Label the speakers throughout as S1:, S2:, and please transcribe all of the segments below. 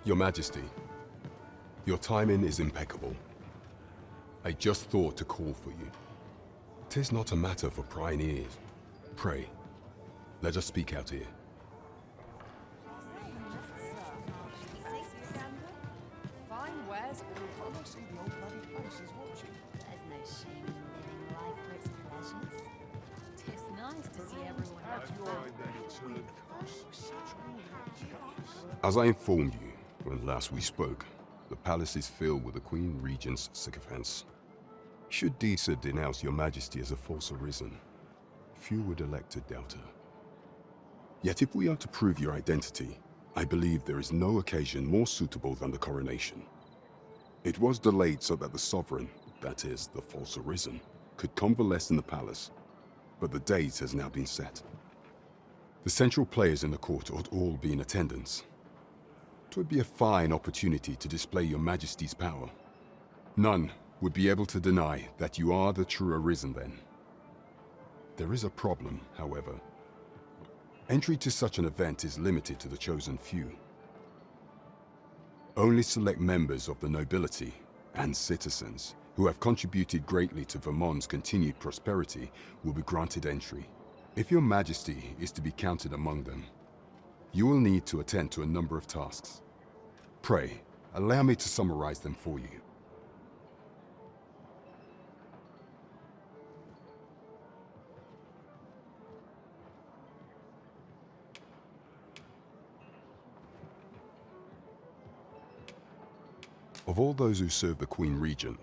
S1: Your Majesty, your timing is impeccable. I just thought to call for you. 'Tis not a matter for prying ears. Pray, let us speak out here.
S2: Fine wares all
S3: I see the old bloody faces watching.
S4: There's no shame in living life for its pleasures. It's nice to see everyone else.
S1: As I informed you when last we spoke, the palace is filled with the Queen Regent's sycophants. Should Disa denounce your Majesty as a false Arisen, few would elect to doubt her. Yet if we are to prove your identity, I believe there is no occasion more suitable than the coronation. It was delayed so that the sovereign, that is, the false Arisen, could convalesce in the palace, but the date has now been set. The central players in the court ought all be in attendance. It would be a fine opportunity to display your Majesty's power. None would be able to deny that you are the true Arisen then. There is a problem, however. Entry to such an event is limited to the chosen few. Only select members of the nobility and citizens who have contributed greatly to Vermont's continued prosperity will be granted entry. If your Majesty is to be counted among them, you will need to attend to a number of tasks. Pray, allow me to summarize them for you. Of all those who serve the Queen Regent,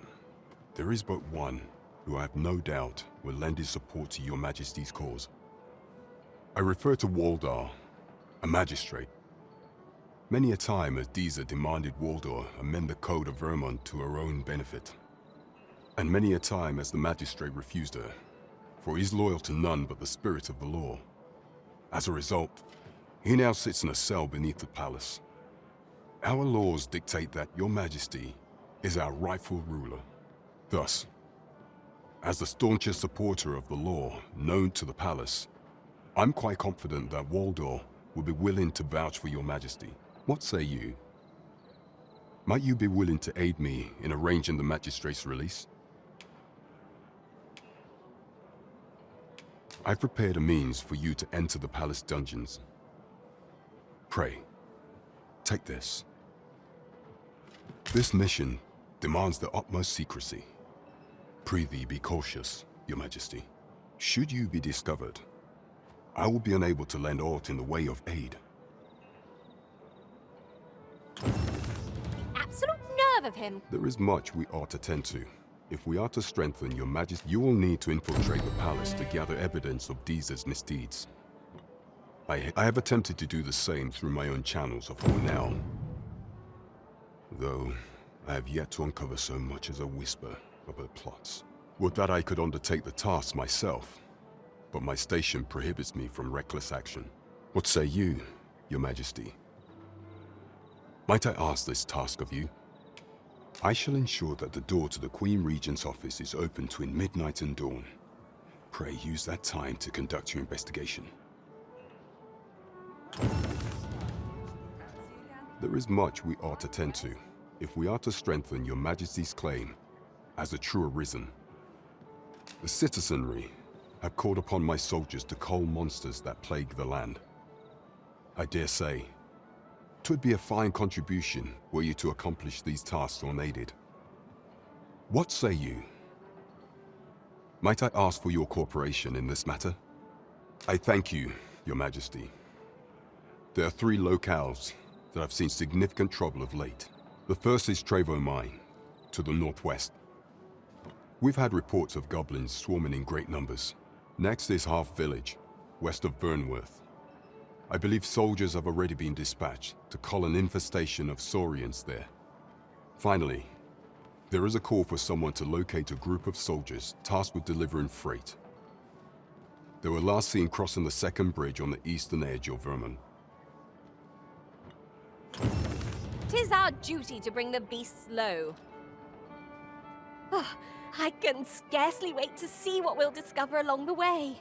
S1: there is but one who I have no doubt will lend his support to your Majesty's cause. I refer to Waldar, a magistrate. Many a time has Disa demanded Waldar amend the code of Vermont to her own benefit. And many a time has the magistrate refused her, for he is loyal to none but the spirit of the law. As a result, he now sits in a cell beneath the palace. Our laws dictate that your Majesty is our rightful ruler. Thus, as the staunchest supporter of the law known to the palace, I'm quite confident that Waldor will be willing to vouch for your Majesty. What say you? Might you be willing to aid me in arranging the magistrate's release? I've prepared a means for you to enter the palace dungeons. Pray, take this. This mission demands the utmost secrecy. Prithee be cautious, your Majesty. Should you be discovered, I will be unable to lend aught in the way of aid.
S4: The absolute nerve of him!
S1: There is much we ought to tend to. If we are to strengthen your Majesty, you will need to infiltrate the palace to gather evidence of Disa's misdeeds. I have attempted to do the same through my own channels before now, though I have yet to uncover so much as a whisper of her plots. Would that I could undertake the task myself, but my station prohibits me from reckless action. What say you, your Majesty? Might I ask this task of you? I shall ensure that the door to the Queen Regent's office is open between midnight and dawn. Pray use that time to conduct your investigation. There is much we ought to tend to if we are to strengthen your Majesty's claim as a true Arisen. The citizenry have called upon my soldiers to cull monsters that plague the land. I dare say, 'twould be a fine contribution were you to accomplish these tasks unaided. What say you? Might I ask for your cooperation in this matter? I thank you, your Majesty. There are 3 locales that have seen significant trouble of late. The first is Trevo Mine, to the northwest. We've had reports of goblins swarming in great numbers. Next is Half Village, west of Burnworth. I believe soldiers have already been dispatched to cull an infestation of saurians there. Finally, there is a call for someone to locate a group of soldiers tasked with delivering freight. They were last seen crossing the second bridge on the eastern edge of Vermont.
S4: 'Tis our duty to bring the beasts low. Oh, I can scarcely wait to see what we'll discover along the way.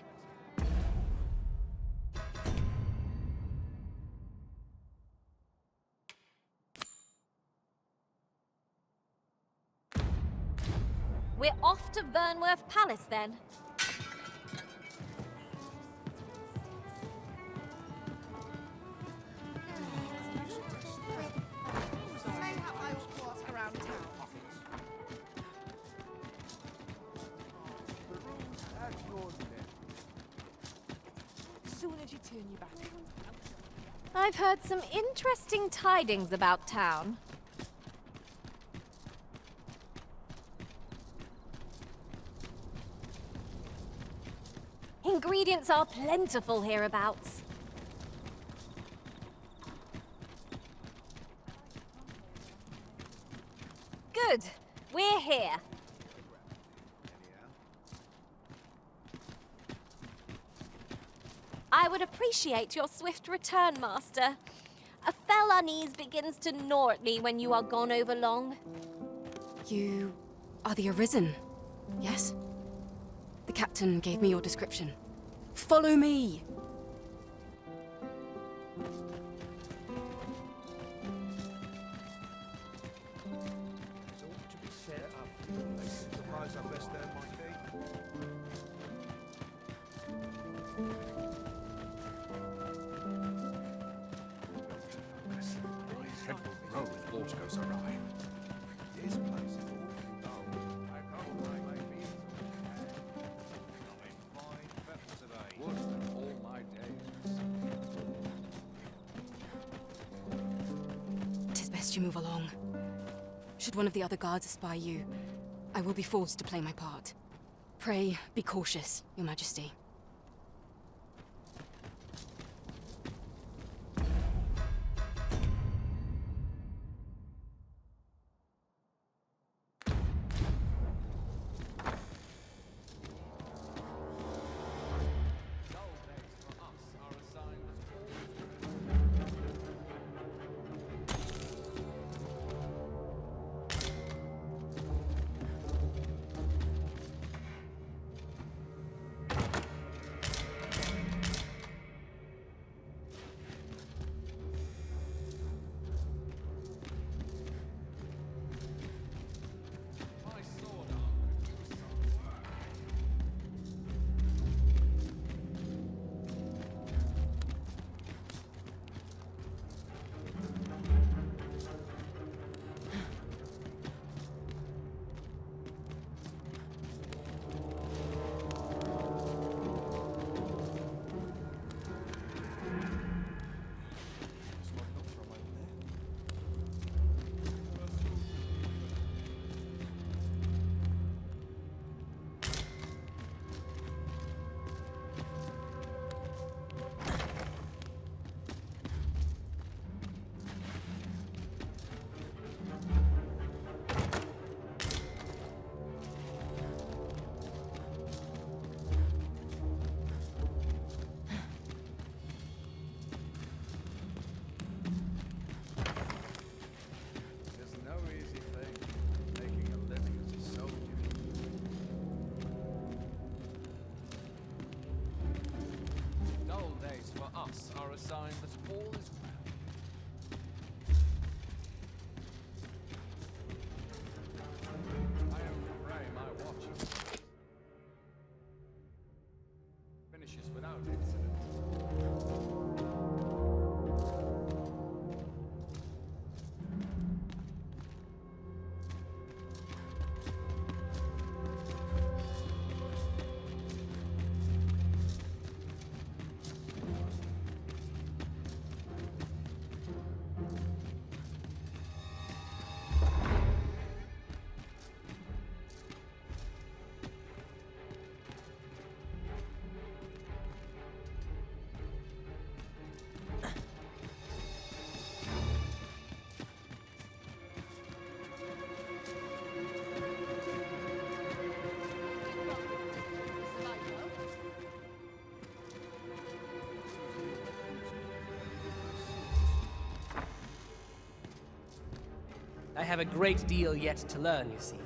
S4: off to Vernworth Palace then.
S2: Mayhap I ought to ask around town. Soon as you turn your back.
S4: I've heard some interesting tidings about town. Ingredients are plentiful hereabouts. Good. We're here. I would appreciate your swift return, Master. A fell unease begins to gnaw at me when you are gone over long.
S5: You are the Arisen, yes? The captain gave me your description. Follow me!
S3: Surprise our best there, Mikey.
S6: Head will grow if water goes awry.
S3: This place is awfully dull. I hope I may be in fine feather today.
S6: Would that all my days.
S5: 'Tis best you move along. Should one of the other guards espy you, I will be forced to play my part. Pray, be cautious, Your Majesty.
S6: Dull days for us are a sign that all is my sword arm. There's no easy thing, making a living as a soldier. Dull days for us are a sign that all is well. I only pray my watching finishes without incident.
S7: I have a great deal yet to learn, you see.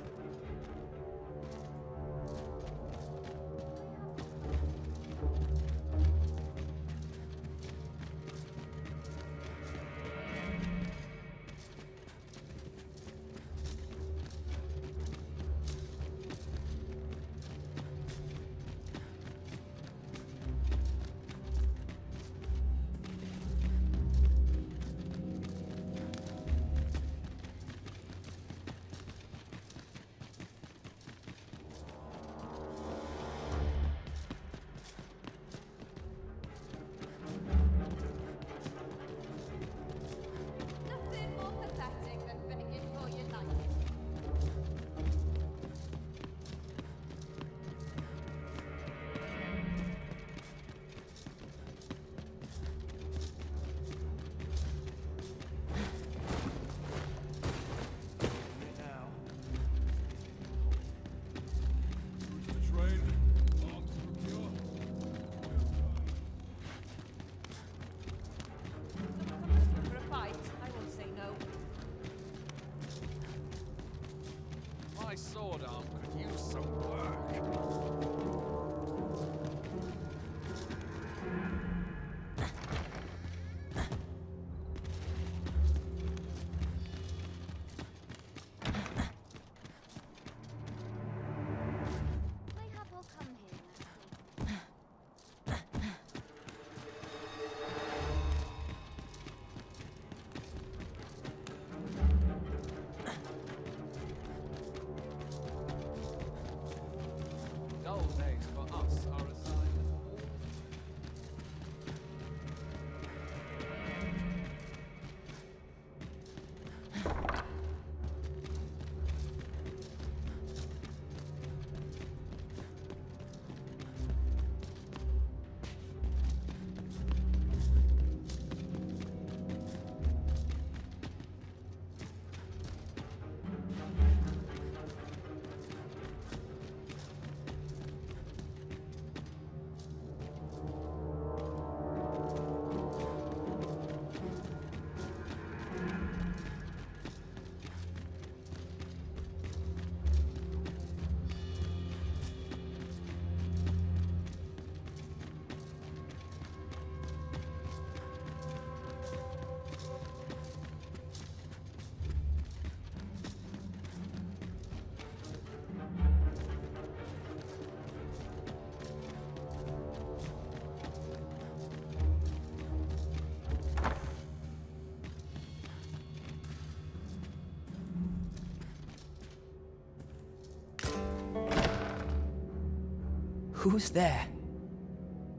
S7: Who's there?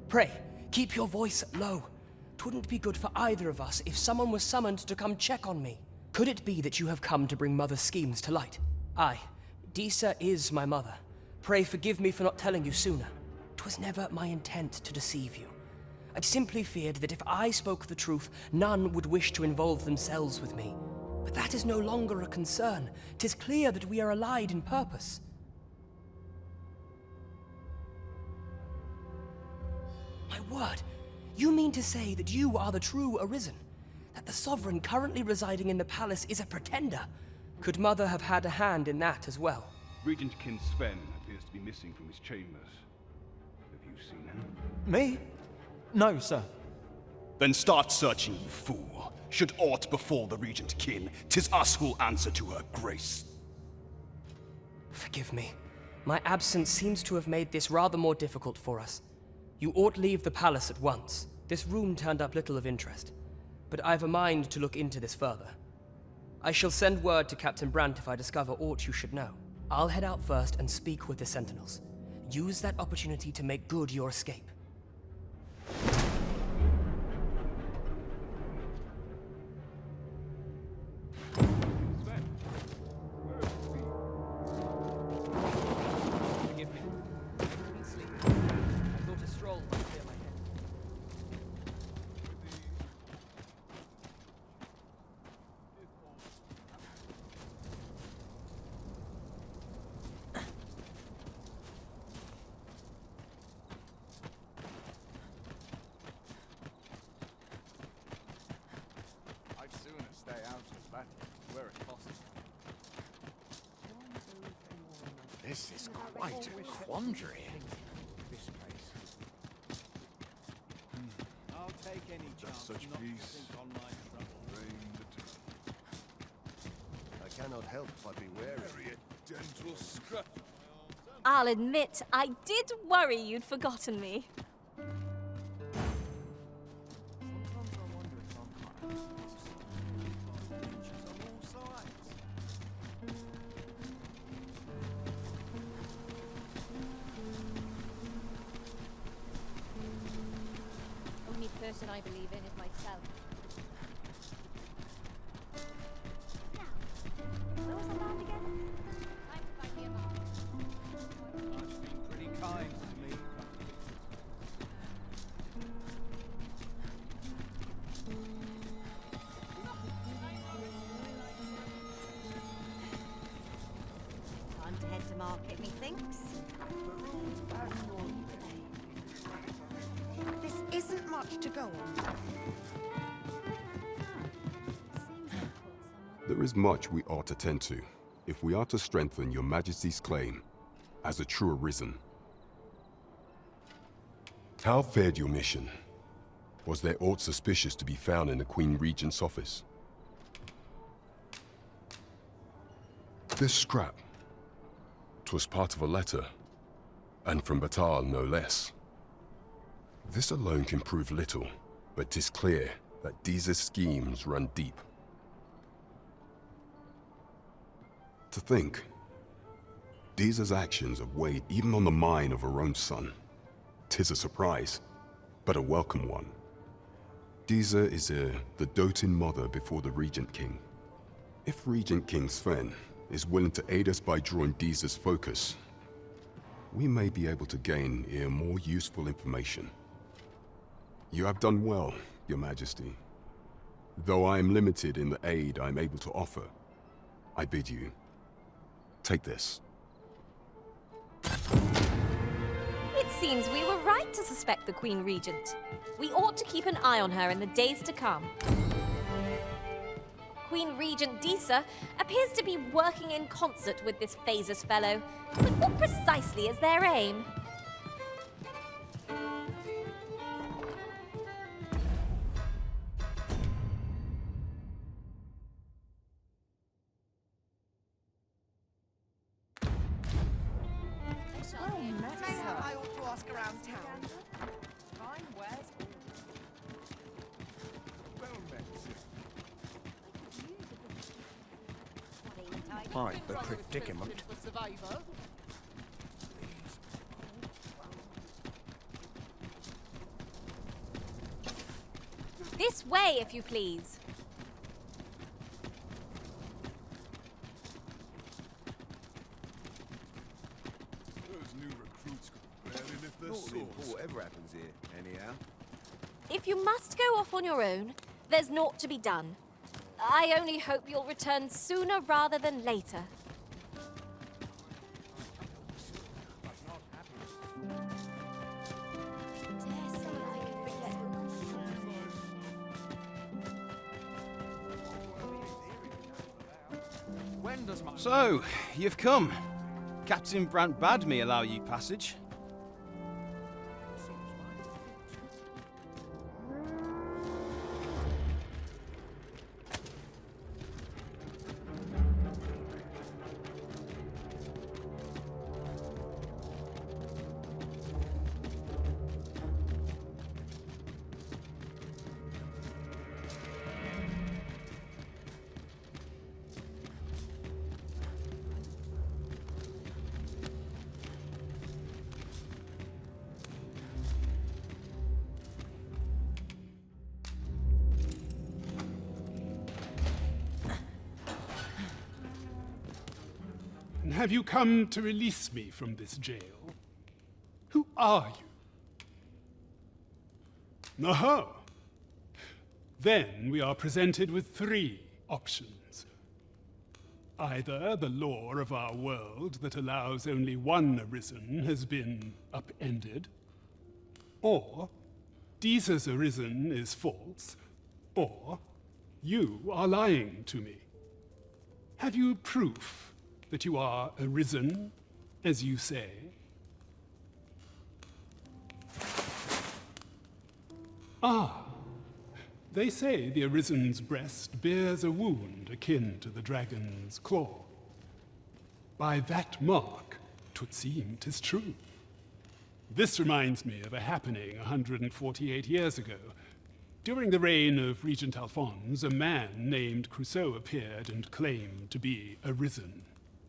S7: Pray, keep your voice low. 'Twouldn't be good for either of us if someone was summoned to come check on me. Could it be that you have come to bring Mother's schemes to light? Aye, Disa is my mother. Pray forgive me for not telling you sooner. 'Twas never my intent to deceive you. I'd simply feared that if I spoke the truth, none would wish to involve themselves with me. But that is no longer a concern. 'Tis clear that we are allied in purpose. My word, you mean to say that you are the true Arisen? That the Sovereign currently residing in the palace is a pretender? Could Mother have had a hand in that as well?
S3: Regent King Sven appears to be missing from his chambers. Have you seen him?
S8: Me? No, sir.
S9: Then start searching, you fool. Should aught befall the Regent Kin, 'tis us who'll answer to her grace.
S7: Forgive me. My absence seems to have made this rather more difficult for us. You ought leave the palace at once. This room turned up little of interest, but I've a mind to look into this further. I shall send word to Captain Brandt if I discover aught you should know. I'll head out first and speak with the Sentinels. Use that opportunity to make good your escape. Forgive me. I couldn't sleep. I thought a stroll might clear my head.
S6: I'd sooner stay out of battle, where it's possible.
S3: This is quite a quandary. This place.
S6: I'll take any chance
S3: Such
S6: not
S3: peace.
S6: to think on my trouble.
S3: Reign the turn.
S10: I cannot help but be wary.
S3: Dental scrap.
S4: I'll admit, I did worry you'd forgotten me.
S6: Sometimes I wonder if I'm kind of pinches on all sides.
S4: Only person I believe in is myself. Where was the land again? Time to find me a map.
S6: Life's been pretty kind to me.
S2: Time to head to market, methinks. This isn't much to go on.
S1: There is much we ought to tend to, if we are to strengthen your Majesty's claim as a true Arisen. How fared your mission? Was there aught suspicious to be found in the Queen Regent's office? This scrap. 'Twas part of a letter, and from Batal no less. This alone can prove little, but 'tis clear that Disa's schemes run deep. To think, Disa's actions have weighed even on the mind of her own son. 'Tis a surprise, but a welcome one. Disa is the doting mother before the Regent King. If Regent King Sven is willing to aid us by drawing Disa's focus, we may be able to gain here more useful information. You have done well, Your Majesty. Though I am limited in the aid I'm able to offer, I bid you, take this.
S4: It seems we were right to suspect the Queen Regent. We ought to keep an eye on her in the days to come. Queen Regent Disa appears to be working in concert with this Phasus fellow. But what precisely is their aim?
S2: I ought to ask around town.
S6: Time wears well met.
S10: Quite the predicament.
S4: This way, if you please.
S10: Those new recruits could barely lift their swords. Whatever happens here, anyhow.
S4: If you must go off on your own, there's naught to be done. I only hope you'll return sooner rather than later.
S6: When does my...
S8: So, you've come. Captain Brant bade me allow you passage.
S11: And have you come to release me from this jail? Who are you? Aha! Then we are presented with three options. Either the law of our world that allows only one Arisen has been upended, or Deeza's Arisen is false, or you are lying to me. Have you proof that you are Arisen, as you say? Ah, they say the Arisen's breast bears a wound akin to the dragon's claw. By that mark, 'twould seem 'tis true. This reminds me of a happening 148 years ago. During the reign of Regent Alphonse, a man named Crusoe appeared and claimed to be Arisen.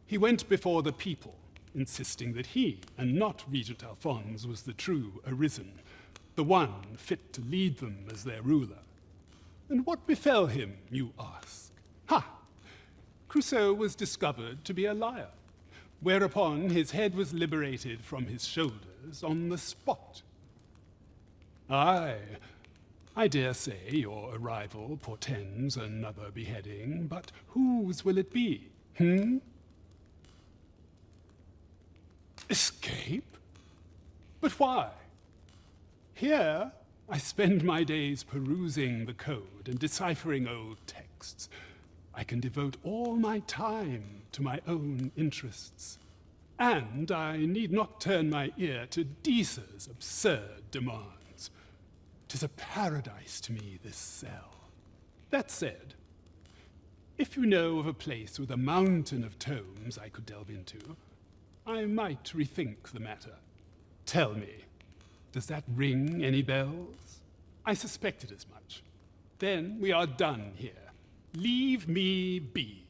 S11: He went before the people, insisting that he, and not Regent Alphonse, was the true Arisen, the one fit to lead them as their ruler. And what befell him, you ask? Ha! Crusoe was discovered to be a liar, whereupon his head was liberated from his shoulders on the spot. Aye, I dare say your arrival portends another beheading, but whose will it be, Escape? But why? Here, I spend my days perusing the code and deciphering old texts. I can devote all my time to my own interests. And I need not turn my ear to Deeza's absurd demands. 'Tis a paradise to me, this cell. That said, if you know of a place with a mountain of tomes I could delve into, I might rethink the matter. Tell me, does that ring any bells? I suspected as much. Then we are done here. Leave me be.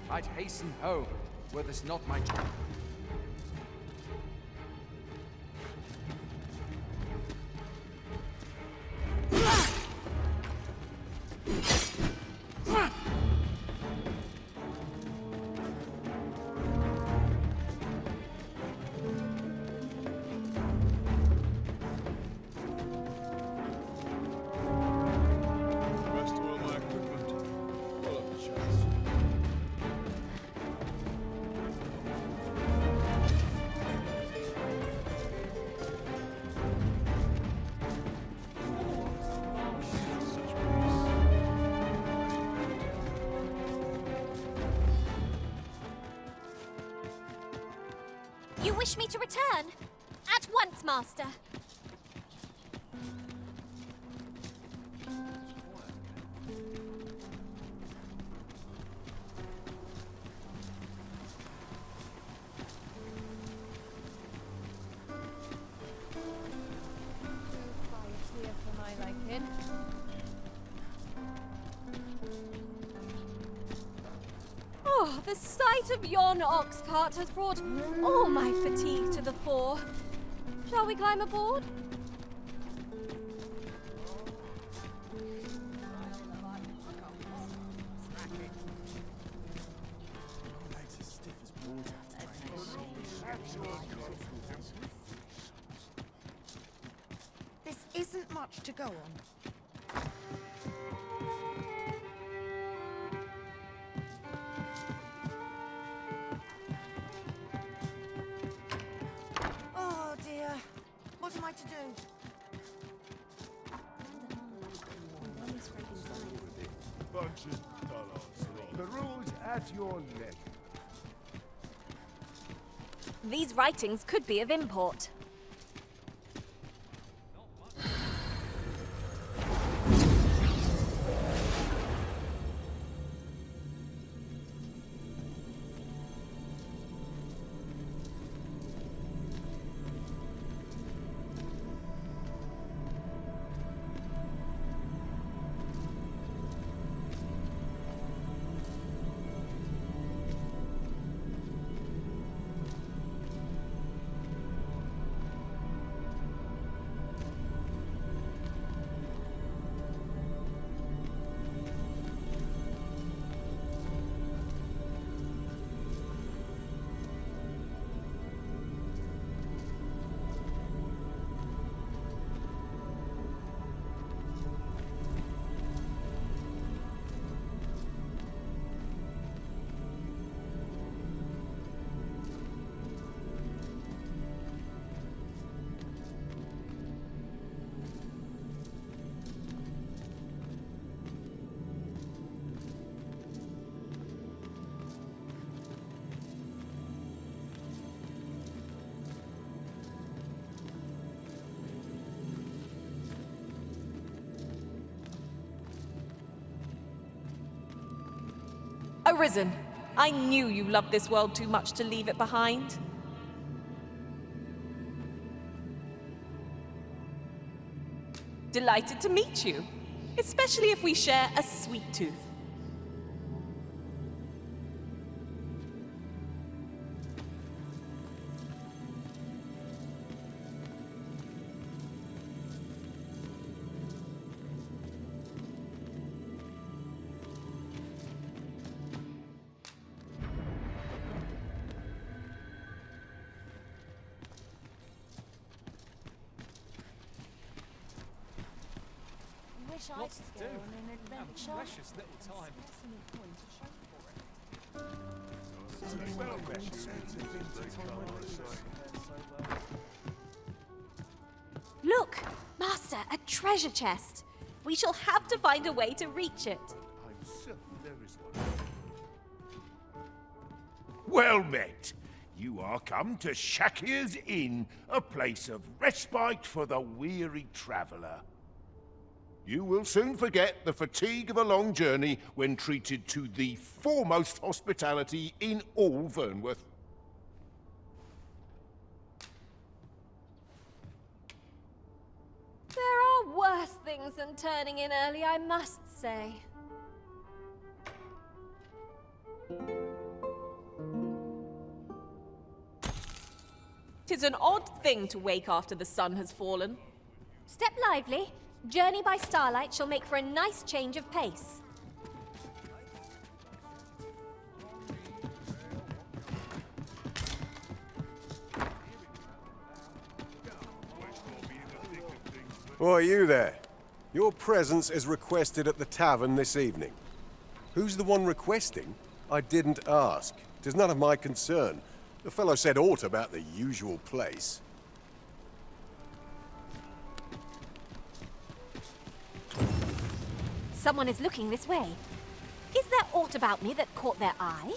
S6: I'd hasten home, were this not my job.
S10: Rest of all my equipment. Full of chance.
S4: You wish me to return? At once, Master.
S2: Too quiet here for my liking.
S4: The sight of yon ox cart has brought all my fatigue to the fore. Shall we climb aboard?
S2: This isn't much to go on. Oh dear. What am I to do?
S10: Bunch of dullards. The rules at your leisure.
S4: These writings could be of import.
S12: Arisen, I knew you loved this world too much to leave it behind. Delighted to meet you, especially if we share a sweet tooth.
S6: Lots to do. Precious little time.
S4: Look, Master, a treasure chest. We shall have to find a way to reach it.
S10: I'm certain there is one.
S13: Well met. You are come to Shakir's Inn, a place of respite for the weary traveller. You will soon forget the fatigue of a long journey when treated to the foremost hospitality in all Vernworth.
S4: There are worse things than turning in early, I must say.
S12: 'Tis an odd thing to wake after the sun has fallen.
S4: Step lively. Journey by starlight shall make for a nice change of pace.
S14: Why, you there? Your presence is requested at the tavern this evening. Who's the one requesting? I didn't ask. 'Tis none of my concern. The fellow said aught about the usual place.
S4: Someone is looking this way. Is there aught about me that caught their eye?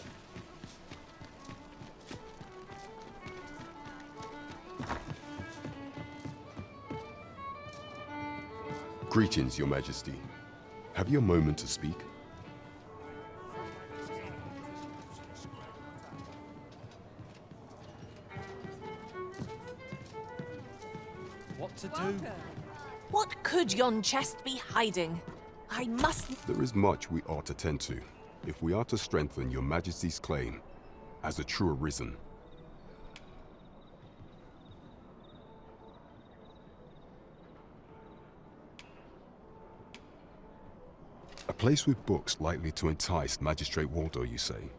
S1: Greetings, Your Majesty. Have you a moment to speak?
S6: What to do?
S12: What could yon chest be hiding? I must...
S1: There is much we ought to tend to, if we are to strengthen your Majesty's claim as a true Arisen. A place with books likely to entice Magistrate Waldo, you say?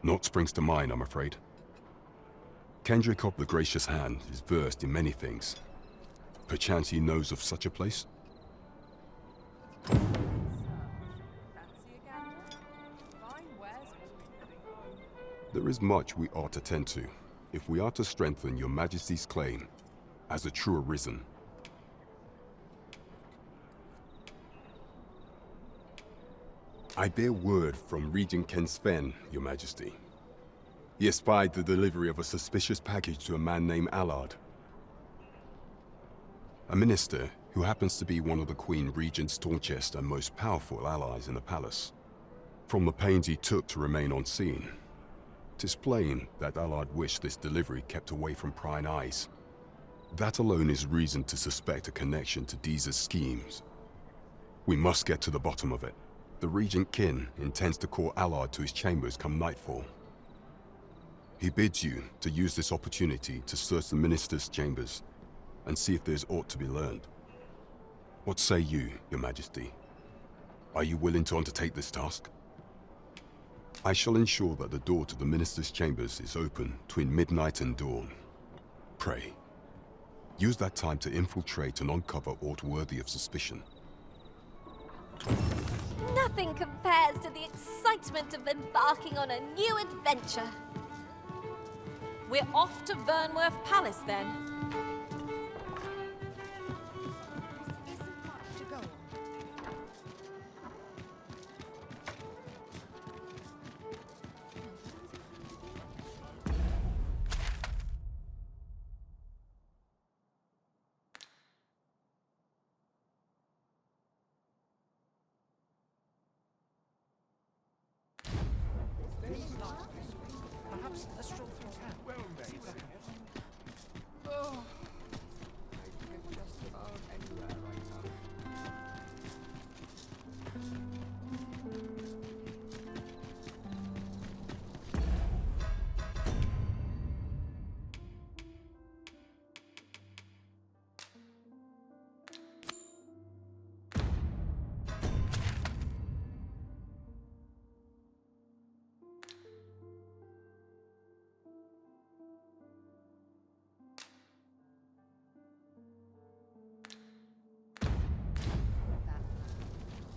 S1: Naught springs to mind, I'm afraid. Kendrick of the Gracious Hand is versed in many things. Perchance he knows of such a place? There is much we ought to tend to, if we are to strengthen your Majesty's claim as a true Arisen. I bear word from Regent Ken Sven, Your Majesty. He espied the delivery of a suspicious package to a man named Allard. A minister who happens to be one of the Queen Regent's staunchest and most powerful allies in the palace. From the pains he took to remain on scene, 'tis plain that Allard wished this delivery kept away from prying eyes. That alone is reason to suspect a connection to Deeza's schemes. We must get to the bottom of it. The Regent Kin intends to call Allard to his chambers come nightfall. He bids you to use this opportunity to search the minister's chambers and see if there's aught to be learned. What say you, Your Majesty? Are you willing to undertake this task? I shall ensure that the door to the minister's chambers is open between midnight and dawn. Pray, use that time to infiltrate and uncover aught worthy of suspicion.
S4: Nothing compares to the excitement of embarking on a new adventure.
S12: We're off to Vernworth Palace then.
S2: Isn't much to go on.
S6: Perhaps a stroll through town. Well, see what happens. Just about anywhere right now.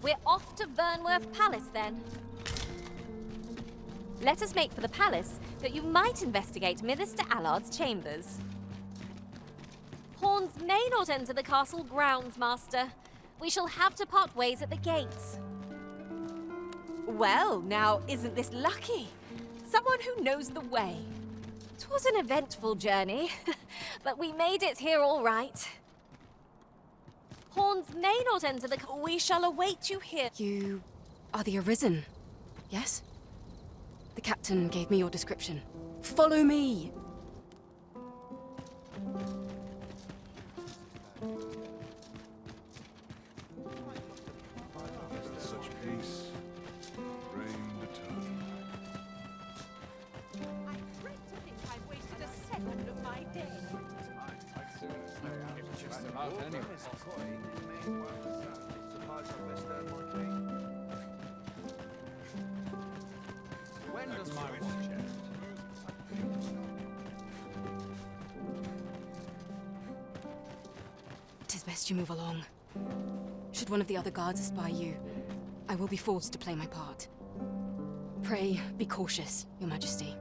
S4: We're off to Vernworth Palace then. Let us make for the palace, that you might investigate Minister Allard's chambers. Pawns may not enter the castle grounds, Master. We shall have to part ways at the gates.
S12: Well, now, isn't this lucky? Someone who knows the way.
S4: 'Twas an eventful journey, but we made it here all right. Pawns may not enter the...
S12: We shall await you here.
S5: You are the Arisen, yes? The captain gave me your description. Follow me!
S10: Such peace reigned eternal.
S12: I regret to think I wasted a second of my day.
S6: Just about anyway. When does my watch end?
S5: Tis best you move along. Should one of the other guards espy you, I will be forced to play my part. Pray, be cautious, Your Majesty.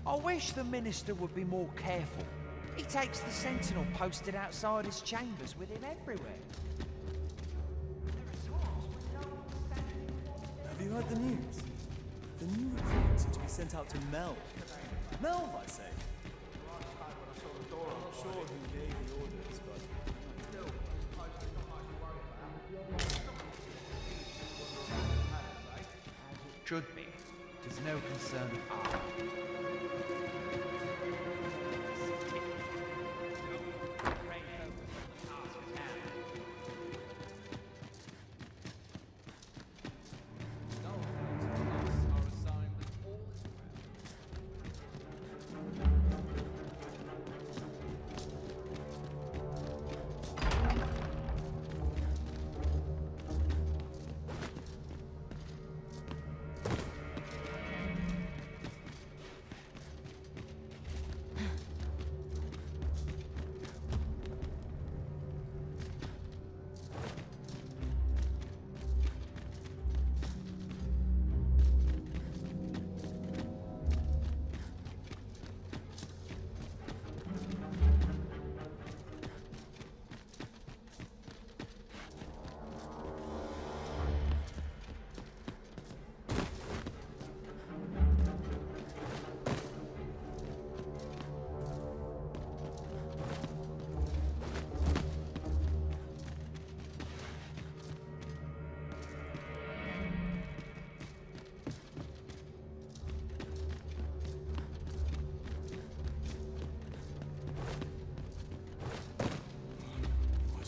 S6: I wish the minister would be more careful. He takes the sentinel posted outside his chambers with him everywhere.
S15: you heard the news? The new recruits are to be sent out to Melv. Melv, I say. I'm sure who gave the orders, but...
S6: Should be. It's no concern of ours.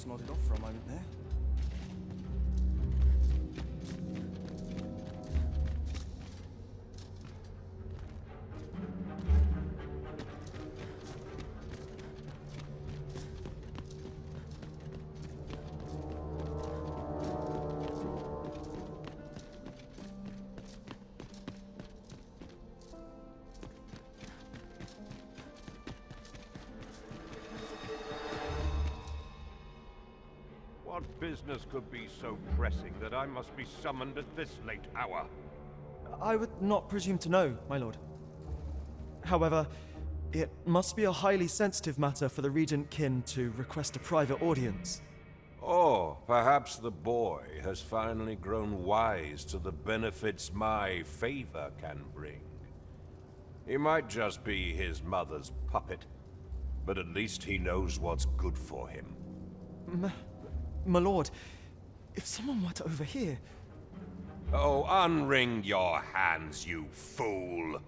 S15: Nodded off for a moment there.
S13: What business could be so pressing that I must be summoned at this late hour?
S15: I would not presume to know, my lord. However, it must be a highly sensitive matter for the Regent Kin to request a private audience.
S16: Or perhaps the boy has finally grown wise to the benefits my favor can bring. He might just be his mother's puppet, but at least he knows what's good for him.
S15: My lord, if someone were to overhear...
S16: Oh, unwring your hands, you fool!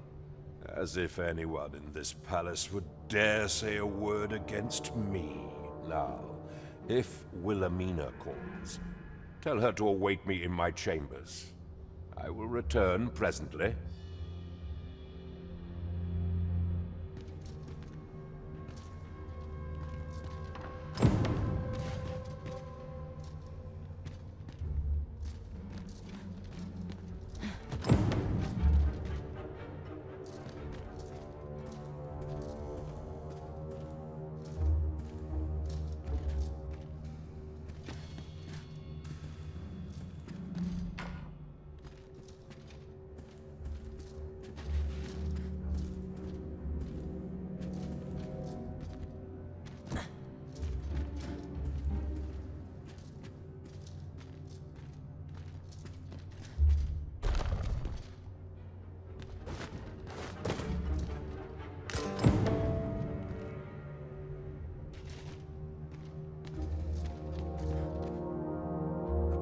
S16: As if anyone in this palace would dare say a word against me. Now, if Wilhelmina calls, tell her to await me in my chambers. I will return presently.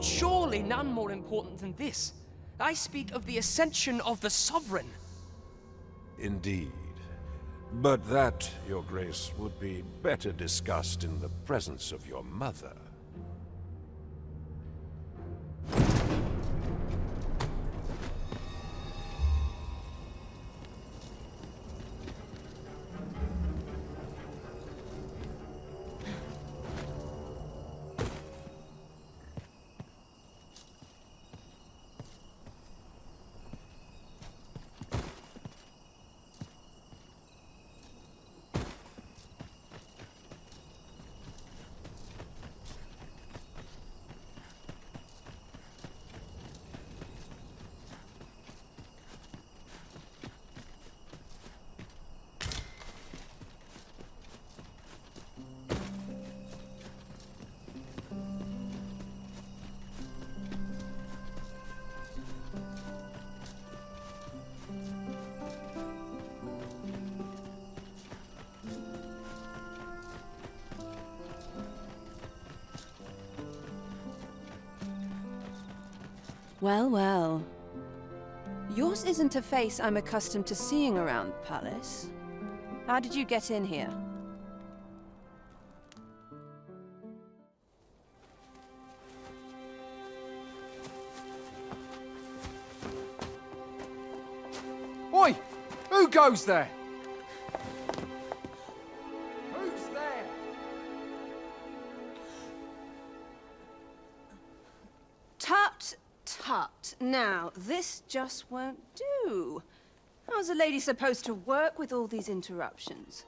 S7: Surely none more important than this. I speak of the ascension of the Sovereign.
S16: Indeed. But that, Your Grace, would be better discussed in the presence of your mother.
S17: Well, well. Yours isn't a face I'm accustomed to seeing around the palace. How did you get in here?
S6: Oi! Who goes there? Who's there?
S17: Tut, tut. Now, this just won't do. How's a lady supposed to work with all these interruptions?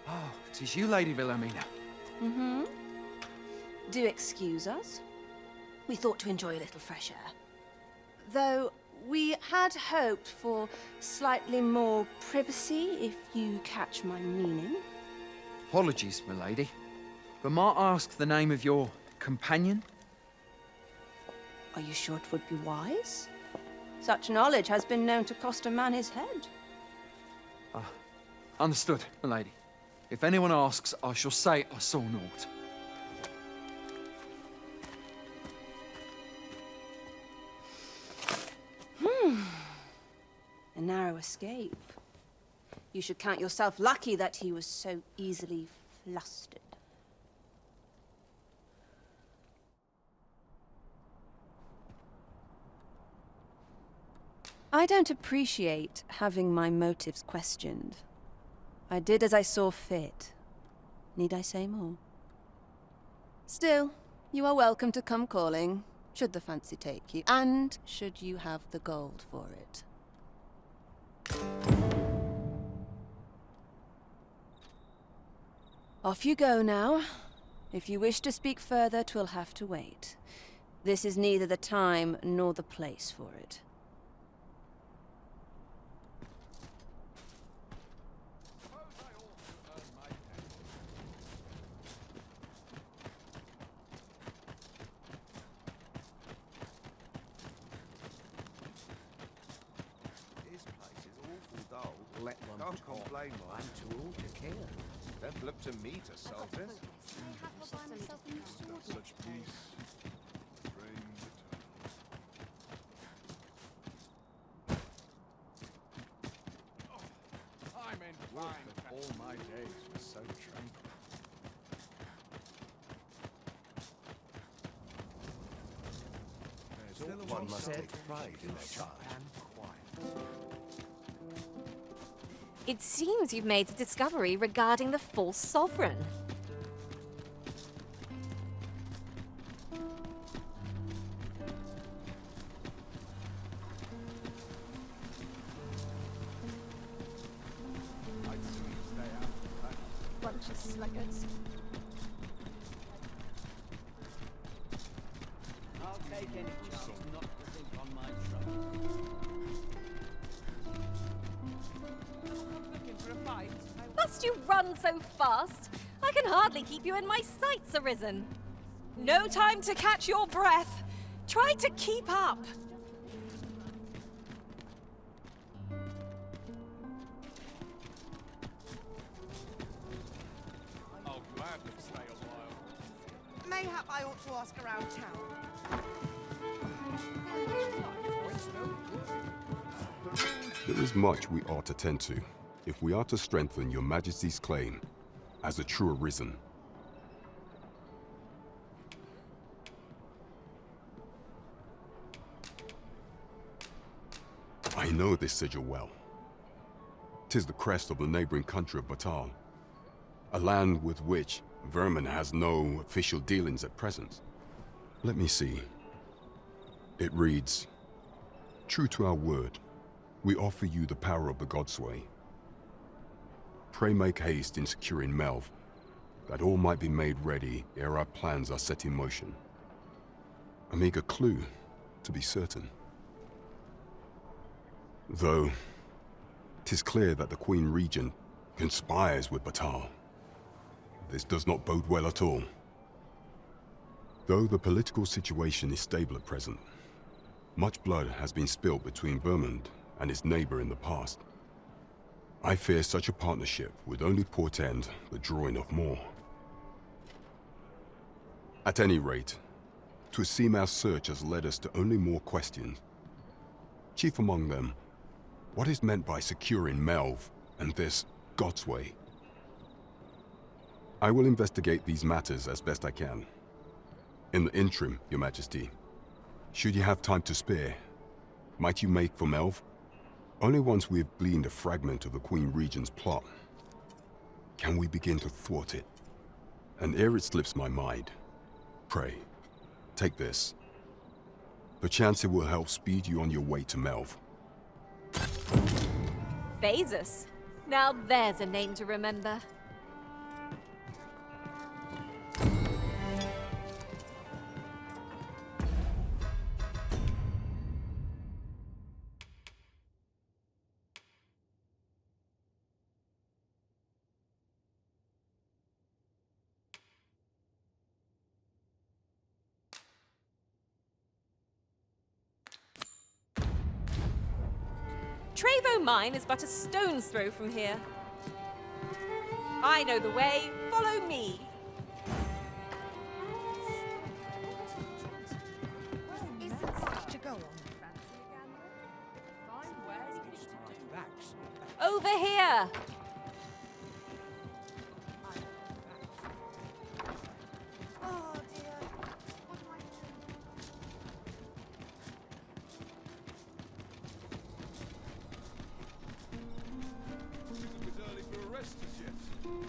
S6: Oh, 'tis you, Lady Wilhelmina.
S17: Mm-hmm. Do excuse us. We thought to enjoy a little fresh air. Though we had hoped for slightly more privacy, if you catch my meaning.
S6: Apologies, my lady. But might I ask the name of your companion?
S17: Are you sure it would be wise? Such knowledge has been known to cost a man his head.
S6: Understood, my lady. If anyone asks, I shall say I saw naught.
S17: A narrow escape. You should count yourself lucky that he was so easily flustered. I don't appreciate having my motives questioned. I did as I saw fit. Need I say more? Still, you are welcome to come calling, should the fancy take you, and should you have the gold for it. Off you go now. If you wish to speak further, 'twill have to wait. This is neither the time nor the place for it.
S10: Can't complain, I'm too old to care. Don't look to me to solve this. Such peace reigns eternal. I'm in fine. All my days were so tranquil.
S13: One must take pride in their charge.
S4: It seems you've made a discovery regarding the false sovereign.
S2: Bunch of sluggards.
S18: I'll take any chance not to think on my troubles.
S12: Looking for a fight?
S4: Must you run so fast? I can hardly keep you in my sights, Arisen.
S12: No time to catch your breath. Try to keep up.
S3: I'll gladly stay a while.
S2: Mayhap I ought to ask around town.
S1: There is much we ought to tend to, if we are to strengthen your Majesty's claim as a true Arisen. I know this sigil well. 'Tis the crest of the neighboring country of Batal, a land with which Vermin has no official dealings at present. Let me see. It reads, "True to our word, we offer you the power of the Godsway. Pray make haste in securing Melv, that all might be made ready ere our plans are set in motion." A meager clue, to be certain. Though, 'tis clear that the Queen Regent conspires with Batal. This does not bode well at all. Though the political situation is stable at present, much blood has been spilled between Vermund and its neighbor in the past. I fear such a partnership would only portend the drawing of more. At any rate, 'Twould seem our search has led us to only more questions. Chief among them, what is meant by securing Melv and this God's way? I will investigate these matters as best I can. In the interim, Your Majesty, should you have time to spare, might you make for Melv? Only once we have gleaned a fragment of the Queen Regent's plot can we begin to thwart it. And ere it slips my mind, pray, take this. Perchance it will help speed you on your way to Melv.
S4: Phasus. Now there's a name to remember.
S12: Trevo Mine is but a stone's throw from here. I know the way. Follow me.
S2: To go on.
S4: Over here!
S2: Oh dear.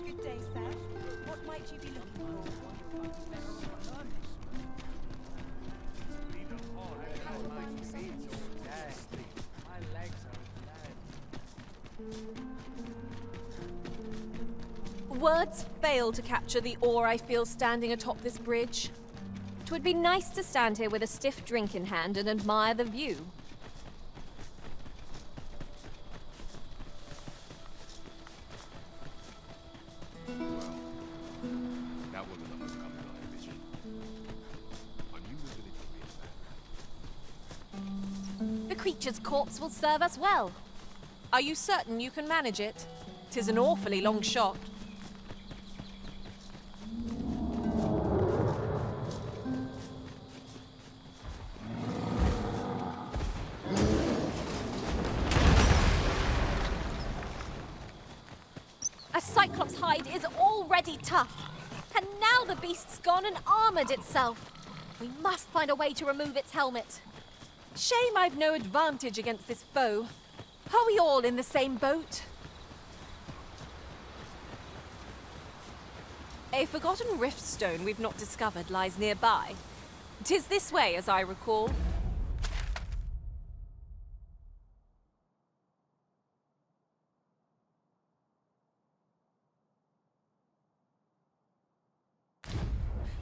S2: Good day, sir. What might you be looking for?
S4: Words fail to capture the awe I feel standing atop this bridge. 'Twould be nice to stand here with a stiff drink in hand and admire the view.
S10: That wasn't a homecoming like vision. I knew we were going to be
S4: The creature's corpse will serve us well.
S12: Are you certain you can manage it? 'Tis an awfully long shot.
S4: A Cyclops hide is already tough. And now the beast's gone and armored itself. We must find a way to remove its helmet.
S12: Shame I've no advantage against this foe. Are we all in the same boat? A forgotten rift stone we've not discovered lies nearby. 'Tis this way, as I recall.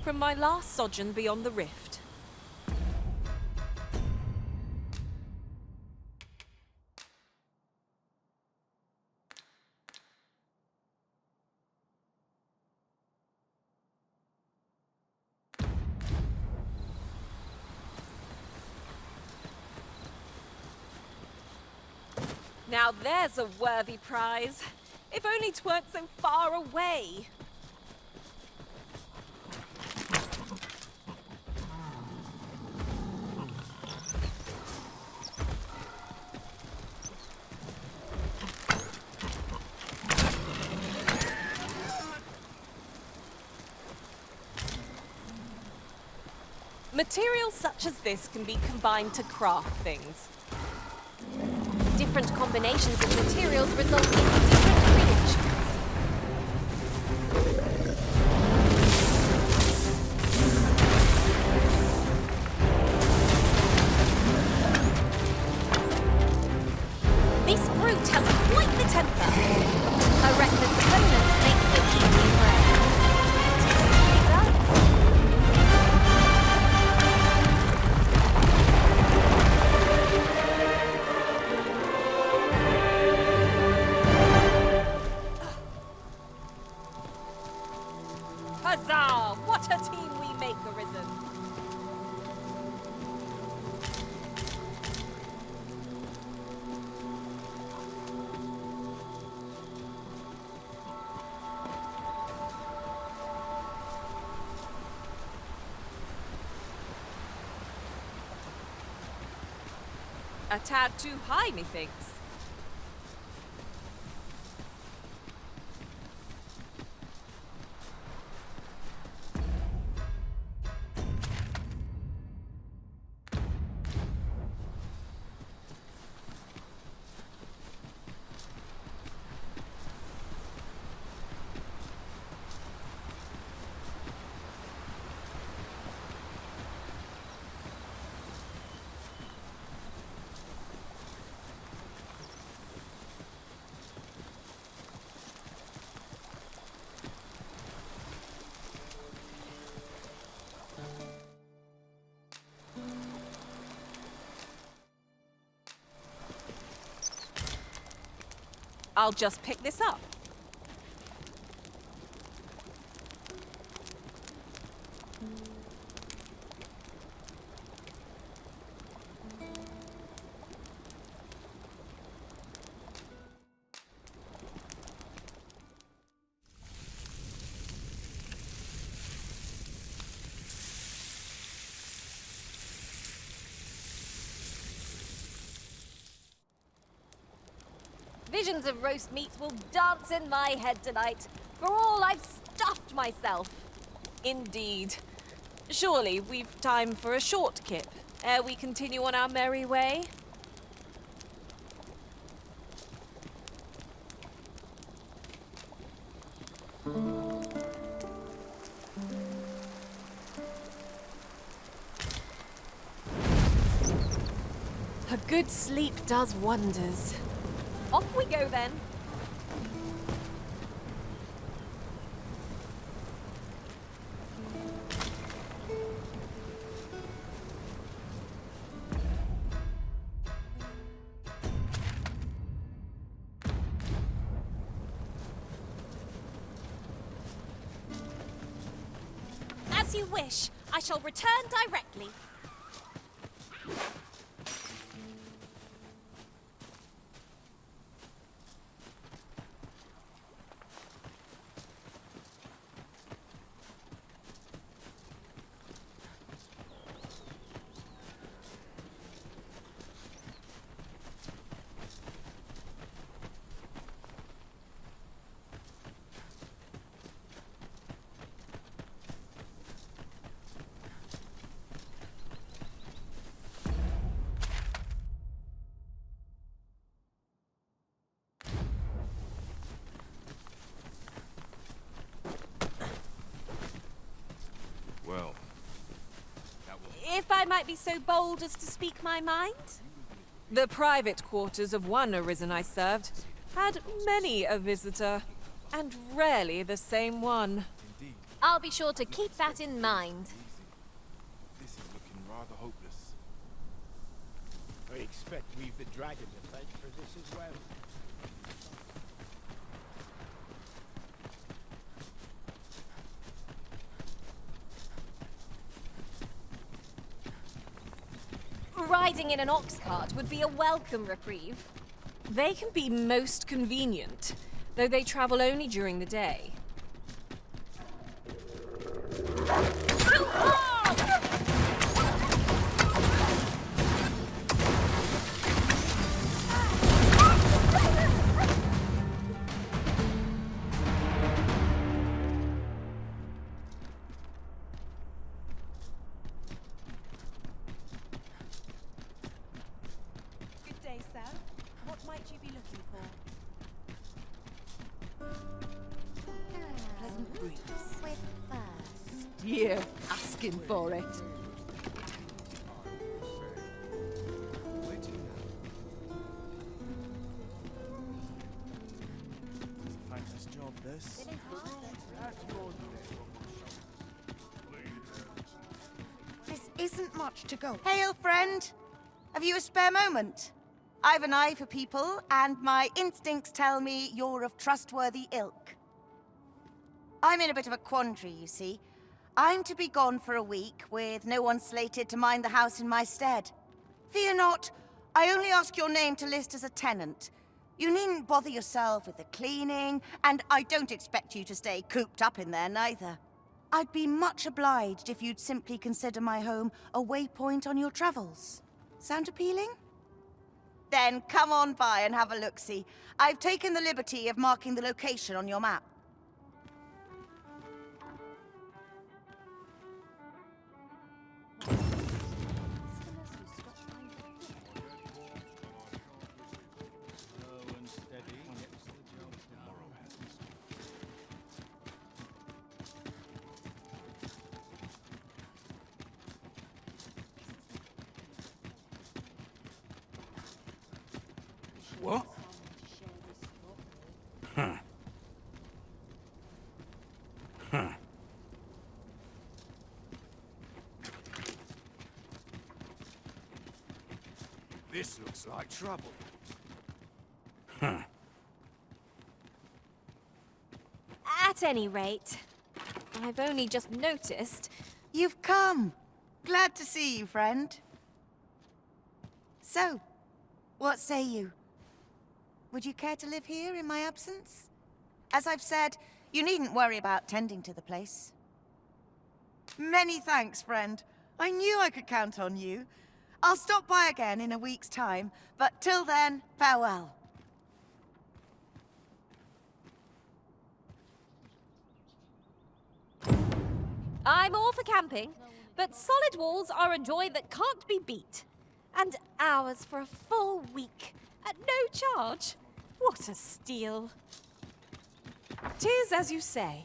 S12: From my last sojourn beyond the rift. Now there's a worthy prize. If only 'tweren't so far away. Materials such as this can be combined to craft things.
S4: Different combinations of materials result in different creations. This brute has quite the temper. A reckless opponent makes for easy prey.
S12: Huzzah! What a team we make, Arisen! A tad too high, methinks. I'll just pick this up.
S4: Visions of roast meat will dance in my head tonight, for all I've stuffed myself.
S12: Indeed. Surely we've time for a short kip, ere we continue on our merry way. A good sleep does wonders.
S4: Off we go then.
S12: As you wish. I shall return directly.
S10: Well,
S12: If I might be so bold as to speak my mind? The private quarters of one Arisen I served had many a visitor, and rarely the same one.
S4: I'll be sure to keep that in mind.
S10: this is looking rather hopeless.
S3: I expect we've the dragon to thank for this as well.
S4: Riding in an ox cart would be a welcome reprieve.
S12: They can be most convenient, though they travel only during the day.
S2: Good day, sir. What might you be looking for?
S18: Pleasant breeze.
S2: With first.
S18: You asking for it.
S15: Thankless job, this.
S19: This isn't much to go. Hail, friend! Have you a spare moment? I've an eye for people, and my instincts tell me you're of trustworthy ilk. I'm in a bit of a quandary, you see. I'm to be gone for a week, with no one slated to mind the house in my stead. Fear not, I only ask your name to list as a tenant. You needn't bother yourself with the cleaning, and I don't expect you to stay cooped up in there, neither. I'd be much obliged if you'd simply consider my home a waypoint on your travels. Sound appealing? Then come on by and have a look-see. I've taken the liberty of marking the location on your map.
S18: Slow and steady gets the job done.
S10: What? Huh. Huh. This looks like trouble. Huh.
S4: At any rate, I've only just noticed.
S19: You've come. Glad to see you, friend. So, what say you? Would you care to live here in my absence? As I've said, you needn't worry about tending to the place. Many thanks, friend. I knew I could count on you. I'll stop by again in a week's time, but till then, farewell.
S4: I'm all for camping, but solid walls are a joy that can't be beat. And hours for a full week at no charge. What a steal.
S12: 'Tis as you say.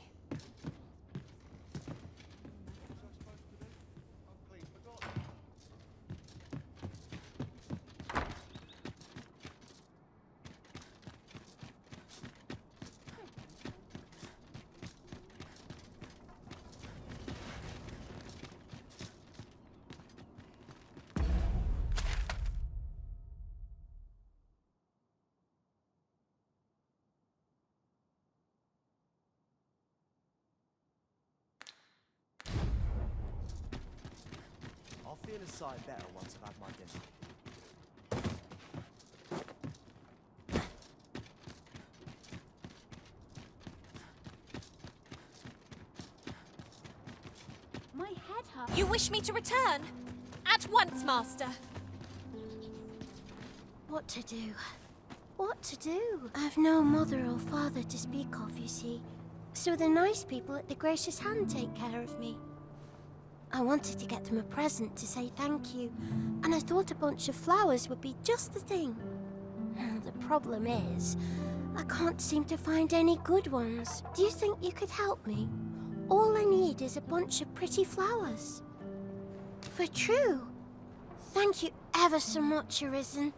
S15: I'll feel a sight better once I've had my dinner.
S4: My head hurts. You wish me to return? At once, Master.
S20: What to do? What to do? I've no mother or father to speak of, you see. So the nice people at the Gracious Hand take care of me. I wanted to get them a present to say thank you, and I thought a bunch of flowers would be just the thing. The problem is, I can't seem to find any good ones. Do you think you could help me? All I need is a bunch of pretty flowers. For true. Thank you ever so much, Arisen.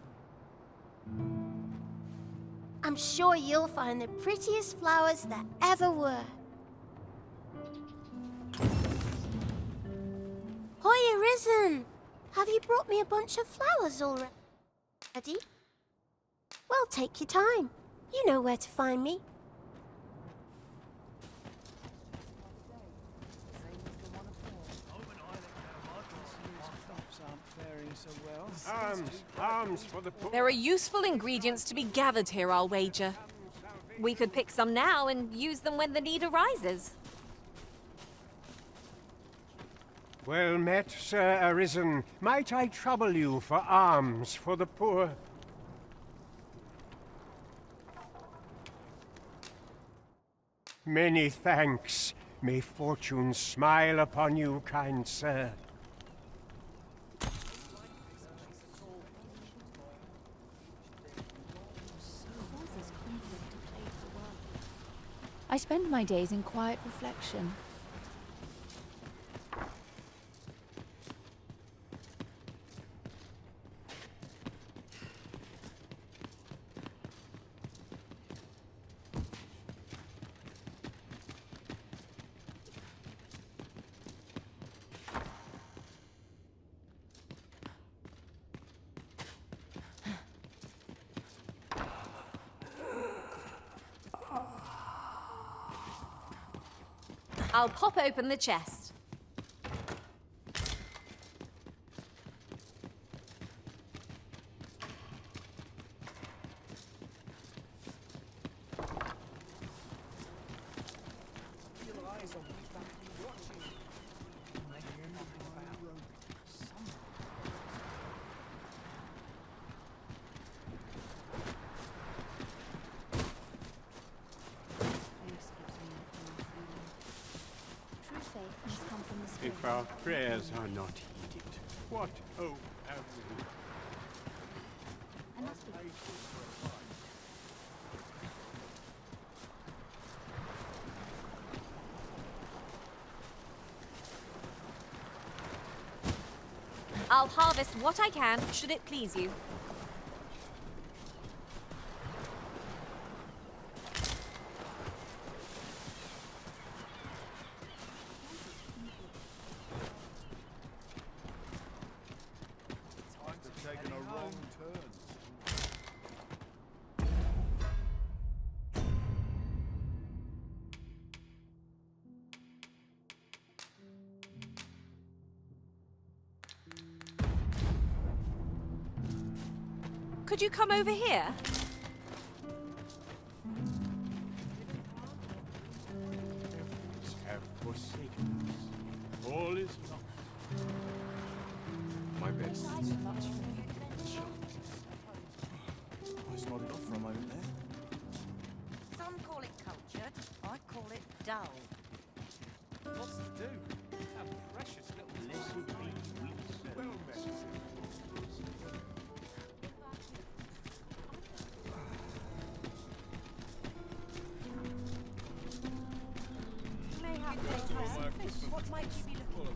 S20: I'm sure you'll find the prettiest flowers that ever were. Hoy, Arisen! Have you brought me a bunch of flowers already? Well, take your time. You know where to find me.
S10: Arms for the poor.
S12: There are useful ingredients to be gathered here, I'll wager.
S4: We could pick some now and use them when the need arises.
S21: Well met, Sir Arisen. Might I trouble you for alms for the poor? Many thanks. May fortune smile upon you, kind sir.
S22: I spend my days in quiet reflection.
S4: I'll pop open the chest.
S22: must come from the
S21: If
S22: spirit.
S21: our prayers are not heeded, what hope have we?
S22: I must be.
S4: I'll harvest what I can, should it please you.
S10: Times have taken a wrong turn.
S12: Could you come over here?
S21: Heavens have forsaken us. All is lost.
S10: My best.
S15: I was nodded off for a moment there.
S19: Some call it cultured, I call it dull.
S3: Lots to do. A precious little
S21: Blessed be we serve.
S10: Well met.
S2: Mayhap, what might you be looking for?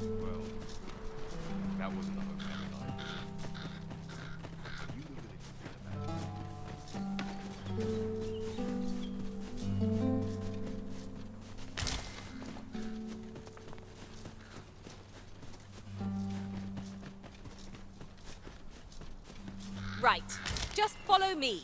S10: Well, that wasn't a homecoming either. You were going to forget about it.
S12: Right. Just follow me.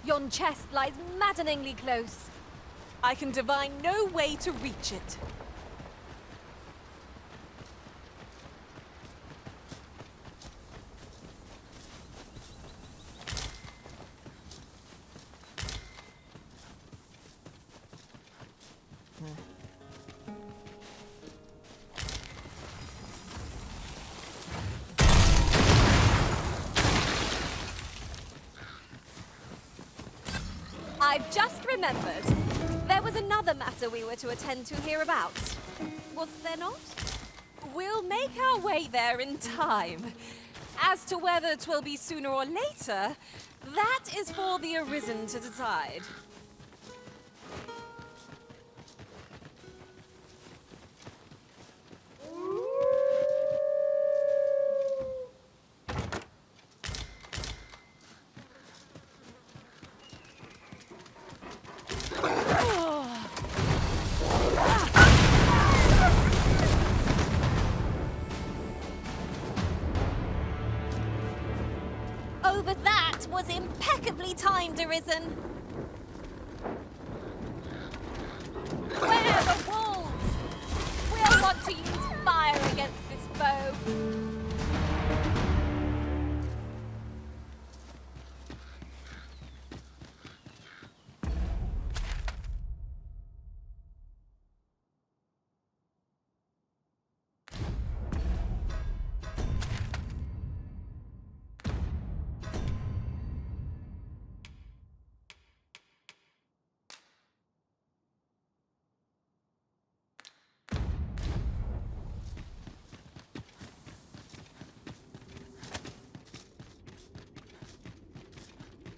S4: Yon chest lies maddeningly close.
S12: I can divine no way to reach it.
S4: I've just remembered. There was another matter we were to attend to hereabouts. Was there not?
S12: We'll make our way there in time. As to whether 'twill be sooner or later, that is for the Arisen to decide.
S4: Oh, but that was impeccably timed, Arisen. Where are the wolves? We'll want to use fire against this foe.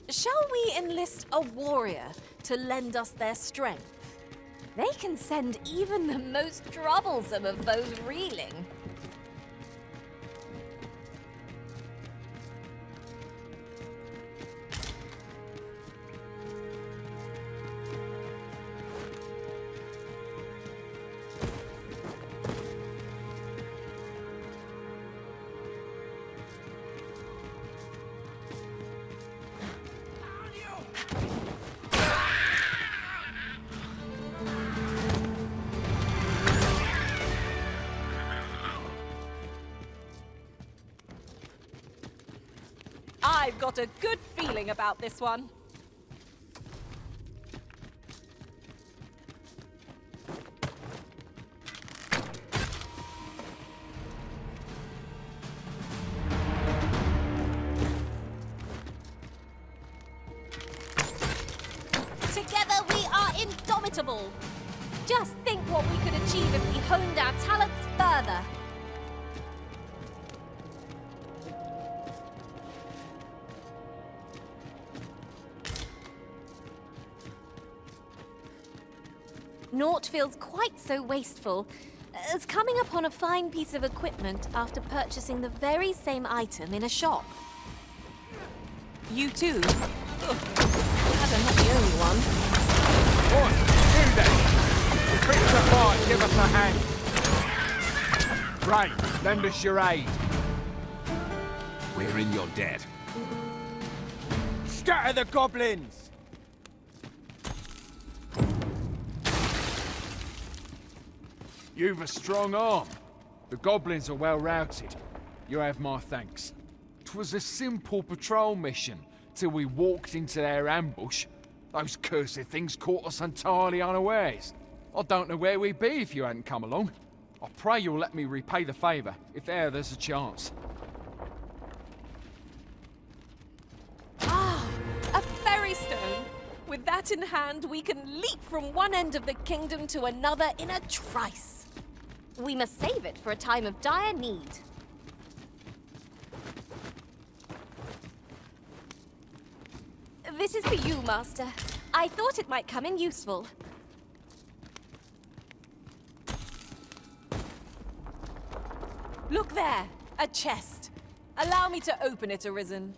S12: Shall we enlist a warrior to lend us their strength?
S4: They can send even the most troublesome of foes reeling.
S12: I've got a good feeling about this one.
S4: Together we are indomitable. Just think what we could achieve if we honed our talents further. Naught feels quite so wasteful as coming upon a fine piece of equipment after purchasing the very same item in a shop.
S12: You too? Ugh. Glad I'm not the only one.
S3: Oi, you then! The bits of light, give us a hand. Right, lend us your aid.
S10: We're in your debt.
S3: Scatter the goblins! You've a strong arm. The goblins are well routed. You have my thanks. 'Twas a simple patrol mission, till we walked into their ambush. Those cursed things caught us entirely unawares. I don't know where we'd be if you hadn't come along. I pray you'll let me repay the favour, if e'er there's a chance.
S12: Ah, a ferry stone. With that in hand, we can leap from one end of the kingdom to another in a trice.
S4: We must save it for a time of dire need. This is for you, Master. I thought it might come in useful.
S12: Look there, a chest. Allow me to open it, Arisen.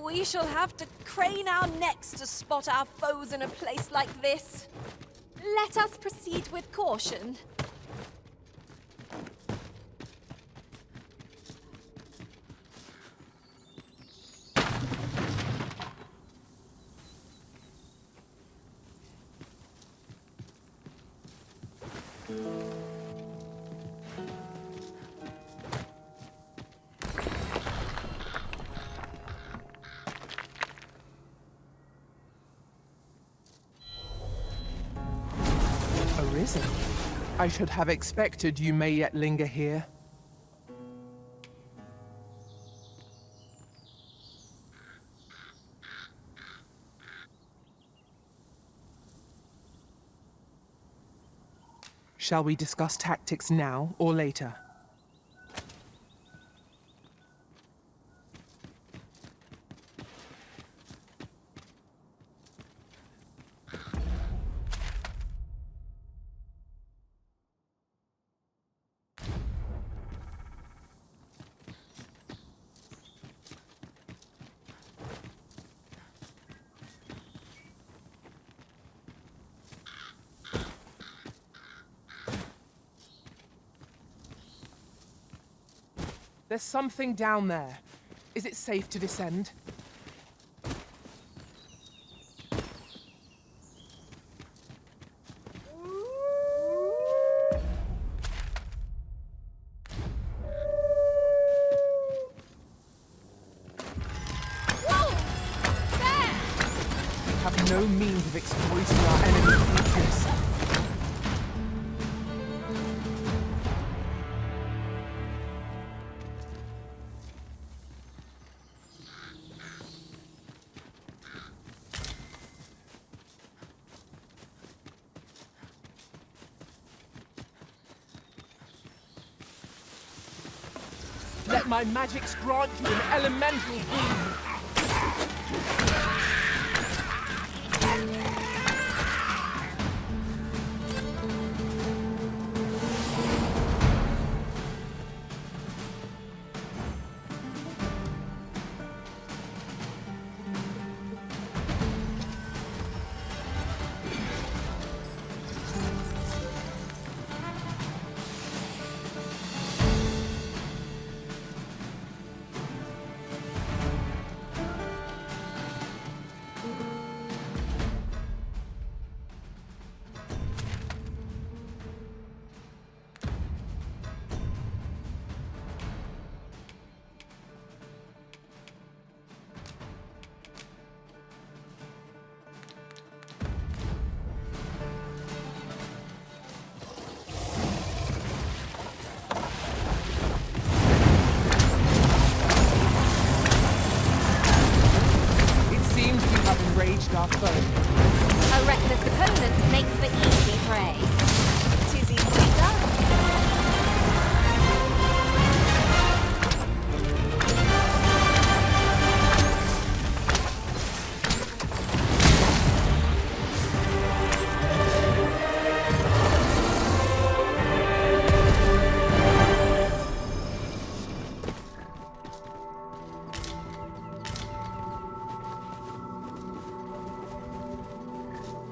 S12: We shall have to crane our necks to spot our foes in a place like this.
S4: Let us proceed with caution.
S8: Arisen. I should have expected you may yet linger here. Shall we discuss tactics now or later? There's something down there. Is it safe to descend? We have no means of exploiting our enemy's weakness. Let my magics grant you an elemental boon. engaged our foe.
S4: A reckless opponent makes for easy prey. 'Tis easily done.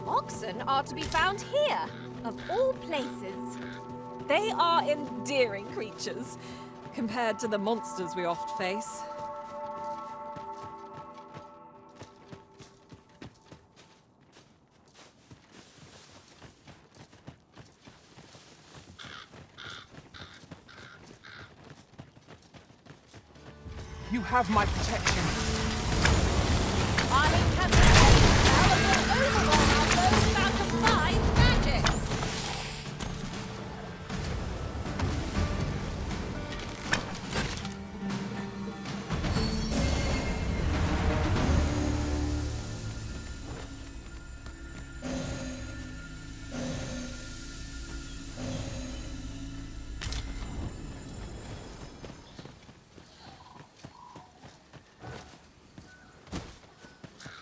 S4: Oxen are to be found here, of all places.
S12: They are endearing creatures, compared to the monsters we oft face.
S8: You have my protection.
S4: Army Capcom now will overwhelm our foes without combined magics.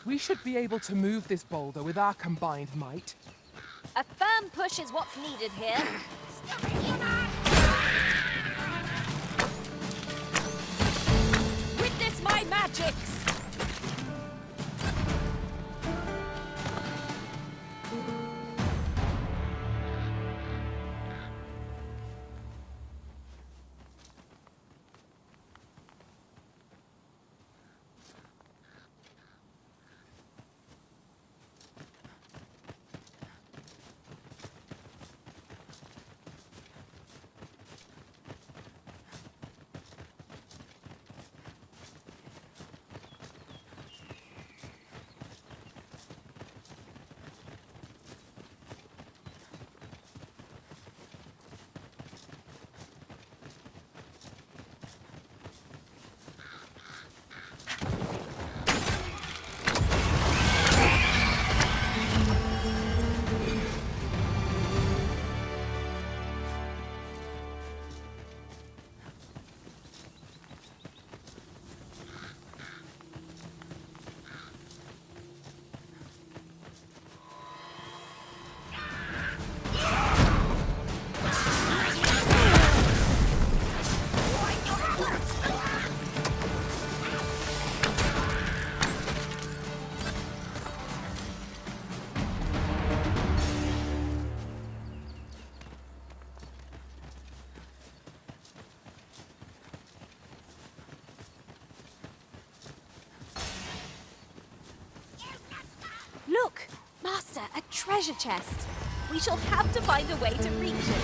S8: We should be able to move this boulder with our combined might.
S4: A firm push is what's needed here. Witness my magics! Look! Master, a treasure chest. We shall have to find a way to reach it.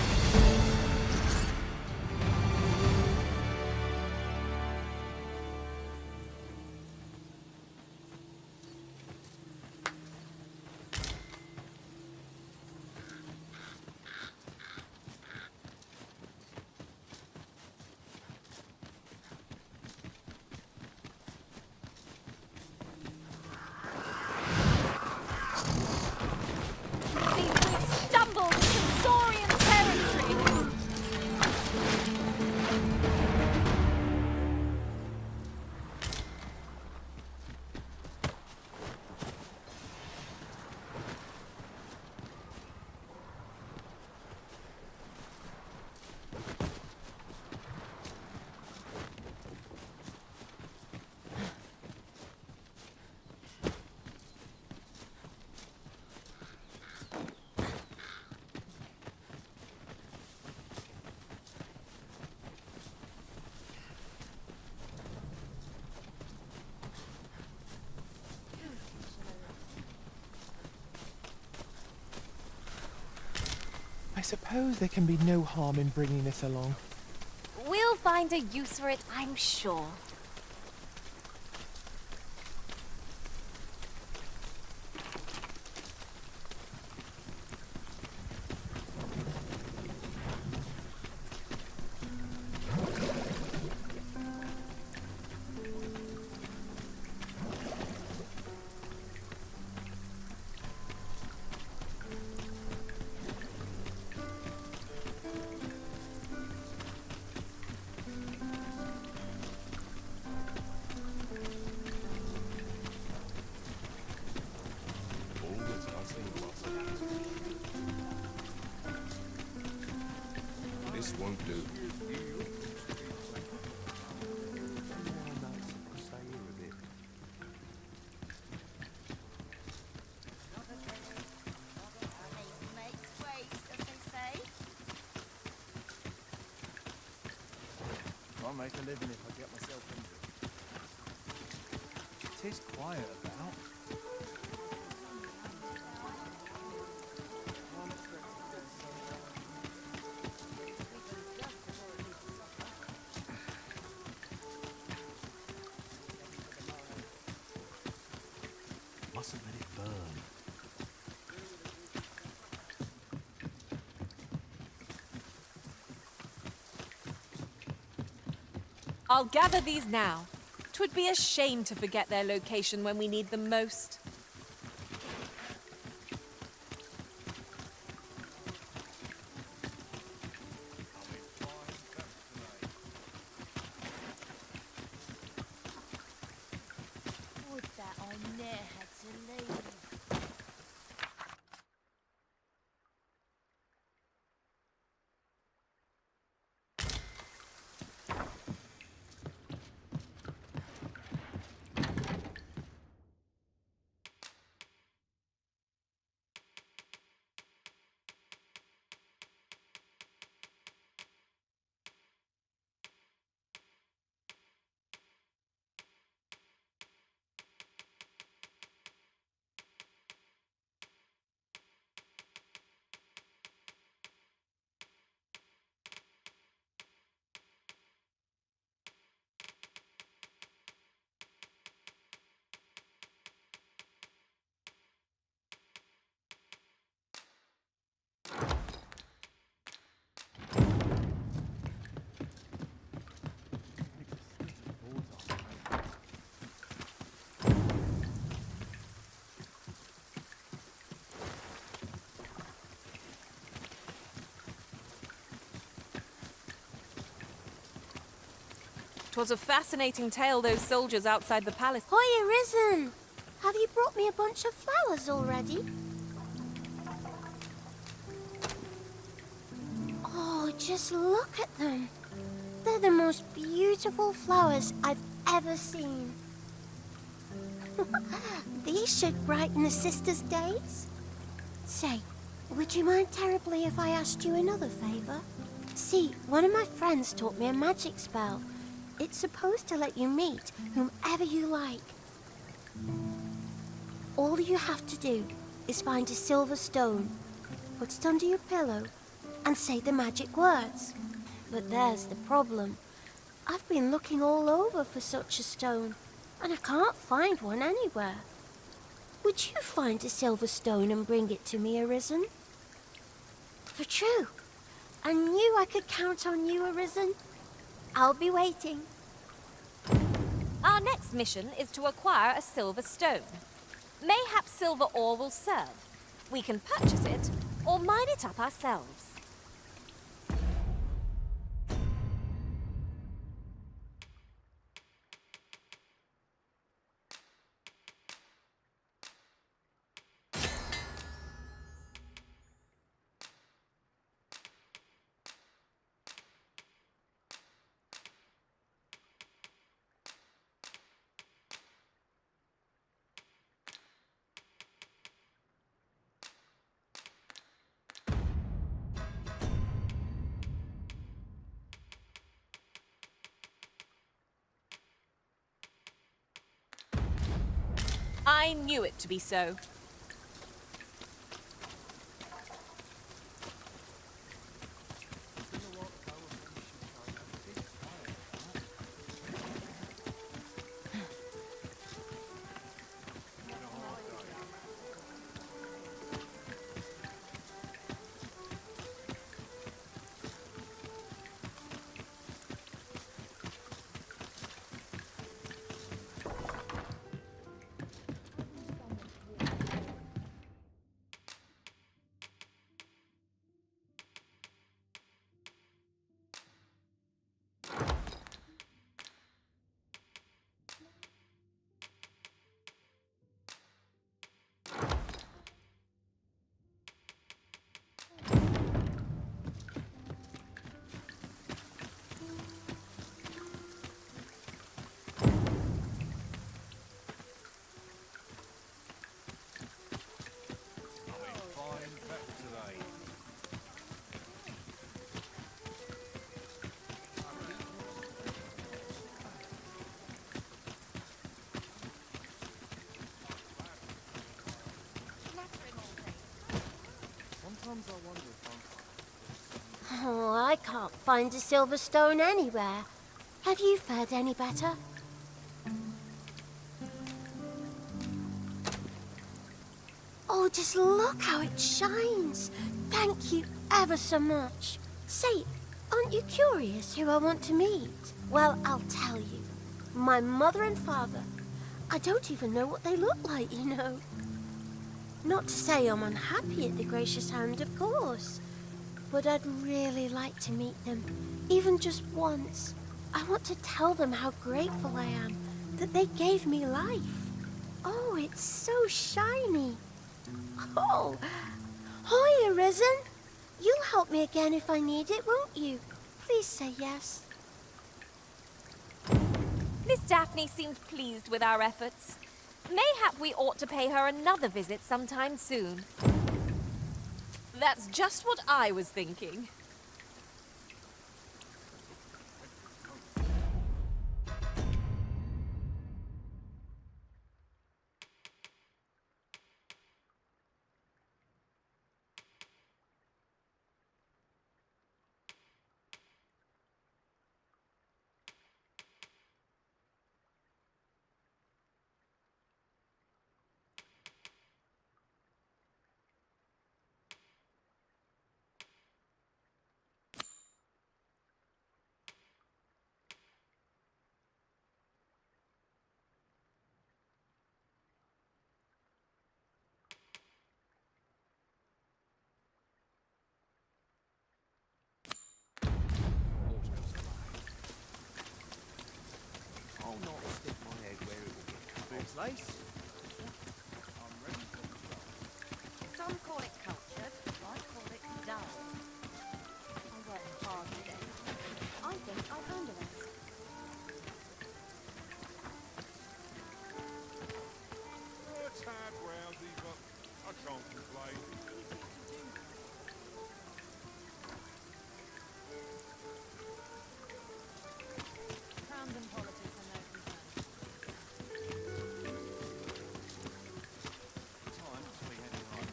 S8: I suppose there can be no harm in bringing this along.
S4: We'll find a use for it, I'm sure.
S10: This won't do.
S6: I'll make a living if I get myself into it. It is quiet about. Mustn't let it burn.
S12: I'll gather these now. 'Twould be a shame to forget their location when we need them most.
S20: Would that I ne'er had to leave.
S12: Twas a fascinating tale those soldiers outside the palace.
S20: Hi, Arisen! Have you brought me a bunch of flowers already? Oh, just look at them. They're the most beautiful flowers I've ever seen. These should brighten the sisters' days. Say, would you mind terribly if I asked you another favor? See, one of my friends taught me a magic spell. It's supposed to let you meet whomever you like. All you have to do is find a silver stone, put it under your pillow, and say the magic words. But there's the problem. I've been looking all over for such a stone, and I can't find one anywhere. Would you find a silver stone and bring it to me, Arisen? For true. I knew I could count on you, Arisen. I'll be waiting.
S12: Our next mission is to acquire a silver stone. Mayhap silver ore will serve. We can purchase it or mine it up ourselves. I knew it to be so.
S20: Oh, I can't find a silver stone anywhere. Have you fared any better? Oh, just look how it shines. Thank you ever so much. Say, aren't you curious who I want to meet? Well, I'll tell you. My mother and father. I don't even know what they look like, you know. Not to say I'm unhappy at the Gracious Hand, of course. But I'd really like to meet them, even just once. I want to tell them how grateful I am that they gave me life. Oh, it's so shiny. Oh, hi, Arisen. You'll help me again if I need it, won't you? Please say yes.
S4: Miss Daphne seemed pleased with our efforts. Mayhap we ought to pay her another visit sometime soon. That's just what I was thinking.
S10: I'll not stick my head where it will get cut off. Lace? I'm ready for the job.
S2: Some call it cultured, I call it dull. I work hard today. I think I'll handle it.
S13: A tad rousy, but I can't complain.
S2: Camden politics are no concern.
S10: Time to be heading home.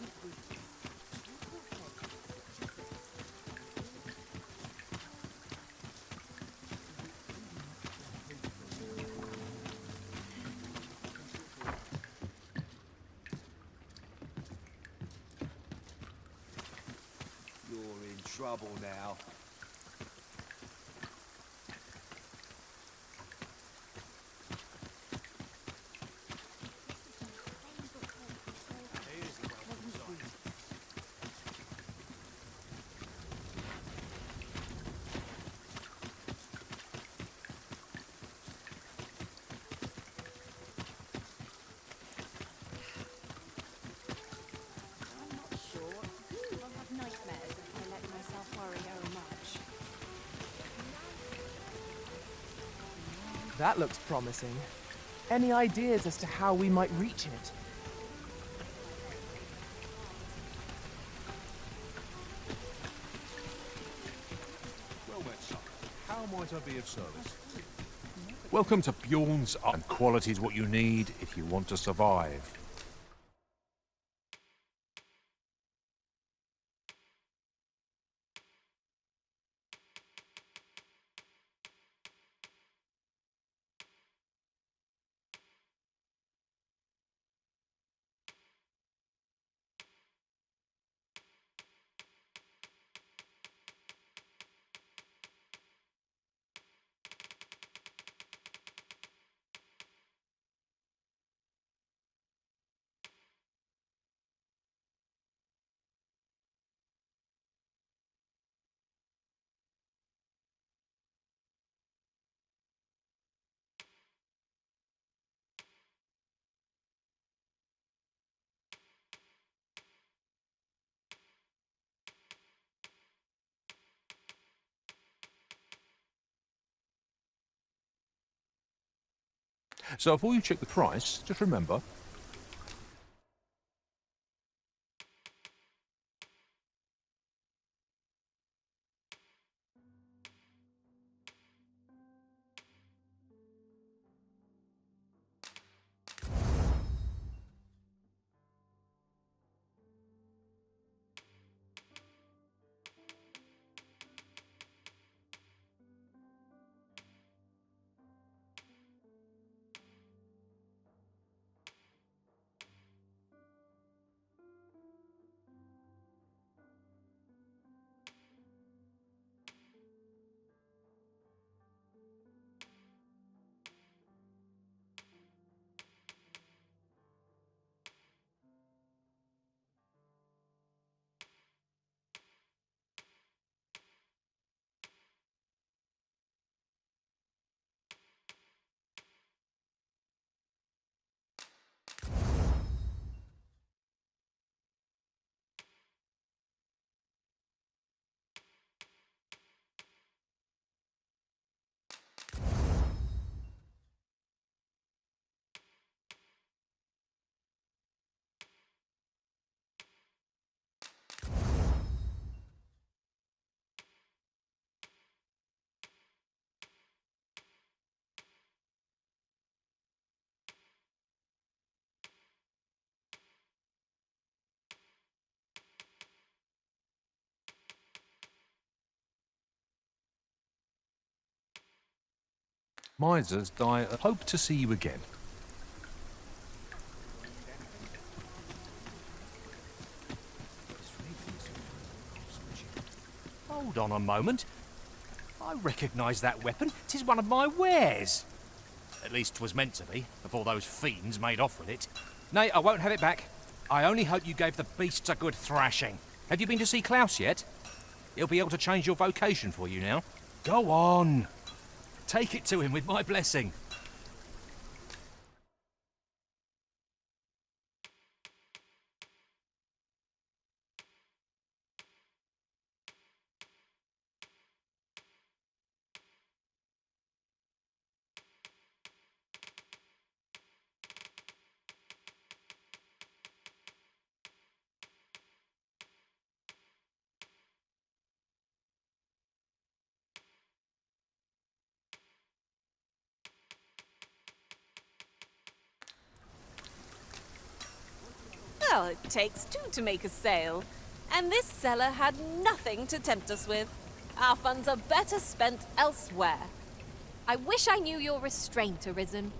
S10: You're in trouble now. Here's the welcome sign.
S2: I'm not sure what to do. I'll have nightmares if I let myself worry very much.
S8: That looks promising. Any ideas as to how we might reach it?
S10: Well met, son. How might I be of service? Welcome to Bjorn's Art. And quality is what you need if you want to survive. So before you check the price, just remember, Misers die. Hope to see you again.
S9: Hold on a moment. I recognise that weapon. 'Tis one of my wares. At least 'twas meant to be, before those fiends made off with it. Nay, I won't have it back. I only hope you gave the beasts a good thrashing. Have you been to see Klaus yet? He'll be able to change your vocation for you now. Go on. Take it to him with my blessing.
S12: Well, it takes two to make a sale. And this seller had nothing to tempt us with. Our funds are better spent elsewhere.
S4: I wish I knew your restraint, Arisen.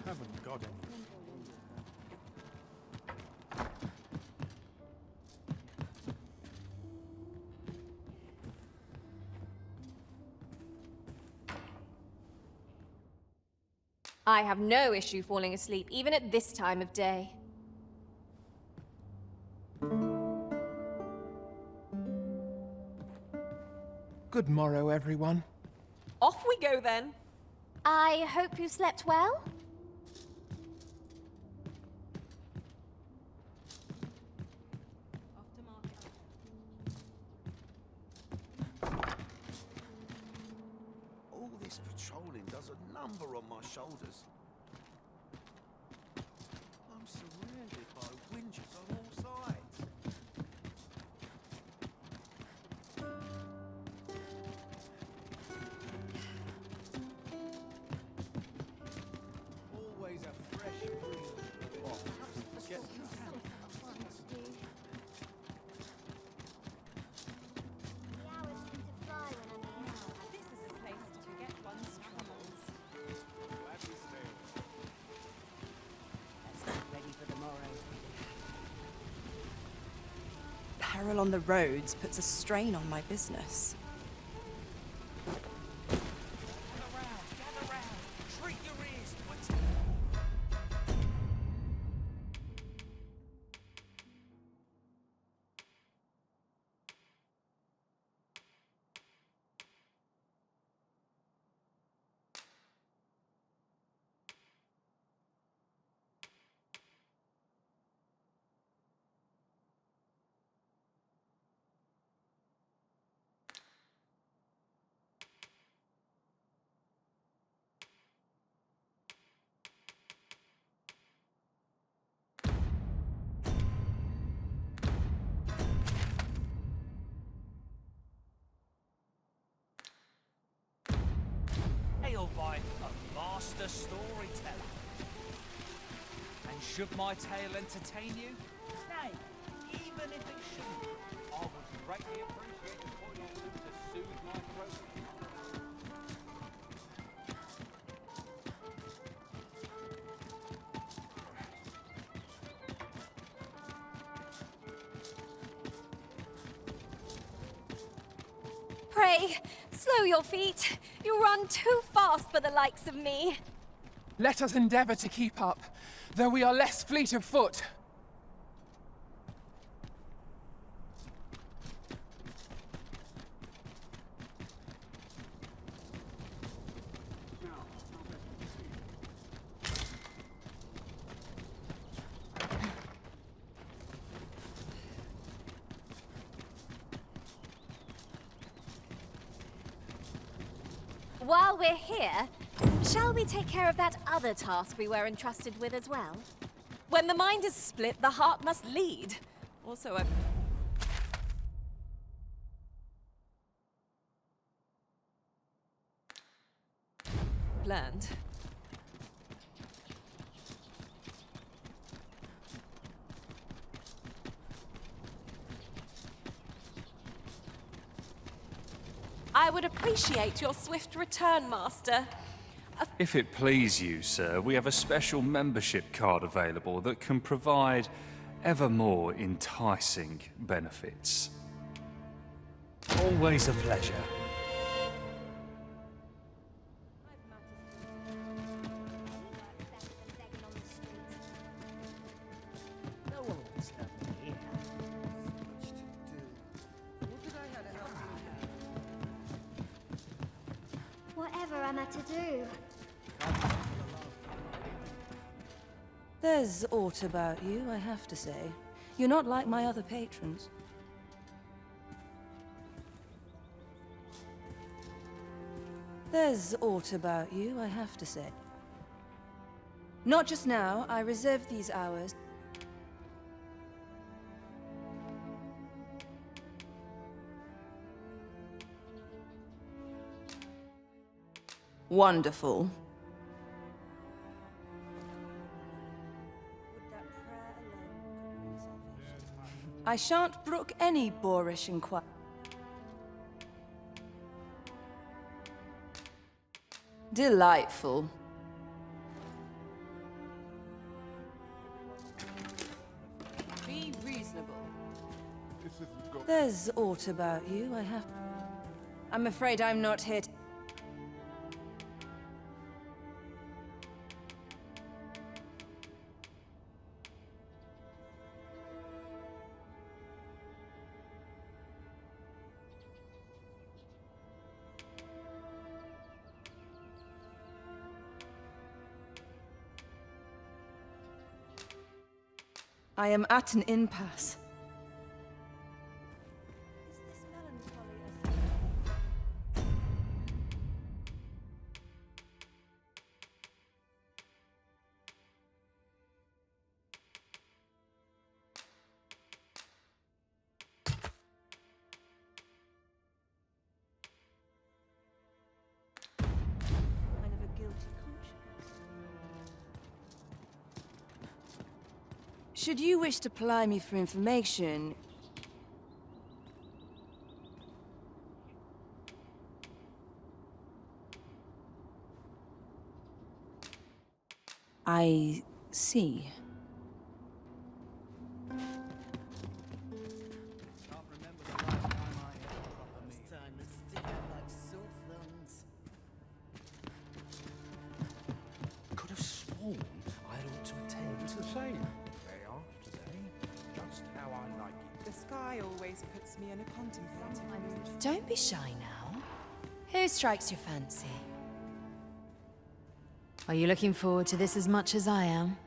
S10: Haven't got any.
S4: I have no issue falling asleep, even at this time of day.
S8: Good morrow, everyone.
S12: Off we go then.
S4: I hope you slept well?
S11: All this patrolling does a number on my shoulders. I'm surrounded by winches on all sides. Always a fresh breeze. Get
S23: Peril on the roads puts a strain on my business.
S9: Hailed by a master storyteller. And should my tale entertain you? Nay, even if it shouldn't, I would greatly appreciate the point or two to soothe my throat.
S4: Pray, slow your feet. You run too fast for the likes of me.
S8: Let us endeavour to keep up, though we are less fleet of foot.
S4: While we're here, shall we take care of that other task we were entrusted with as well?
S12: When the mind is split, the heart must lead. Also, planned. I would appreciate your swift return, Master.
S5: If it please you, sir, we have a special membership card available that can provide ever more enticing benefits.
S9: Always a pleasure.
S18: No one will stop me here.
S20: Whatever am I to do?
S17: There's aught about you, I have to say. You're not like my other patrons. There's aught about you, I have to say. Not just now, I reserve these hours. Wonderful. I shan't brook any boorish inquiry. Delightful. Be reasonable. There's aught about you, I have... I'm afraid I'm not here to... I am at an impasse. Should you wish to ply me for information... I see.
S10: Could have sworn I ought to attend. It's the same. They are today, just how I like it.
S23: The sky always puts me in a contemplative mood.
S7: Don't be shy now. Who strikes your fancy? Are you looking forward to this as much as I am?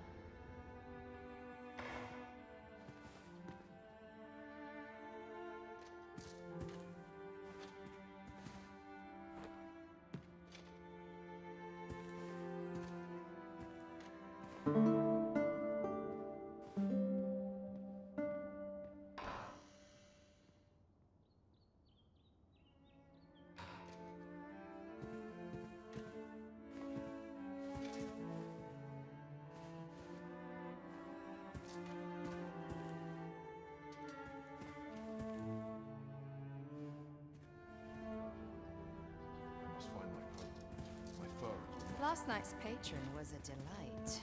S7: Last night's patron was a delight.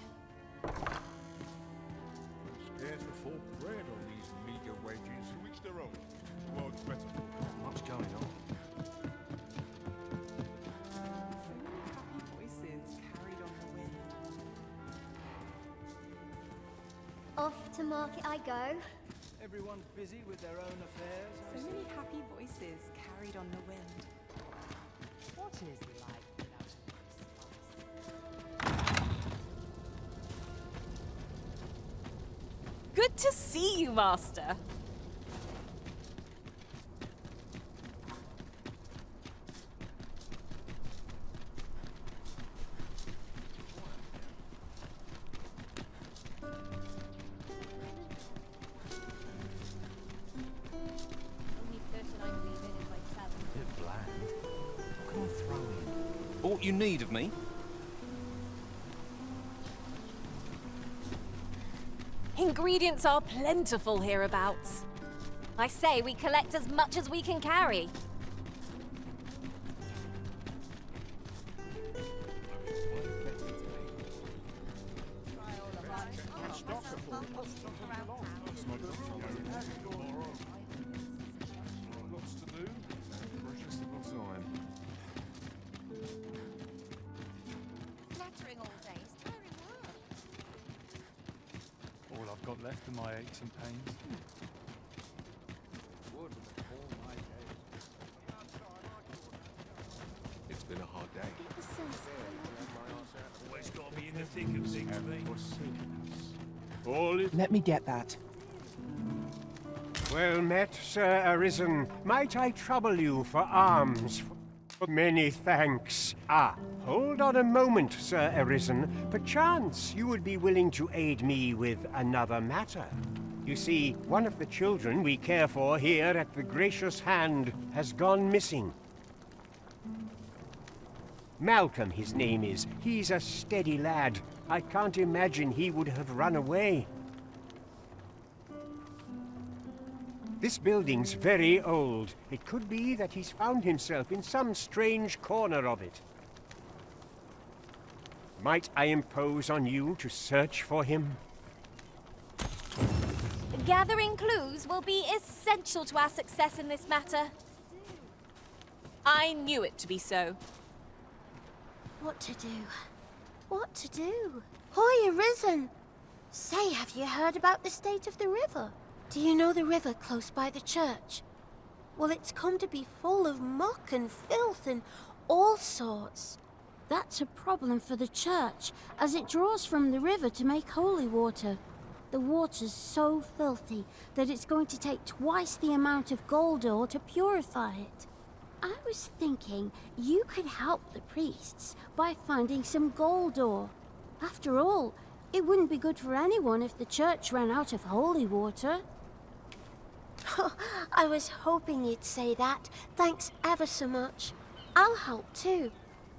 S10: Scarce afford bread on these meager wages. To each their own. The world's better. Much going on.
S23: So many happy voices carried on the wind.
S20: Off to market I go.
S18: Everyone's busy with their own affairs.
S23: So many happy voices carried on the wind.
S18: What is life without
S12: Good to see you, Master.
S9: Bit bland. What can I throw in? Aught you need of me?
S12: Ingredients are plentiful hereabouts.
S4: I say we collect as much as we can carry.
S2: Flattering all day is tiring work.
S11: All I've got left are my aches and pains.
S10: It's been a hard day.
S11: Always got to be in the thick of things, mate.
S21: All is
S8: Let me get that.
S21: well met, Sir Arisen. Might I trouble you for alms? Many thanks. Hold on a moment, Sir Arisen. Perchance you would be willing to aid me with another matter. You see, one of the children we care for here at the Gracious Hand has gone missing. Malcolm, his name is. He's a steady lad. I can't imagine he would have run away. This building's very old. It could be that he's found himself in some strange corner of it. Might I impose on you to search for him?
S4: Gathering clues will be essential to our success in this matter.
S12: I knew it to be so.
S20: What to do? What to do? Hoy, Arisen! Say, have you heard about the state of the river? Do you know the river close by the church? Well, it's come to be full of muck and filth and all sorts. That's a problem for the church, as it draws from the river to make holy water. The water's so filthy that it's going to take twice the amount of gold ore to purify it. I was thinking you could help the priests by finding some gold ore. After all, it wouldn't be good for anyone if the church ran out of holy water. I was hoping you'd say that. Thanks ever so much. I'll help too.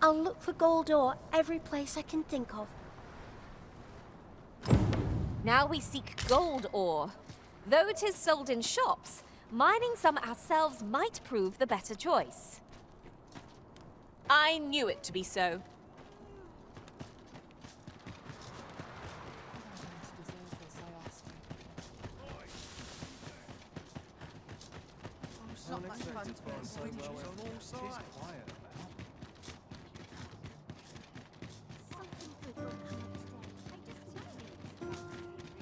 S20: I'll look for gold ore every place I can think of.
S4: Now we seek gold ore. Though it is sold in shops, mining some ourselves might prove the better choice.
S12: I knew it to be so.
S2: Not much fun to be
S11: So well, it is quiet about.
S2: something good will come today. I just know it.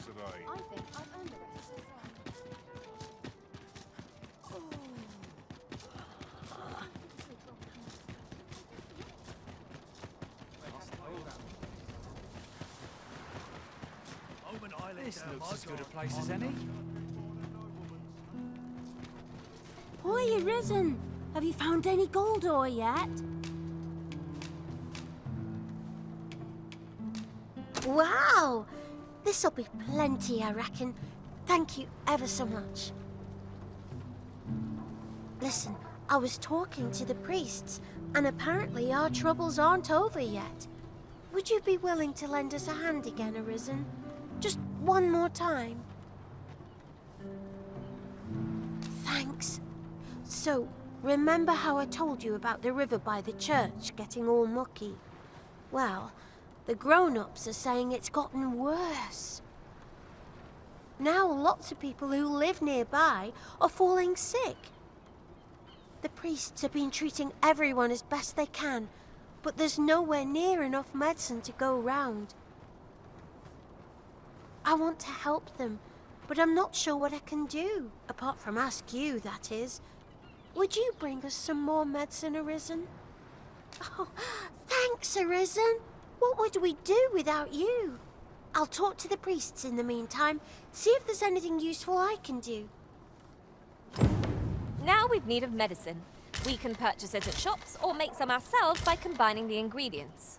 S13: Today.
S2: I think I've earned a rest.
S11: This looks as good a place as any.
S20: Hoy, Arisen! Have you found any gold ore yet? Wow! This'll be plenty, I reckon. Thank you ever so much. Listen, I was talking to the priests, and apparently our troubles aren't over yet. Would you be willing to lend us a hand again, Arisen? Just one more time? Thanks. So, remember how I told you about the river by the church getting all mucky? Well, the grown-ups are saying it's gotten worse. Now lots of people who live nearby are falling sick. The priests have been treating everyone as best they can, but there's nowhere near enough medicine to go round. I want to help them, but I'm not sure what I can do, apart from ask you, that is. Would you bring us some more medicine, Arisen? Oh, thanks, Arisen. What would we do without you? I'll talk to the priests in the meantime, see if there's anything useful I can do.
S4: Now we've need of medicine. We can purchase it at shops or make some ourselves by combining the ingredients.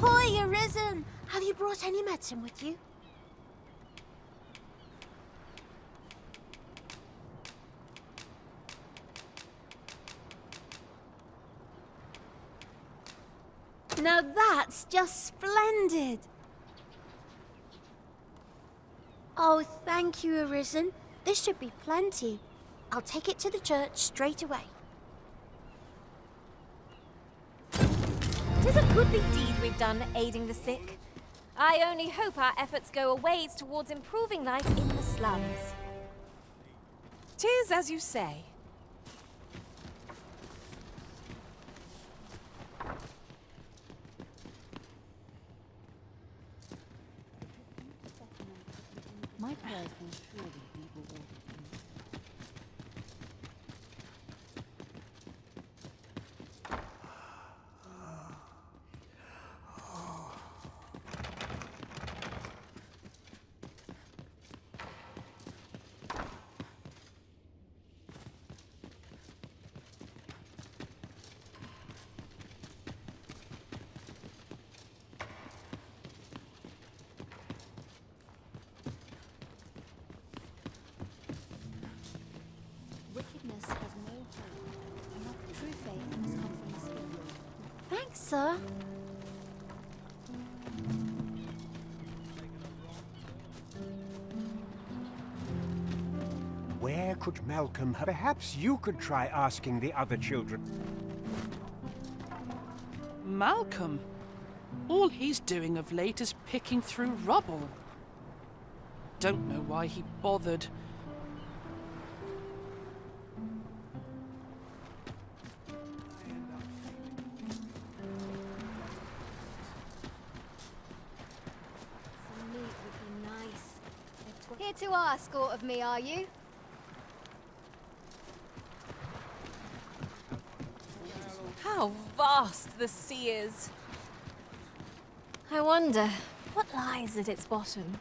S20: Hoy, Arisen! Have you brought any medicine with you? Now that's just splendid! Oh, thank you, Arisen. This should be plenty. I'll take it to the church straight away.
S4: 'Tis a goodly deed we've done aiding the sick. I only hope our efforts go a ways towards improving life in the slums.
S12: 'Tis as you say.
S22: My prayers will surely be rewarded. Wickedness has no hope, and true faith must come from the Spirit.
S20: Thanks, sir.
S21: Where could Malcolm have... Perhaps you could try asking the other children.
S1: Malcolm? All he's doing of late is picking through rubble. Don't know why he bothered.
S22: Some meat would be nice. Here to ask aught of me, are you?
S12: How vast the sea is.
S4: I wonder, what lies at its bottom?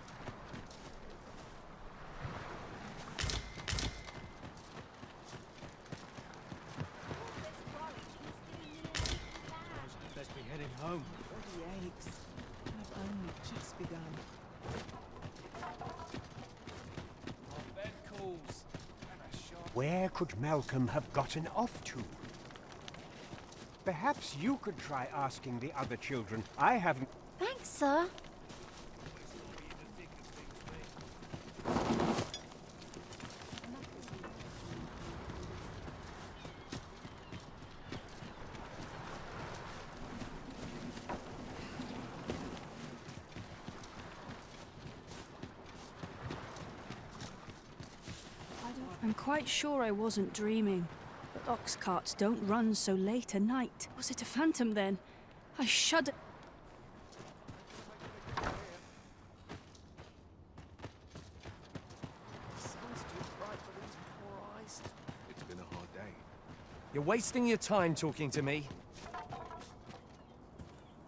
S11: Best be heading home.
S23: Body aches. I've only just begun.
S11: Our bed calls.
S21: Where could Malcolm have gotten off to? Perhaps you could try asking the other children. I haven't...
S20: Thanks, sir.
S14: I'm quite sure I wasn't dreaming. But ox carts don't run so late at night. Was it a phantom then? I shudder.
S11: It's been a hard day.
S16: You're wasting your time talking to me.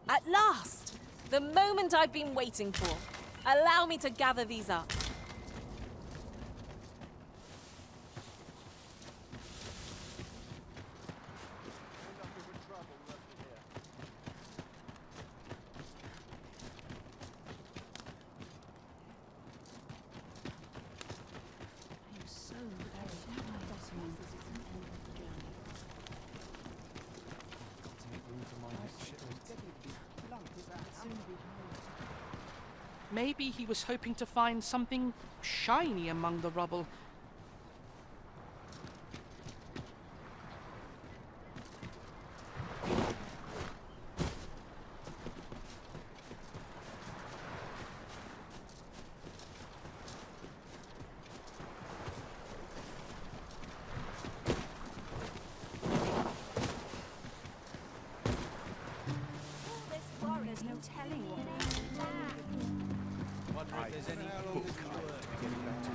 S12: At last! The moment I've been waiting for. Allow me to gather these up.
S1: Maybe he was hoping to find something shiny among the rubble.
S14: telling what
S11: Wonder if there's any book to get it back to.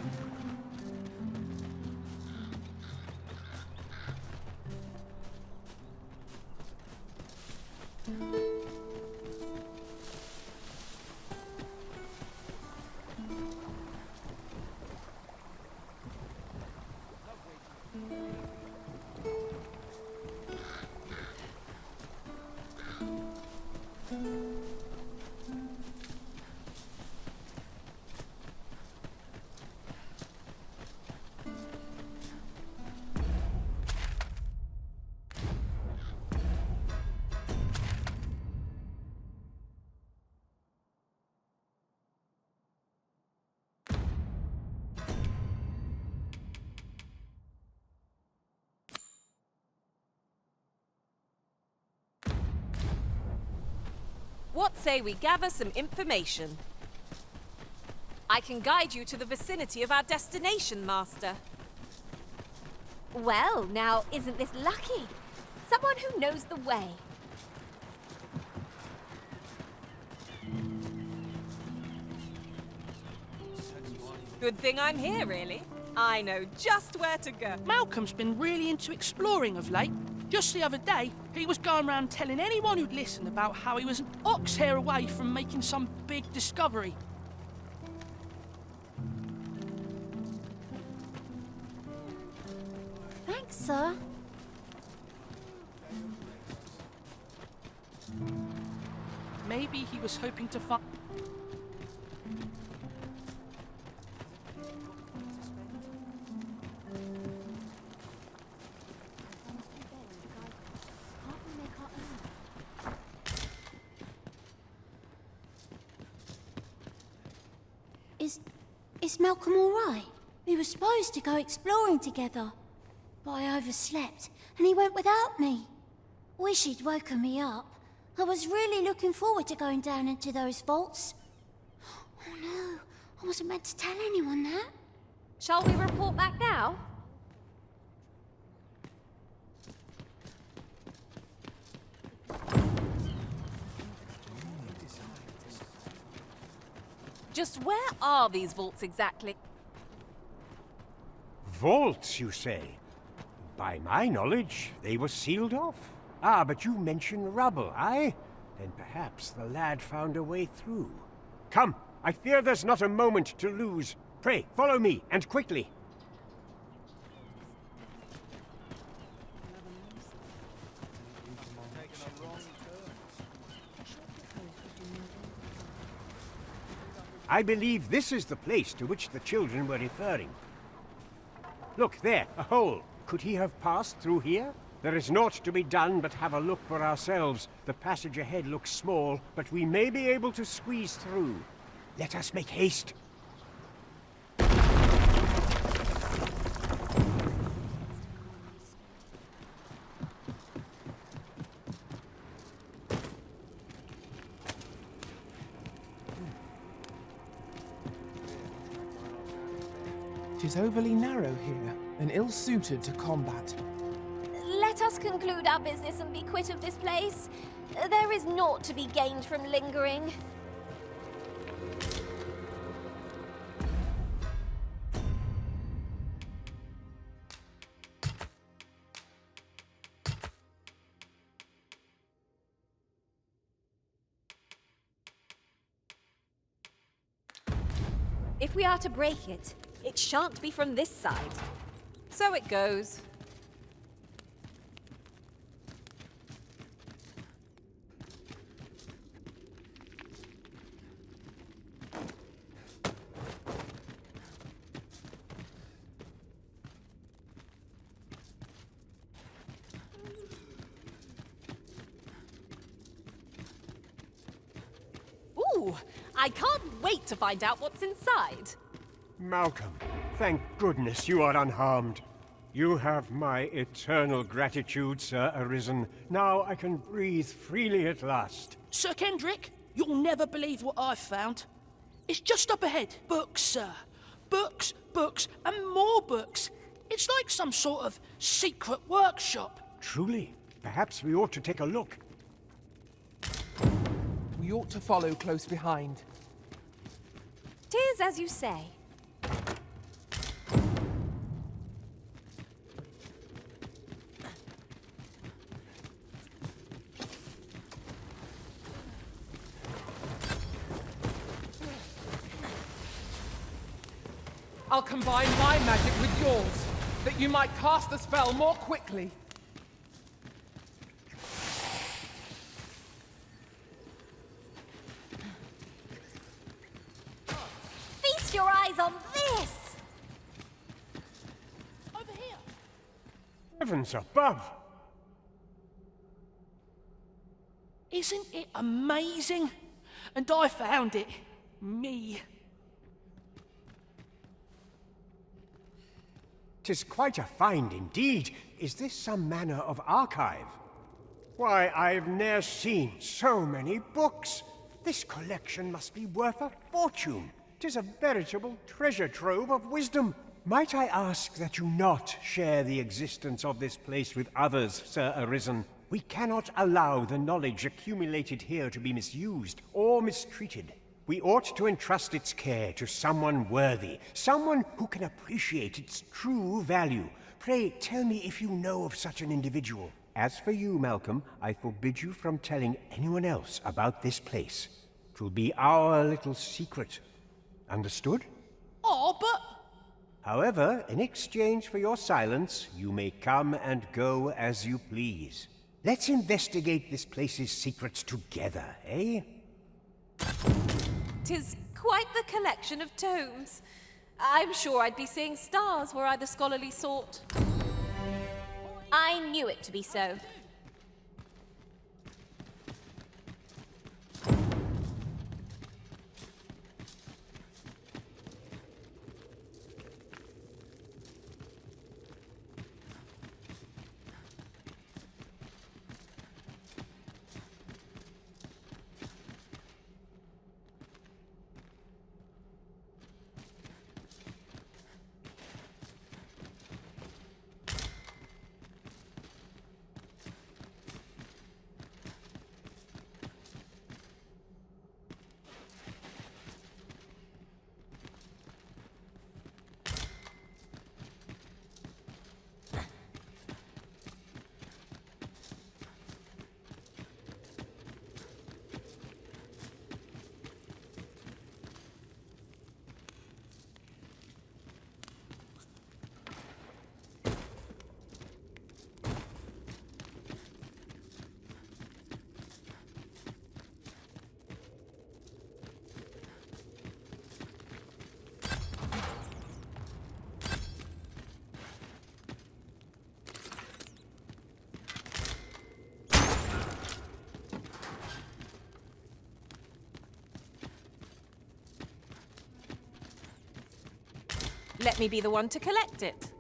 S12: What say we gather some information? I can guide you to the vicinity of our destination, Master.
S2: Well, now, isn't this lucky? Someone who knows the way.
S12: Good thing I'm here, really. I know just where to go.
S1: Malcolm's been really into exploring of late. Just the other day, he was going around telling anyone who'd listen about how he was an ox hair away from making some big discovery.
S20: Thanks, sir.
S1: Maybe he was hoping to find...
S20: Is Malcolm all right? We were supposed to go exploring together, but I overslept and he went without me. Wish he'd woken me up. I was really looking forward to going down into those vaults. Oh no, I wasn't meant to tell anyone that.
S4: Shall we report back now?
S12: Just where are these vaults exactly?
S21: Vaults, you say? By my knowledge, they were sealed off. Ah, but you mentioned rubble, aye? Then perhaps the lad found a way through. Come, I fear there's not a moment to lose. Pray, follow me, and quickly. I believe this is the place to which the children were referring. Look, there, a hole. Could he have passed through here? There is naught to be done but have a look for ourselves. The passage ahead looks small, but we may be able to squeeze through. Let us make haste.
S8: Tis overly narrow here, and ill-suited to combat.
S4: Let us conclude our business and be quit of this place. There is naught to be gained from lingering. If we are to break it, it shan't be from this side.
S12: So it goes. Ooh, I can't wait to find out what's inside.
S21: Malcolm, thank goodness you are unharmed. You have my eternal gratitude, Sir Arisen. Now I can breathe freely at last.
S1: Sir Kendrick, you'll never believe what I've found. It's just up ahead. Books, sir. Books, books, and more books. It's like some sort of secret workshop.
S21: Truly? Perhaps we ought to take a look.
S8: We you ought to follow close behind.
S4: 'Tis as you say.
S8: I'll combine my magic with yours, that you might cast the spell more quickly.
S4: Feast your eyes on this!
S1: Over here.
S21: Heavens above!
S1: Isn't it amazing? And I found it. Me.
S21: 'Tis quite a find indeed. Is this some manner of archive? Why, I've ne'er seen so many books. This collection must be worth a fortune. 'Tis a veritable treasure trove of wisdom. Might I ask that you not share the existence of this place with others, Sir Arisen? We cannot allow the knowledge accumulated here to be misused or mistreated. We ought to entrust its care to someone worthy, someone who can appreciate its true value. Pray tell me if you know of such an individual. As for you, Malcolm, I forbid you from telling anyone else about this place. 'Twill be our little secret. Understood?
S1: Oh, but...
S21: However, in exchange for your silence, you may come and go as you please. Let's investigate this place's secrets together, eh?
S12: 'Tis quite the collection of tomes. I'm sure I'd be seeing stars were I the scholarly sort.
S4: I knew it to be so.
S12: Let me be the one to collect it.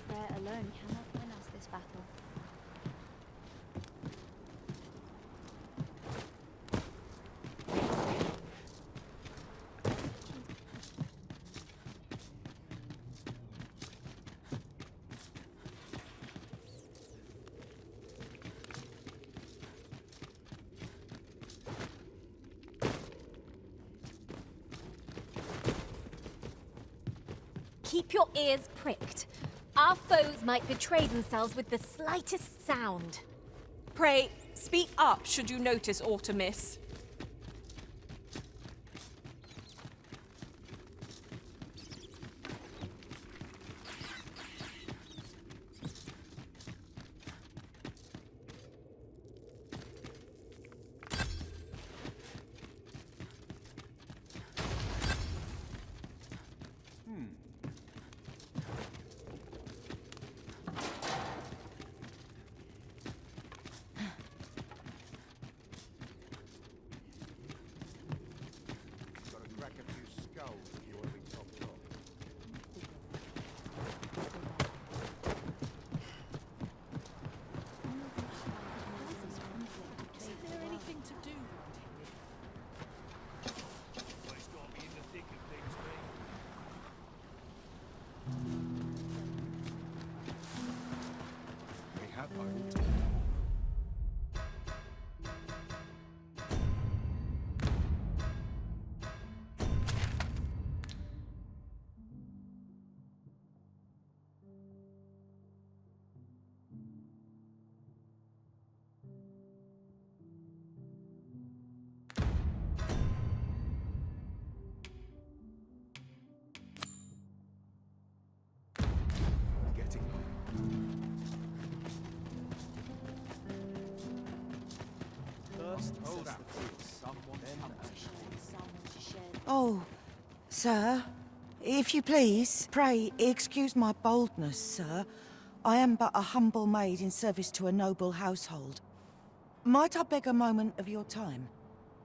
S22: Prayer alone cannot win us this battle.
S4: Keep your ears pricked. Our foes might betray themselves with the slightest sound.
S12: Pray, speak up should you notice aught amiss.
S3: Oh, sir, if you please, pray excuse my boldness, sir. I am but a humble maid in service to a noble household. Might I beg a moment of your time?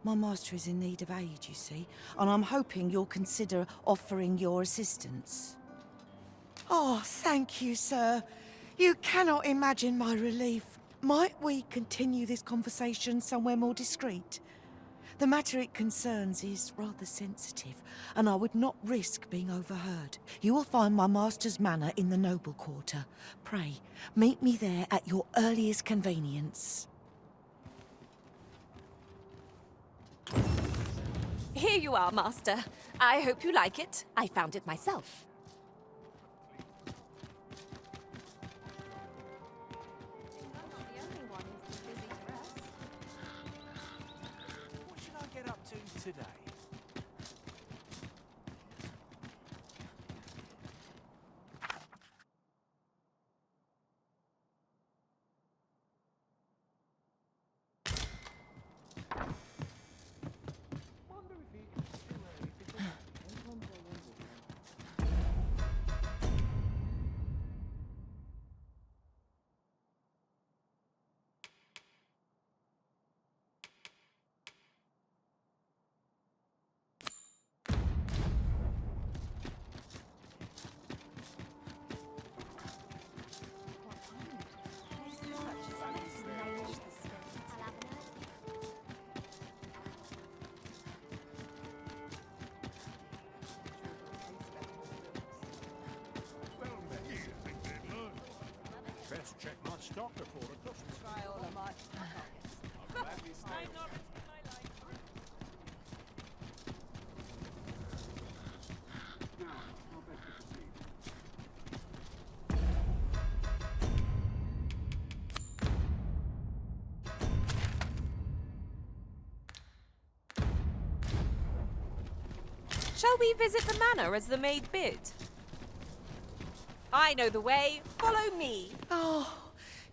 S3: My master is in need of aid, you see, and I'm hoping you'll consider offering your assistance. Oh, thank you, sir. You cannot imagine my relief. Might we continue this conversation somewhere more discreet? The matter it concerns is rather sensitive, and I would not risk being overheard. You will find my master's manor in the noble quarter. Pray, meet me there at your earliest convenience.
S4: Here you are, Master. I hope you like it. I found it myself.
S16: What should I get up to today?
S10: Best check my stock before the customs.
S23: Try all of my...
S10: I'm glad we stayed. Now, how best to proceed?
S12: Shall we visit the manor as the maid bid? I know the way. Follow me.
S3: Oh,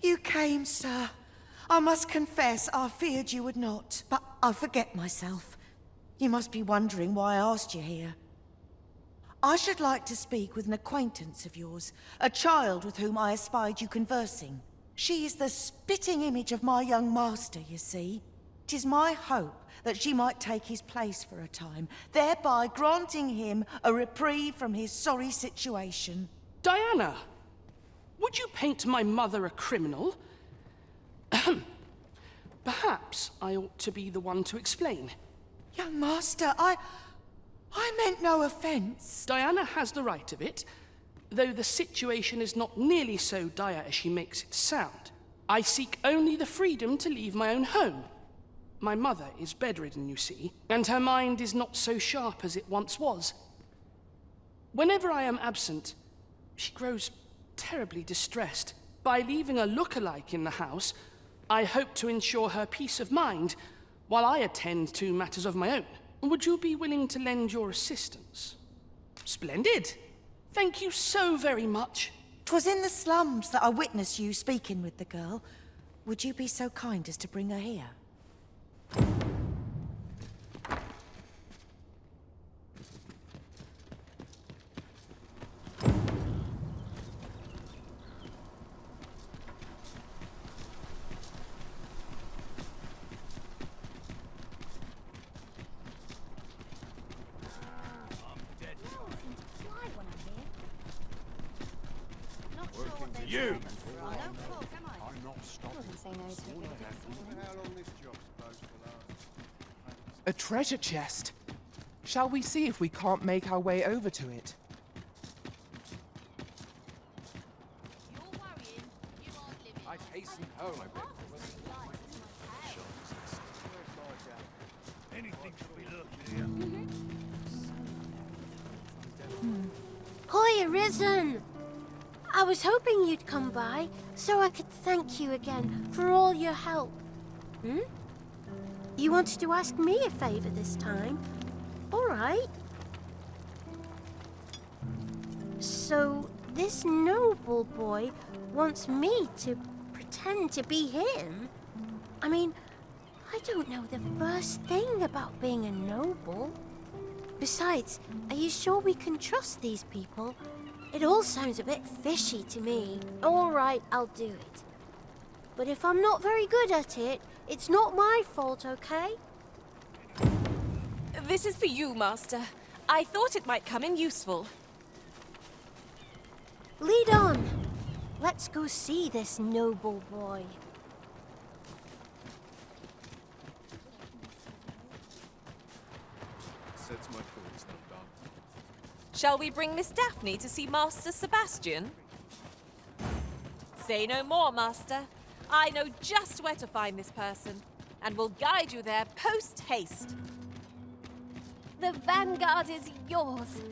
S3: you came, sir. I must confess I feared you would not, but I forget myself. You must be wondering why I asked you here. I should like to speak with an acquaintance of yours, a child with whom I espied you conversing. She is the spitting image of my young master, you see. 'Tis my hope that she might take his place for a time, thereby granting him a reprieve from his sorry situation.
S1: Diana, would you paint my mother a criminal? Perhaps I ought to be the one to explain.
S3: Young master, I meant no offense.
S1: Diana has the right of it, though the situation is not nearly so dire as she makes it sound. I seek only the freedom to leave my own home. My mother is bedridden, you see, and her mind is not so sharp as it once was. Whenever I am absent, she grows terribly distressed. By leaving a look-alike in the house, I hope to ensure her peace of mind while I attend to matters of my own. Would you be willing to lend your assistance? Splendid. Thank you so very much.
S3: 'Twas in the slums that I witnessed you speaking with the girl. Would you be so kind as to bring her here?
S10: You!
S23: I'm not stopping.
S22: Say no to
S10: How long this job's supposed to last?
S8: A treasure chest. Shall we see if we can't make our way over to it?
S9: I'd hasten home.
S11: Anything to be looking here.
S20: Hoi, Arisen! I was hoping you'd come by, so I could thank you again for all your help. Hmm? You wanted to ask me a favor this time? All right. So, this noble boy wants me to pretend to be him? I mean, I don't know the first thing about being a noble. Besides, are you sure we can trust these people? It all sounds a bit fishy to me. All right, I'll do it. But if I'm not very good at it, it's not my fault, okay?
S12: This is for you, Master. I thought it might come in useful.
S20: Lead on. Let's go see this noble boy.
S10: Sets my thoughts no done.
S12: Shall we bring Miss Daphne to see Master Sebastian? Say no more, Master. I know just where to find this person, and will guide you there post-haste.
S4: The vanguard is yours.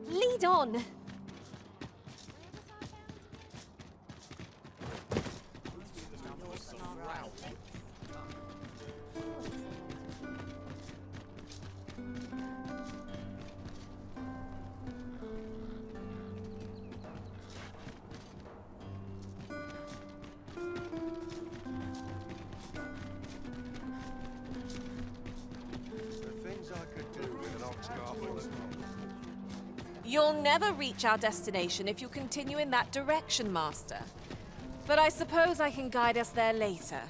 S4: Lead on.
S12: You'll never reach our destination if you continue in that direction, Master. But I suppose I can guide us there later.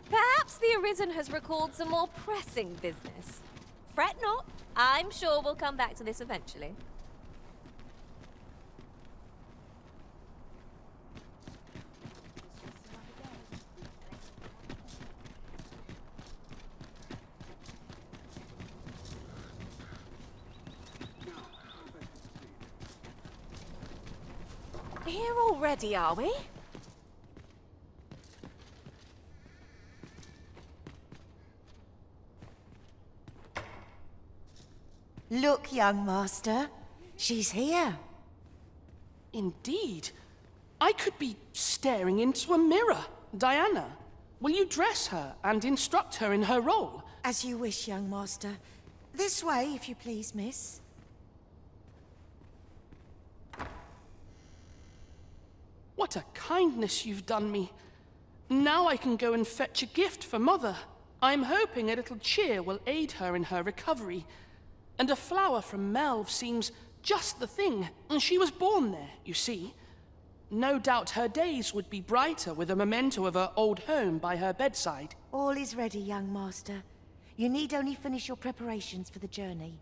S4: Perhaps the Arisen has recalled some more pressing business. Fret not. I'm sure we'll come back to this eventually.
S12: Here already, are we?
S3: Look, young master. She's here.
S1: Indeed. I could be staring into a mirror. Diana, will you dress her and instruct her in her role?
S3: As you wish, young master. This way, if you please, miss.
S1: What a kindness you've done me. Now I can go and fetch a gift for Mother. I'm hoping a little cheer will aid her in her recovery. And a flower from Melve seems just the thing. She was born there, you see. No doubt her days would be brighter with a memento of her old home by her bedside.
S3: All is ready, young master. You need only finish your preparations for the journey.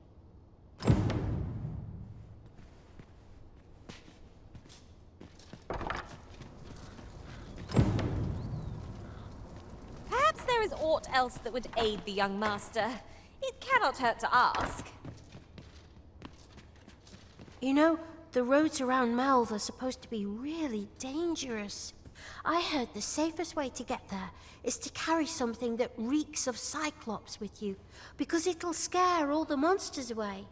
S4: Perhaps there is aught else that would aid the young master. It cannot hurt to ask.
S20: You know, the roads around Melve are supposed to be really dangerous. I heard the safest way to get there is to carry something that reeks of Cyclops with you, because it'll scare all the monsters away.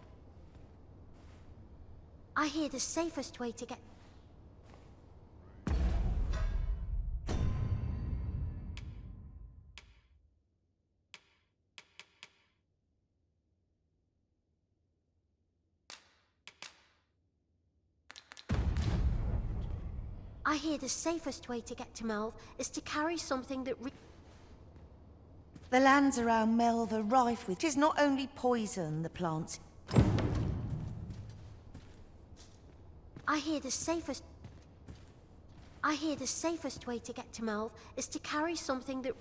S20: I hear the safest way to get... I hear the safest way to get to Melve is to carry something that
S3: The lands around Melve are rife with... 'Tis not only poison the plants...
S20: I hear the safest way to get to Melve is to carry something that...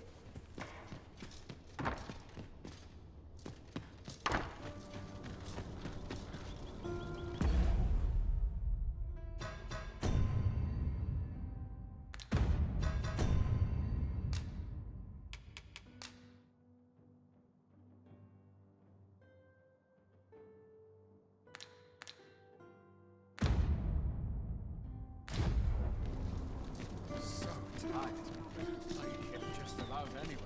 S10: suppose, anyway.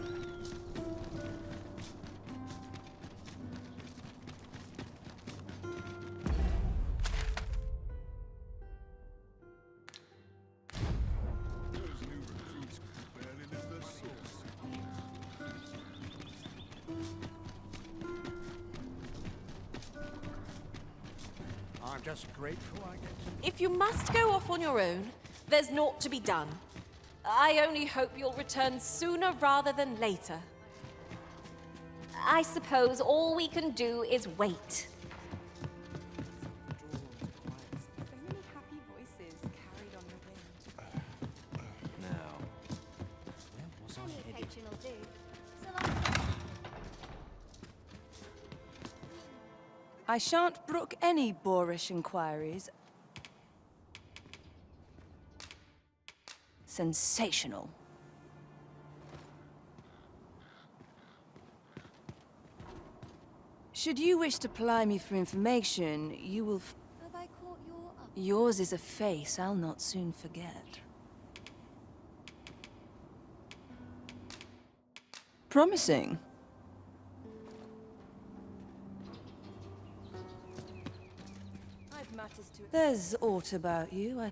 S10: Those new recruits could barely lift their swords.
S16: I'm just grateful I get to...
S12: If you must go off on your own, there's naught to be done. I only hope you'll return sooner rather than later.
S4: I suppose all we can do is wait.
S23: So many happy voices carried on the wind.
S9: Now, where was
S22: Any
S9: I headed?
S22: occasion will do. So long.
S17: I shan't brook any boorish inquiries. Sensational. Should you wish to ply me for information, you will
S22: Have I caught your eye?
S17: Yours is a face I'll not soon forget. Promising.
S3: I've matters to...
S17: There's aught about you,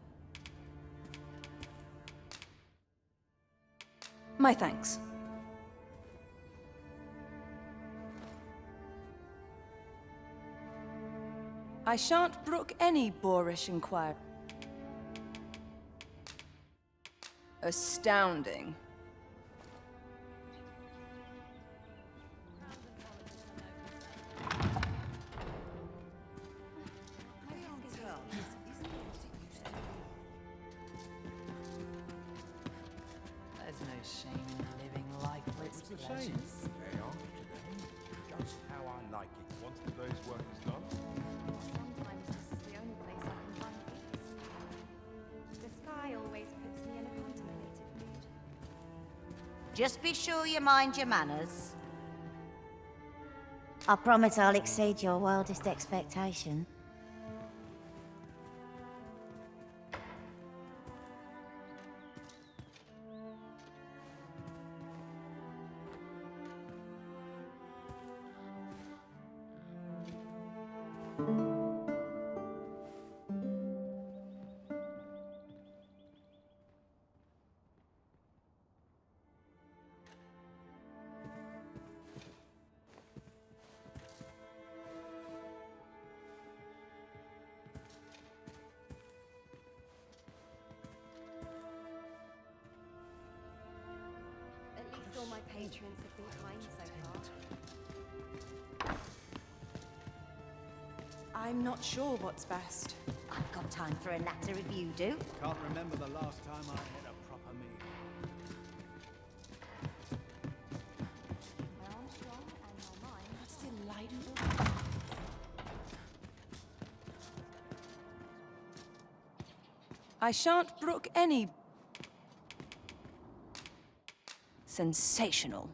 S17: My thanks. I shan't brook any boorish inquiry. Astounding.
S6: There's no shame in living life for its
S10: It's a
S6: pleasures.
S10: shame. They are today. Just how I like it once the day's work is done.
S22: Sometimes this is the only place I can find peace. The sky always puts me in a contemplative mood.
S15: Just be sure you mind your manners. I promise I'll exceed your wildest expectation.
S22: At least all my patrons have been kind so far.
S3: I'm not sure what's best.
S15: I've got time for a natter if you do.
S18: Can't remember the last time I had a proper meal.
S22: My arm's strong and my mind
S3: That's delightful.
S17: I shan't brook any... Sensational.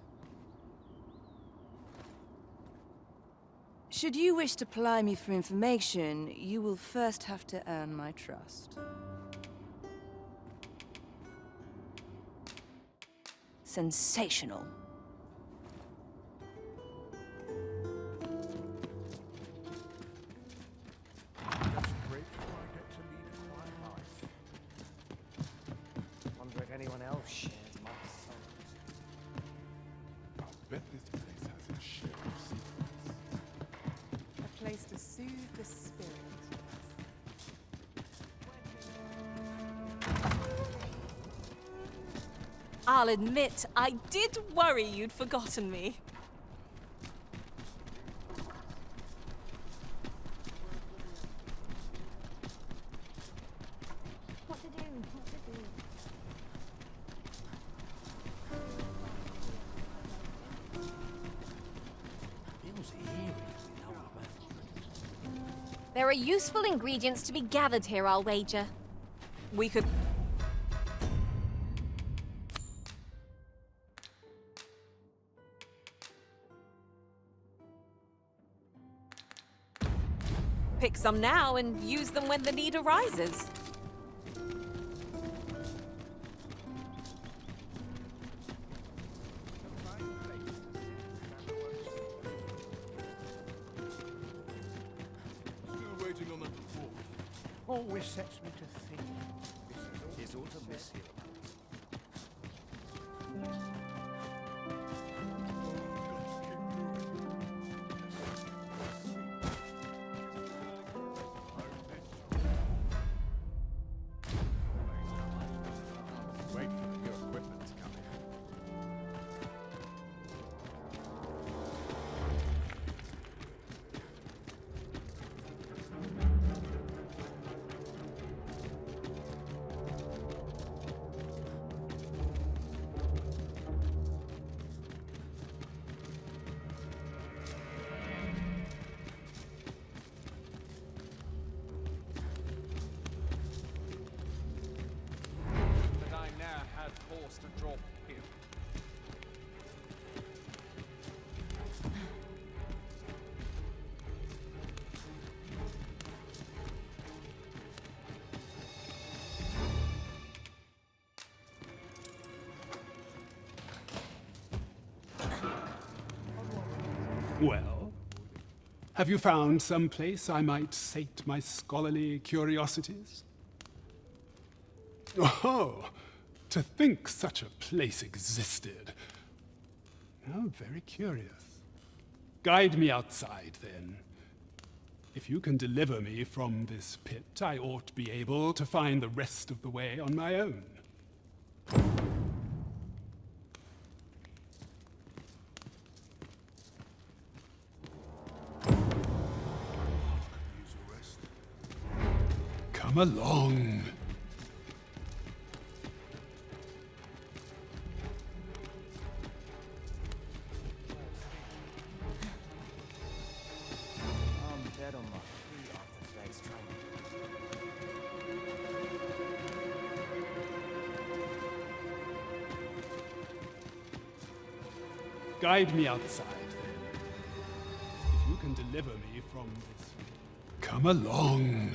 S17: Should you wish to ply me for information, you will first have to earn my trust. Sensational.
S10: Just grateful I get to lead a quiet life.
S16: Wonder if anyone else shares my sorrows.
S10: I'll bet this place has its share of secrets.
S23: A place to soothe the spirit.
S12: I'll admit, I did worry you'd forgotten me.
S22: what to do, what to do.
S16: Feels eerie, you know what I mean?
S4: There are useful ingredients to be gathered here, I'll wager.
S12: We could... pick some now and use them when the need arises.
S13: always sets me to think.
S11: Is autumn this here?
S10: Wait for the new equipment to come in.
S11: But I now have cause to drop him.
S5: Well, have you found some place I might sate my scholarly curiosities? Oh, to think such a place existed. How very curious. Guide me outside, then. If you can deliver me from this pit, I ought to be able to find the rest of the way on my own. Come along.
S16: I'm dead on my feet after today's training.
S5: Guide me outside, then. If you can deliver me from this... Come along.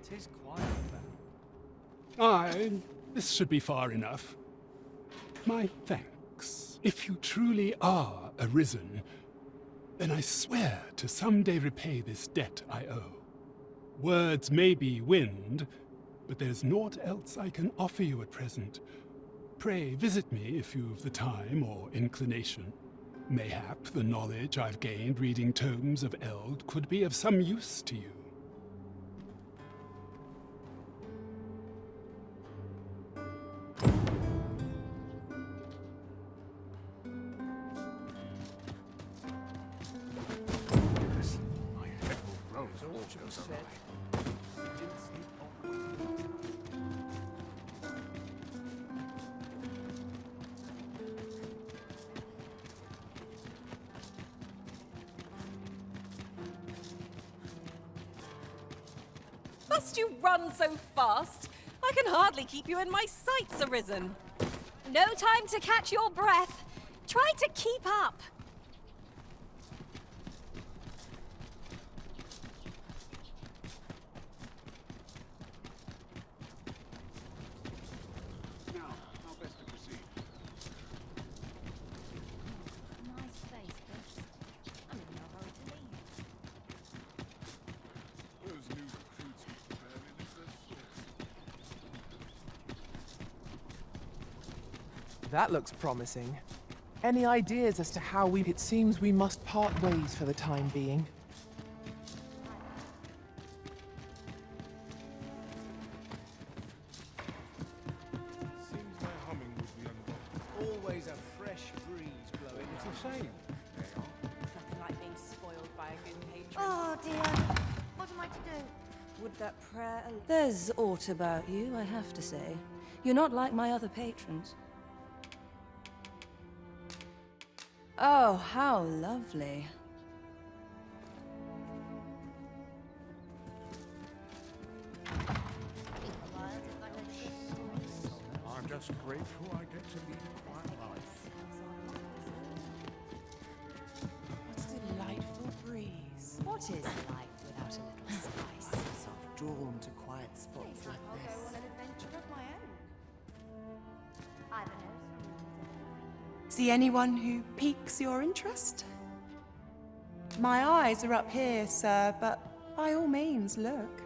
S16: Tis quiet about.
S5: Aye, this should be far enough. My thanks. If you truly are Arisen, then I swear to someday repay this debt I owe. Words may be wind, but there's naught else I can offer you at present. Pray visit me if you've the time or inclination. Mayhap the knowledge I've gained reading tomes of Eld could be of some use to you.
S12: Must you run so fast? I can hardly keep you in my sights, Arisen.
S4: No time to catch your breath. Try to keep up.
S21: Now, how best to
S8: That looks promising. Any ideas as to how we... It seems we must part ways for the time being.
S11: Seems my humming would be unwelcome. Always a fresh breeze blowing. It's a shame.
S6: Nothing like being spoiled by a good patron.
S15: Oh dear. What am I to do?
S17: Would that prayer... There's aught about you, I have to say. You're not like my other patrons. Oh, how lovely.
S13: I'm just grateful I get to lead a quiet life.
S6: What a delightful breeze. What is life without a little spice? So drawn to quiet spots like
S23: I'll
S6: this.
S23: go on an adventure of my own.
S2: I don't know.
S7: See anyone who piques your interest? My eyes are up here, sir, but by all means, look.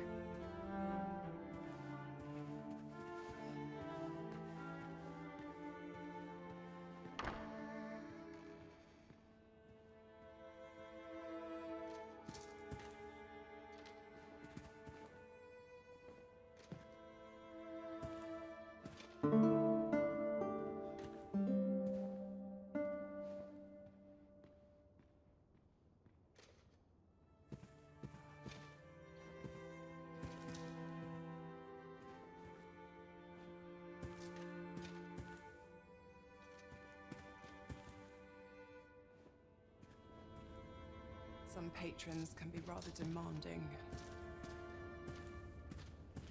S7: Some patrons can be rather demanding.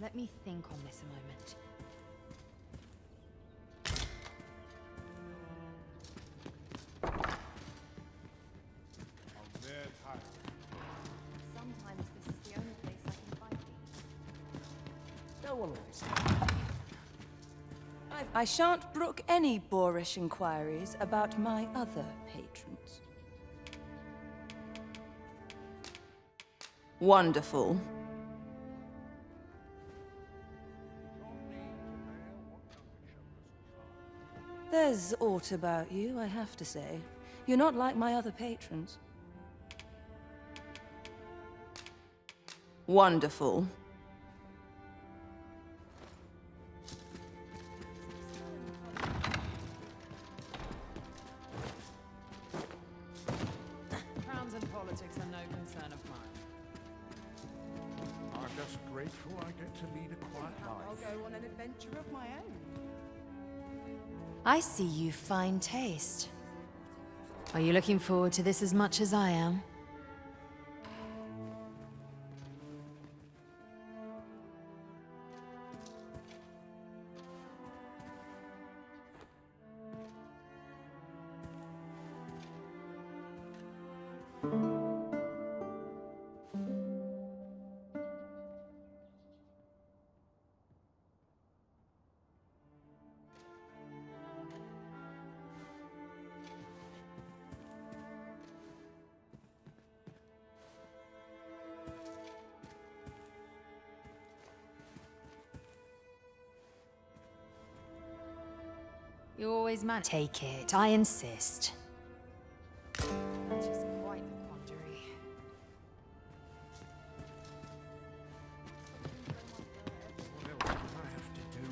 S6: Let me think on this a moment.
S13: I'm dead tired.
S22: Sometimes this is the only place I can find peace.
S11: Go on,
S17: I shan't brook any boorish inquiries about my other patrons. Wonderful. There's aught about you, I have to say. You're not like my other patrons. Wonderful.
S6: Crowns and politics are no concern of mine.
S13: I'm just grateful I get to lead a quiet
S7: I'll
S13: life.
S7: go on an adventure of my own.
S6: I see you fine taste. Are you looking forward to this as much as I am? You always manage. Take it, I insist. That is quite the quandary.
S13: What else do I have to do?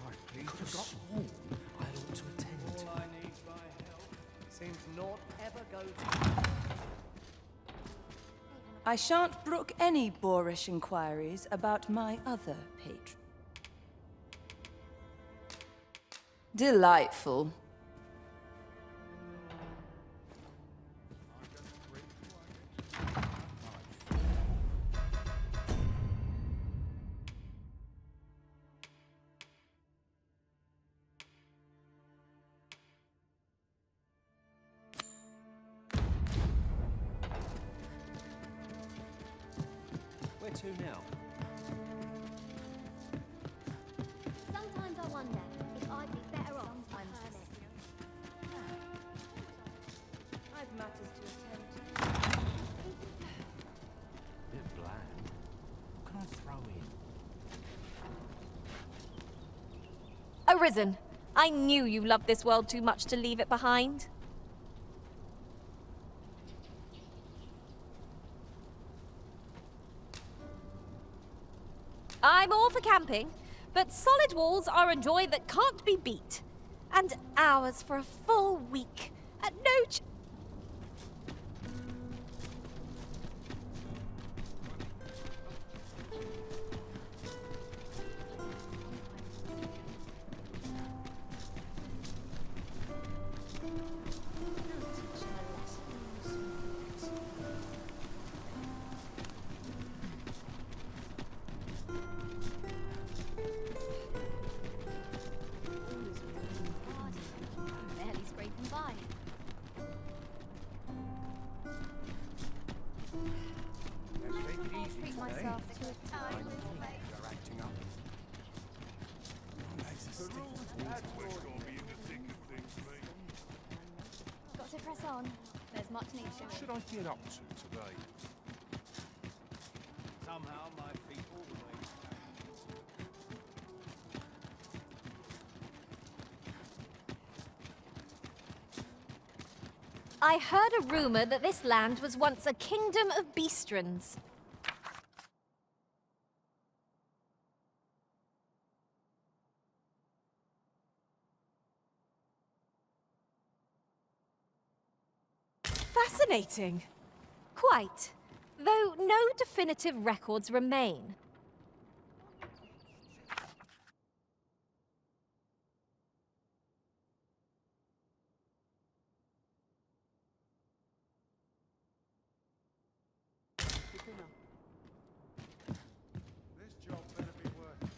S13: I plead to God.
S11: I ought to attend. All I need my help. Seems naught ever goes.
S17: I shan't brook any boorish inquiries about my other patron. Delightful.
S11: Where to now?
S2: Sometimes I wonder if I'd be better off a hermit.
S3: I've matters to attend to.
S10: Bit bland. What can I throw in?
S4: Arisen, I knew you loved this world too much to leave it behind. I'm all for camping, but solid walls are a joy that can't be beat. And hours for a full week at no
S2: Barely scraping by. I'll treat myself to a tiny little bake.
S11: You're acting up.
S2: Got to press on. There's much need to
S10: What
S2: it.
S10: should I get up to today?
S11: Somehow my feet always.
S4: I heard a rumor that this land was once a kingdom of beastrons. Fascinating. Quite. Though no definitive records remain.
S11: This job better be worth.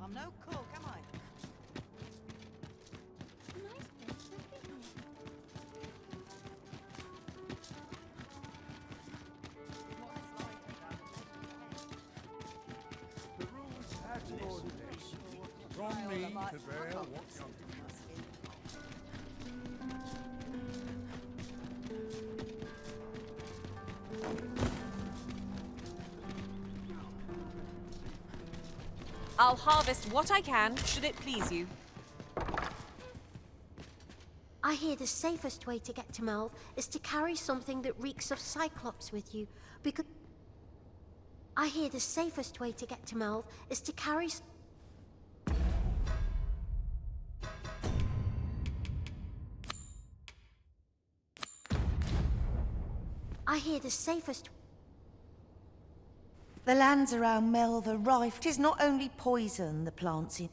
S3: I'm no cook, am I?
S11: The rules as ordered. From me to bear what comes.
S12: I'll harvest what I can, should it please you.
S20: I hear the safest way to get to Melve is to carry something that reeks of Cyclops with you, because... I hear the safest way to get to Melve is to carry... I hear the safest...
S3: The lands around Melve are rife. 'Tis not only poison the plants in.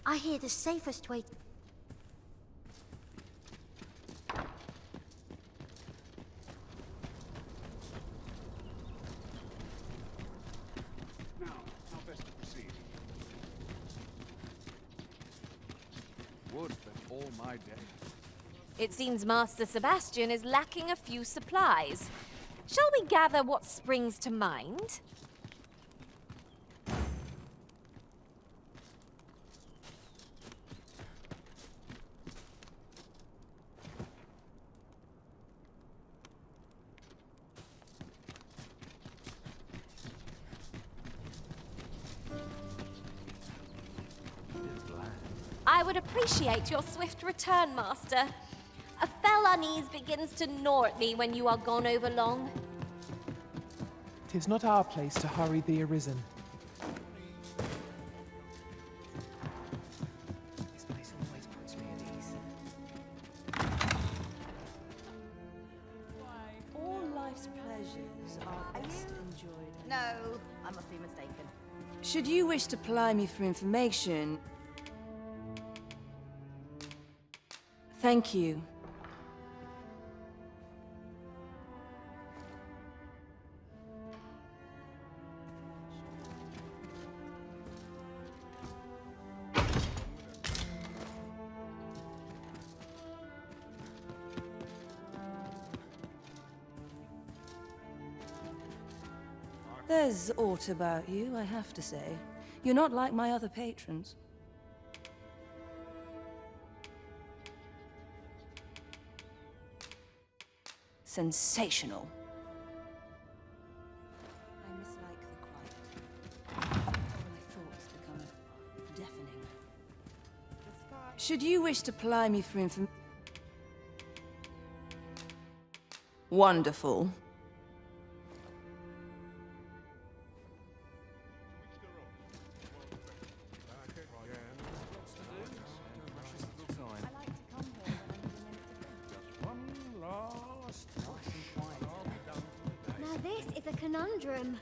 S20: I hear the safest way...
S11: Now, how best to proceed? Would that all my day.
S4: It seems Master Sebastian is lacking a few supplies. Shall we gather what springs to mind? I would appreciate your swift return, Master. A fell unease begins to gnaw at me when you are gone over long.
S8: 'Tis not our place to hurry the Arisen.
S6: This place always puts me at ease.
S3: All life's pleasures are best enjoyed.
S15: No, I must be mistaken.
S17: Should you wish to ply me for information... Thank you. There's aught about you, I have to say. You're not like my other patrons. Sensational. I mislike the quiet. My thoughts become deafening. Should you wish to ply me for information... Wonderful.
S20: Now this is a conundrum.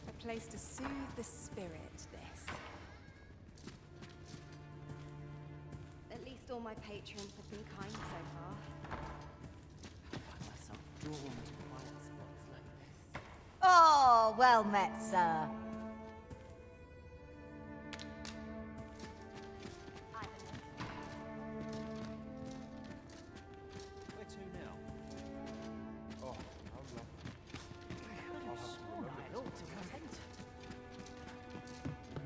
S23: A place to soothe the spirit, this.
S2: At least all my patrons have been kind so far.
S6: I find myself drawn to quiet spots like this.
S15: Oh, well met, sir.
S16: Where to now?
S11: Oh, how lovely. I'll have to remember this.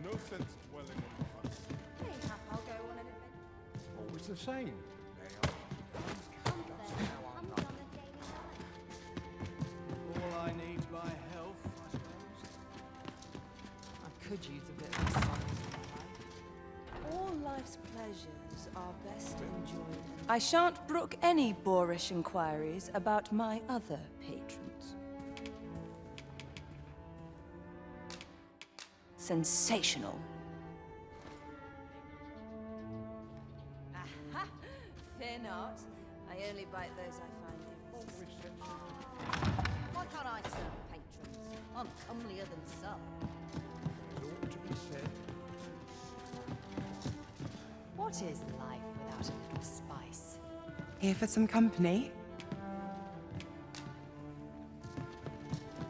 S11: No sense dwelling on the past.
S2: Mayhap I'll go on an adventure.
S11: Always the same.
S16: All I need's my health, I suppose.
S6: I could use a bit of sun.
S17: All life's pleasures are best enjoyed. I shan't brook any boorish inquiries about my other patrons. Sensational.
S3: Aha! Fear not. I only bite those I find irresistible.
S15: Why can't I serve patrons? I'm comelier than some.
S11: It ought to be said.
S6: What is life without a little spice?
S7: Here for some company?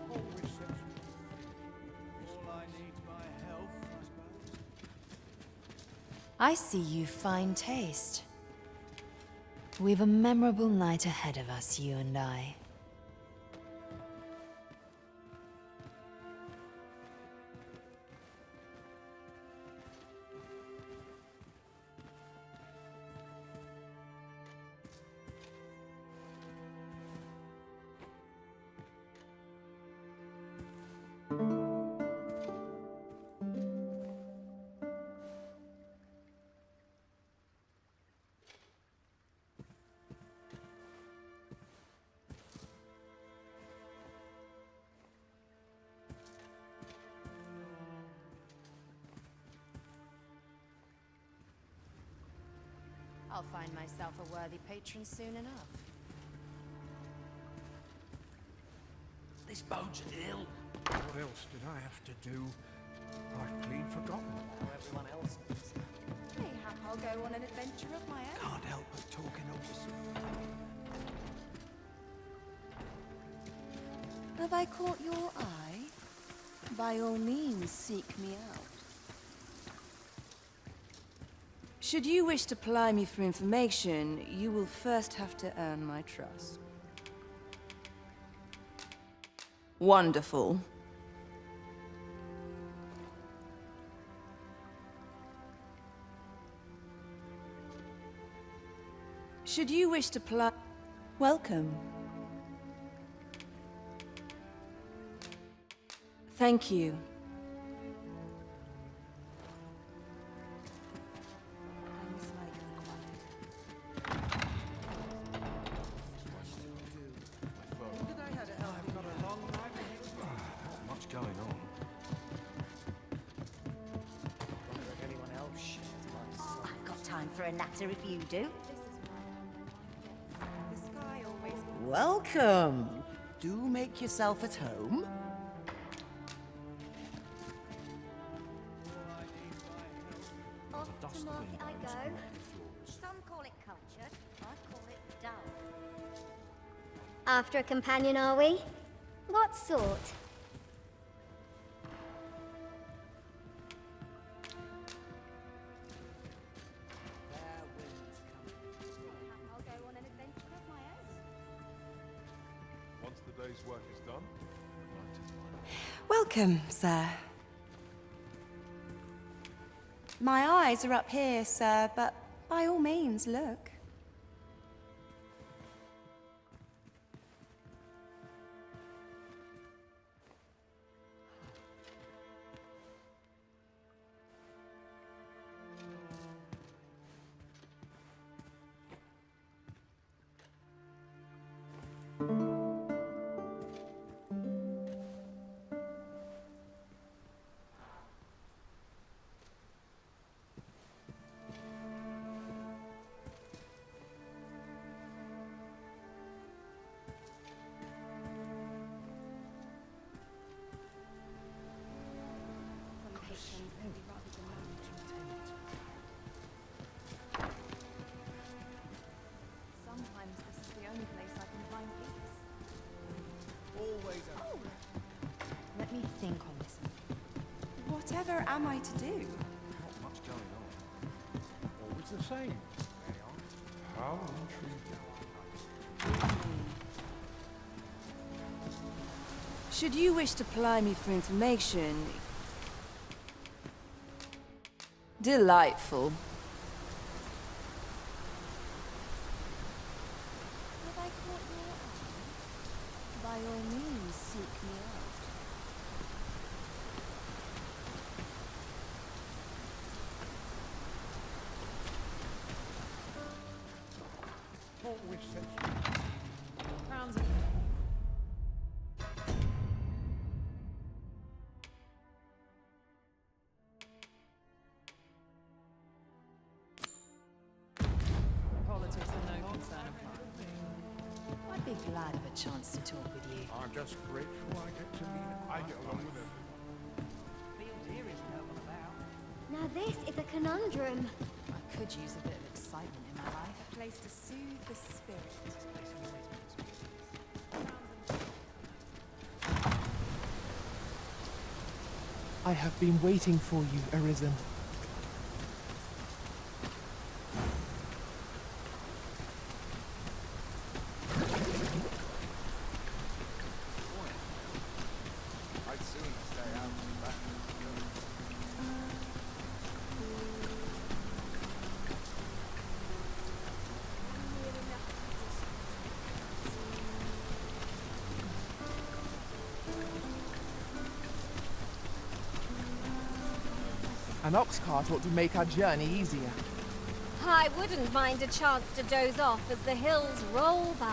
S11: Always sensible. All I need's my health, I suppose.
S1: I see you fine taste. We've a memorable night ahead of us, you and I. I'll find myself a worthy patron soon enough.
S10: This boat's ill.
S11: What else did I have to do? I've clean forgotten.
S18: How everyone else is.
S23: Mayhap I'll go on an adventure of my own.
S11: Can't help but talk in a whisper.
S17: Have I caught your eye? By all means, seek me out. Should you wish to ply me for information, you will first have to earn my trust. Wonderful. Should you wish to ply... Welcome. Thank you.
S10: Not much going on.
S18: Wonder if anyone else shares my soul.
S15: I've got time for a natter if you do.
S23: The sky always...
S3: Welcome. Do make yourself at home.
S2: Off to market I go. Some call it cultured, I call it dull. After a companion, are we? What sort?
S23: I'll go on an adventure of my own.
S10: Once the day's work is done,
S7: Welcome, sir. My eyes are up here, sir, but by all means, look.
S23: Some patrons would rather than manage. Sometimes this is the only place I can find peace.
S11: Always a
S1: Let me think on this.
S7: Whatever am I to do?
S10: not much going on.
S11: always the same. How intriguing.
S17: Should you wish to ply me for information... Delightful. Have I caught your eye? By all means, seek me out.
S11: Not which section.
S12: Rounds Politics are no concern of mine.
S1: I'd be glad of a chance to talk with you.
S11: I'm just grateful I get to meet. I get along with everyone.
S18: Field here is no one about.
S2: Now this is a conundrum.
S1: I could use a bit of excitement in my life.
S23: A place to soothe the spirit.
S8: I have been waiting for you, Arisen.
S11: I'd soon stay out and back.
S8: An ox cart ought to make our journey easier.
S4: I wouldn't mind a chance to doze off as the hills roll by.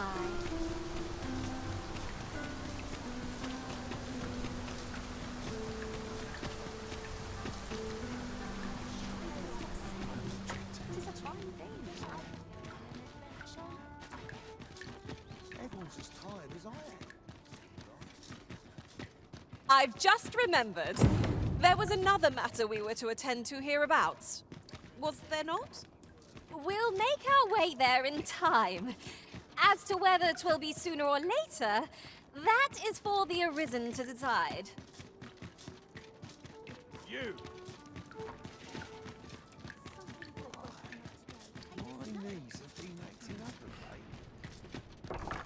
S23: It is a fine thing.
S11: Everyone's as tired as I am.
S12: I've just remembered. There was another matter we were to attend to hereabouts. Was there not?
S4: We'll make our way there in time. As to whether 'twill be sooner or later, that is for the Arisen to decide.
S13: You!
S11: My knees have been acting up of late.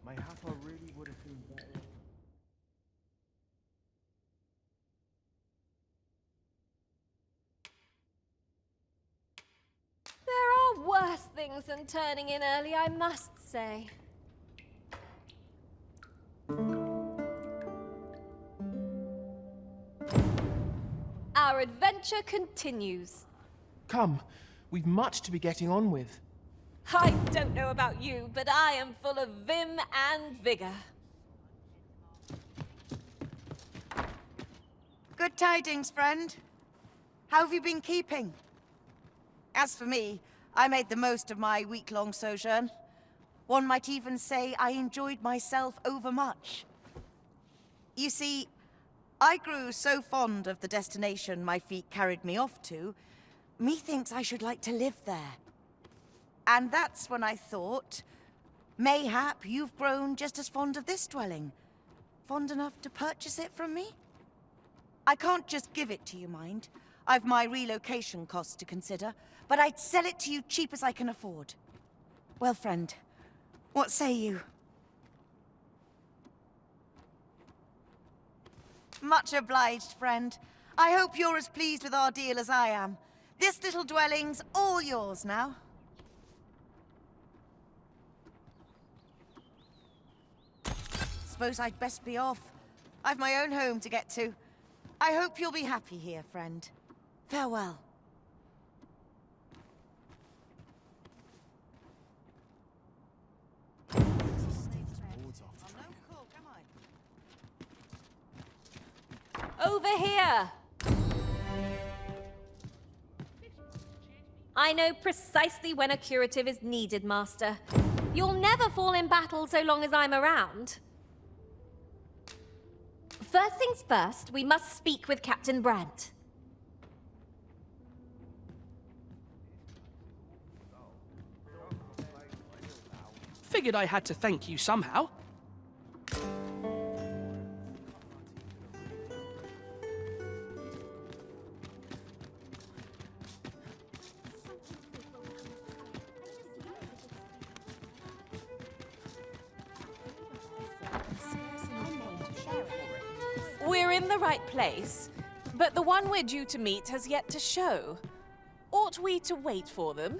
S11: Mayhap I really would have been better.
S4: There are worse things than turning in early, I must say. Our adventure continues.
S8: Come, we've much to be getting on with.
S12: I don't know about you, but I am full of vim and vigor.
S3: Good tidings, friend. How have you been keeping? As for me, I made the most of my week-long sojourn. One might even say I enjoyed myself overmuch. You see, I grew so fond of the destination my feet carried me off to, methinks I should like to live there. And that's when I thought, mayhap you've grown just as fond of this dwelling. Fond enough to purchase it from me? I can't just give it to you, mind. I've my relocation costs to consider, but I'd sell it to you cheap as I can afford. Well, friend, what say you? Much obliged, friend. I hope you're as pleased with our deal as I am. This little dwelling's all yours now. Suppose I'd best be off. I've my own home to get to. I hope you'll be happy here, friend. Farewell.
S4: Over here! I know precisely when a curative is needed, Master. You'll never fall in battle so long as I'm around. First things first, we must speak with Captain Brandt.
S9: Figured I had to thank you somehow.
S12: We're in the right place, but the one we're due to meet has yet to show. Ought we to wait for them?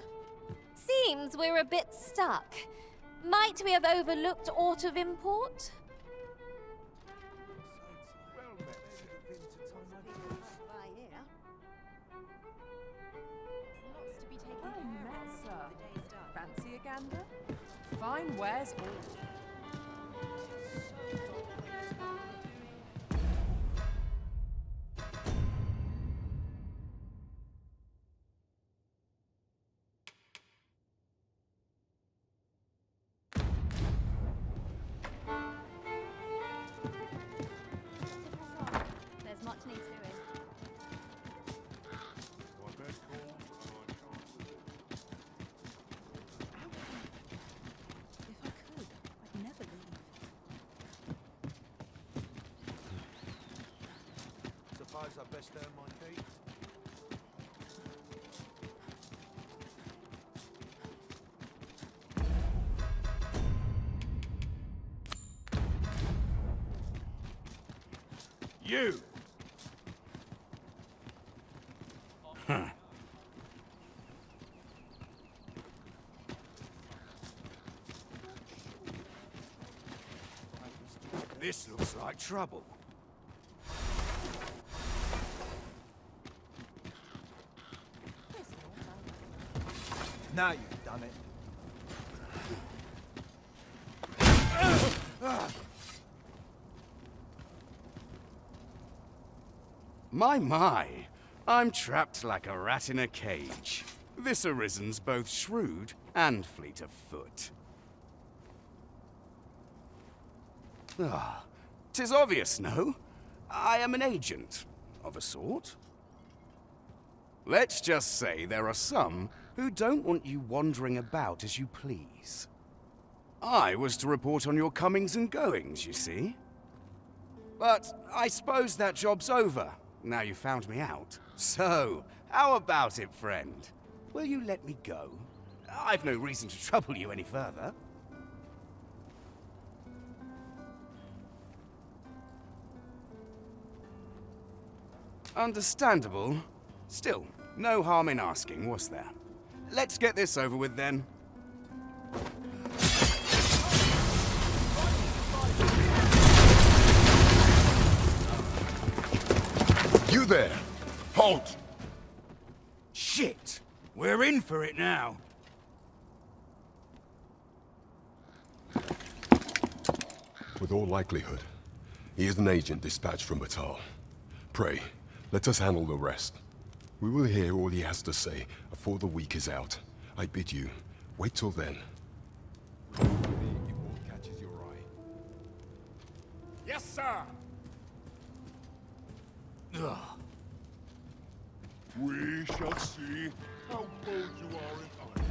S4: Seems we're a bit stuck. Might we have overlooked aught of import?
S7: Fancy a gander? Fine wares all.
S22: There's much needs doing.
S6: If I could, I'd never leave.
S11: Suppose I best earn my keep.
S13: You! Huh. This looks like trouble.
S11: Now you've done it.
S14: My, I'm trapped like a rat in a cage. This Arisen's both shrewd and fleet of foot. Ah, 'tis obvious, no? I am an agent, of a sort. Let's just say there are some who don't want you wandering about as you please. I was to report on your comings and goings, you see. But I suppose that job's over, now you found me out. So, how about it, friend? Will you let me go? I've no reason to trouble you any further. Understandable. Still, no harm in asking, was there? Let's get this over with then.
S13: You there! Halt!
S14: Shit! We're in for it now.
S5: With all likelihood, he is an agent dispatched from Batal. Pray, let us handle the rest. We will hear all he has to say before the week is out. I bid you, wait till then.
S10: If all catches your eye.
S13: Yes, sir!
S14: Ugh.
S13: We shall see how bold you are in honor.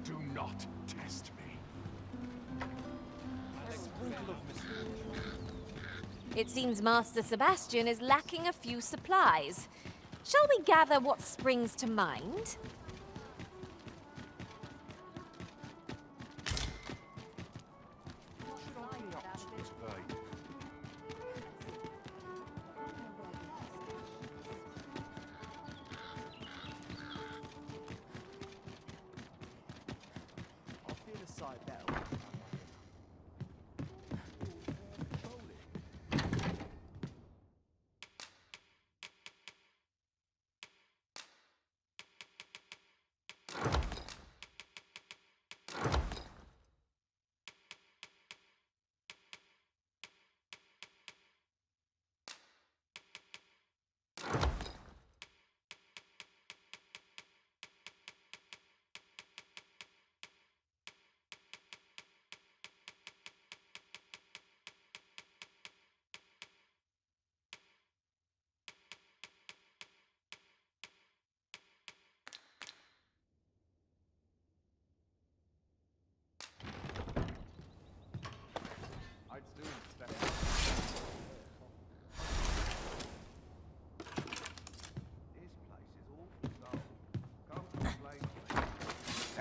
S13: Do not test me.
S16: A sprinkle of misfortune.
S4: It seems Master Sebastian is lacking a few supplies. Shall we gather what springs to mind?
S16: I'll feel a side better.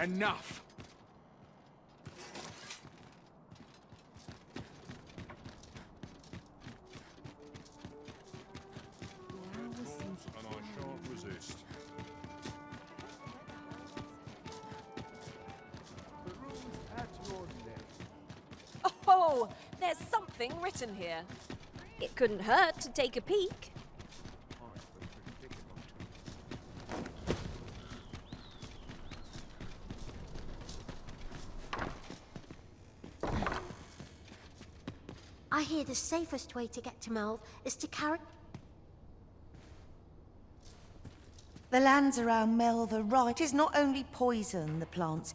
S13: Enough!
S10: And I shan't resist.
S16: The room's at your neck.
S4: Oh, there's something written here. It couldn't hurt to take a peek.
S20: I hear the safest way to get to Melve is to carry...
S3: The lands around Melve are right. It is not only poison the plants.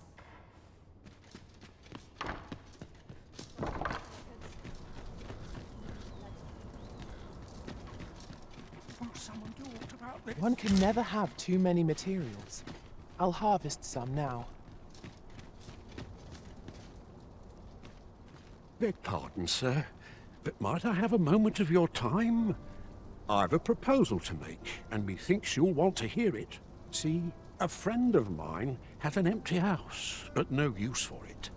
S13: Won't someone do aught about this?
S8: One can never have too many materials. I'll harvest some now.
S19: Beg pardon, sir, but might I have a moment of your time? I've a proposal to make, and methinks you'll want to hear it. See, a friend of mine has an empty house, but no use for it.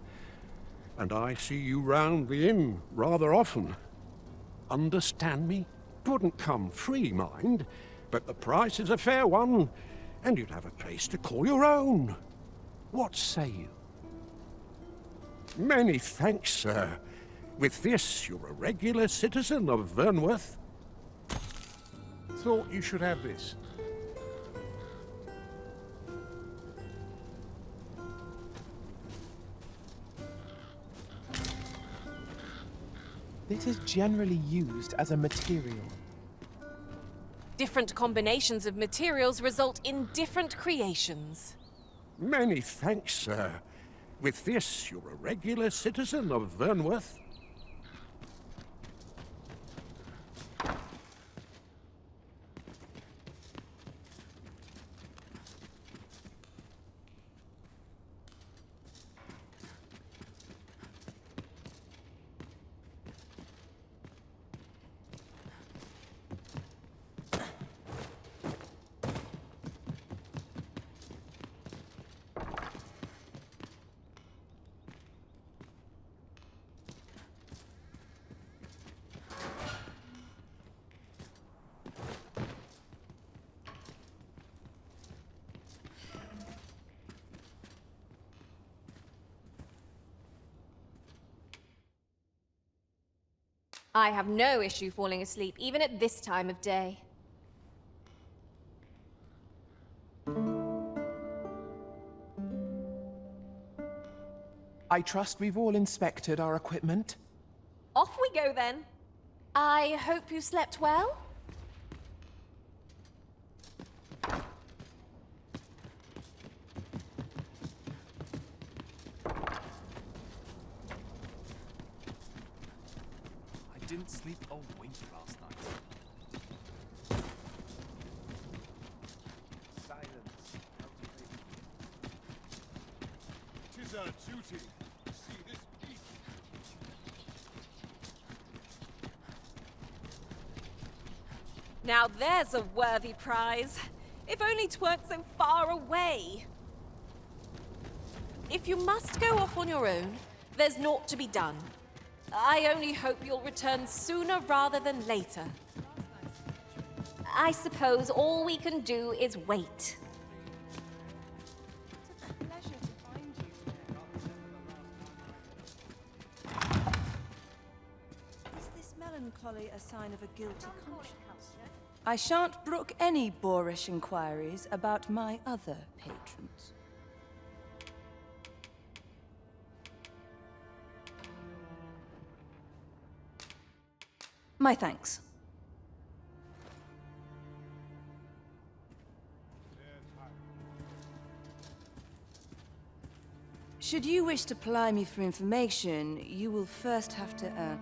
S19: And I see you round the inn rather often. Understand me? It wouldn't come free, mind, but the price is a fair one, and you'd have a place to call your own. What say you? Many thanks, sir. With this, you're a regular citizen of Vernworth.
S10: Thought you should have this.
S8: This is generally used as a material.
S12: Different combinations of materials result in different creations.
S19: Many thanks, sir. With this, you're a regular citizen of Vernworth.
S4: I have no issue falling asleep, even at this time of day.
S8: I trust we've all inspected our equipment.
S4: Off we go then. I hope you slept well?
S11: I didn't sleep a wink last night. Silence. 'Tis our duty to see this peace.
S12: Now there's a worthy prize. If only 'tweren't so far away. If you must go off on your own, there's naught to be done. I only hope you'll return sooner rather than later.
S4: I suppose all we can do is wait.
S3: Is this melancholy a sign of a guilty conscience? I shan't brook any boorish inquiries about my other patrons. My thanks. Should you wish to ply me for information, you will first have to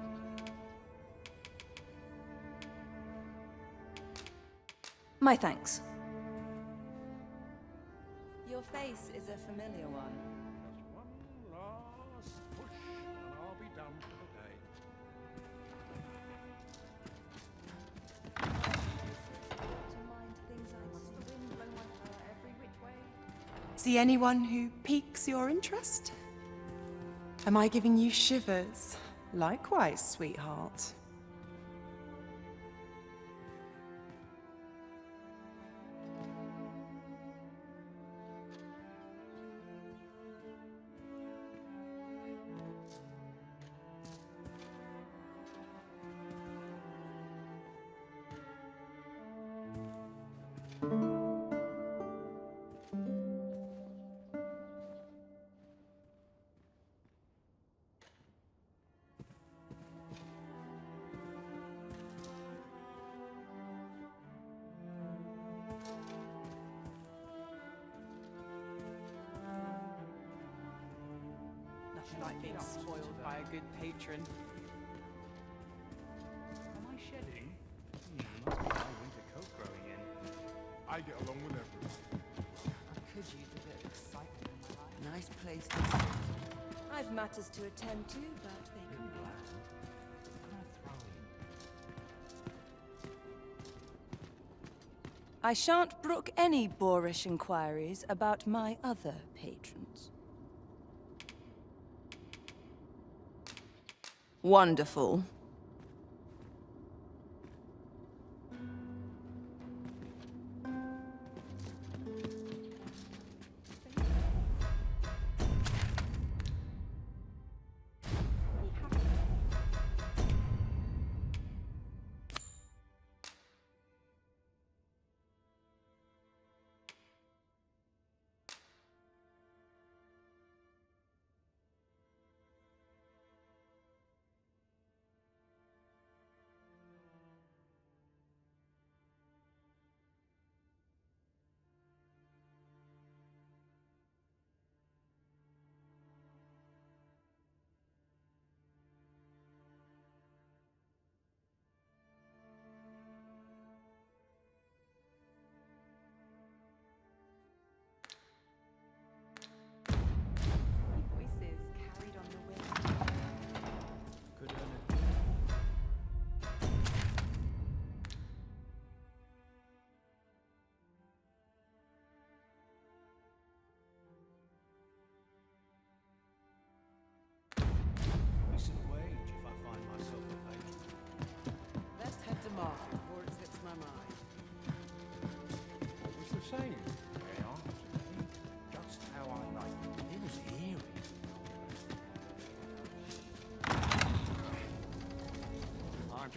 S3: My thanks. Your face is a familiar one.
S19: Just one last push, and I'll be done for the day.
S7: See anyone who piques your interest? Am I giving you shivers? Likewise, sweetheart. Nothing like being spoiled by a good patron.
S11: Am I shedding? Must be my winter coat growing in. I get along with everyone.
S6: I could use a bit of excitement in my life.
S3: Nice place to sit. I've matters to attend to, but they can wait. I shan't brook any boorish inquiries about my other patrons. Wonderful.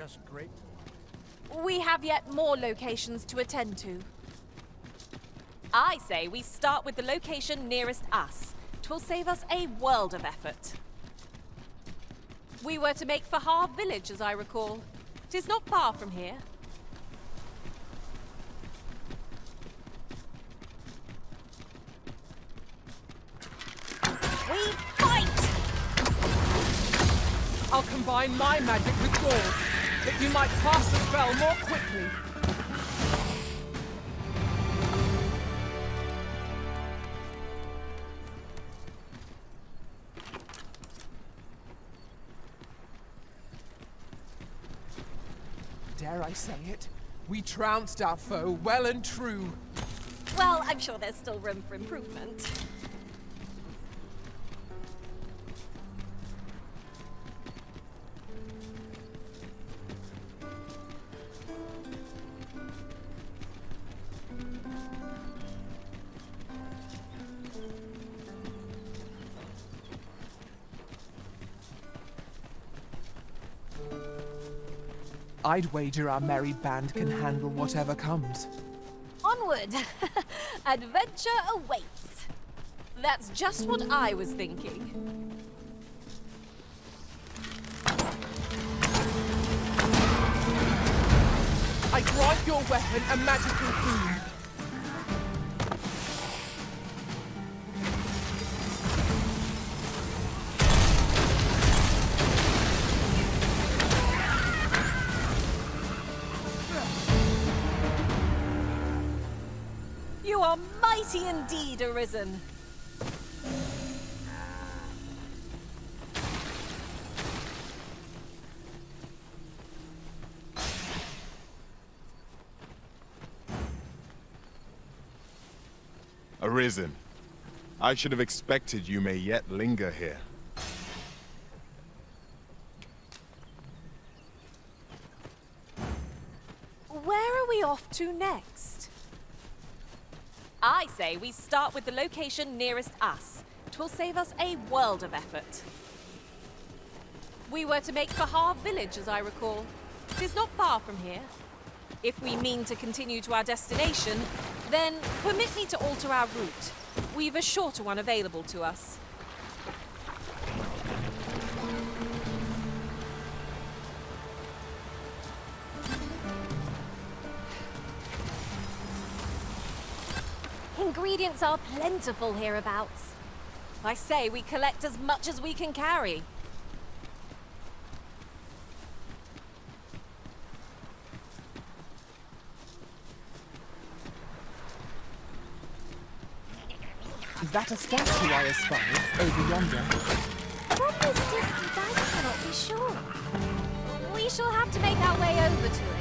S16: just great.
S12: We have yet more locations to attend to. I say we start with the location nearest us. 'Twill save us a world of effort. We were to make for Har village, as I recall. 'Tis not far from here. We fight!
S8: I'll combine my magic with yours, that you might pass the spell more quickly. Dare I say it? We trounced our foe well and true.
S12: Well, I'm sure there's still room for improvement.
S8: I'd wager our merry band can handle whatever comes.
S12: Onward! Adventure awaits. That's just what I was thinking.
S8: I grant your weapon a magical boon.
S12: You are mighty indeed, Arisen.
S15: Arisen, I should have expected you may yet linger here.
S12: Where are we off to next? I say we start with the location nearest us. 'Twill save us a world of effort. We were to make for Har village, as I recall. 'Tis not far from here. If we mean to continue to our destination, then permit me to alter our route. We've a shorter one available to us. Ingredients are plentiful hereabouts. I say we collect as much as we can carry.
S8: Is that a statue I espied over yonder?
S4: From this distance, I cannot be sure. We shall have to make our way over to it.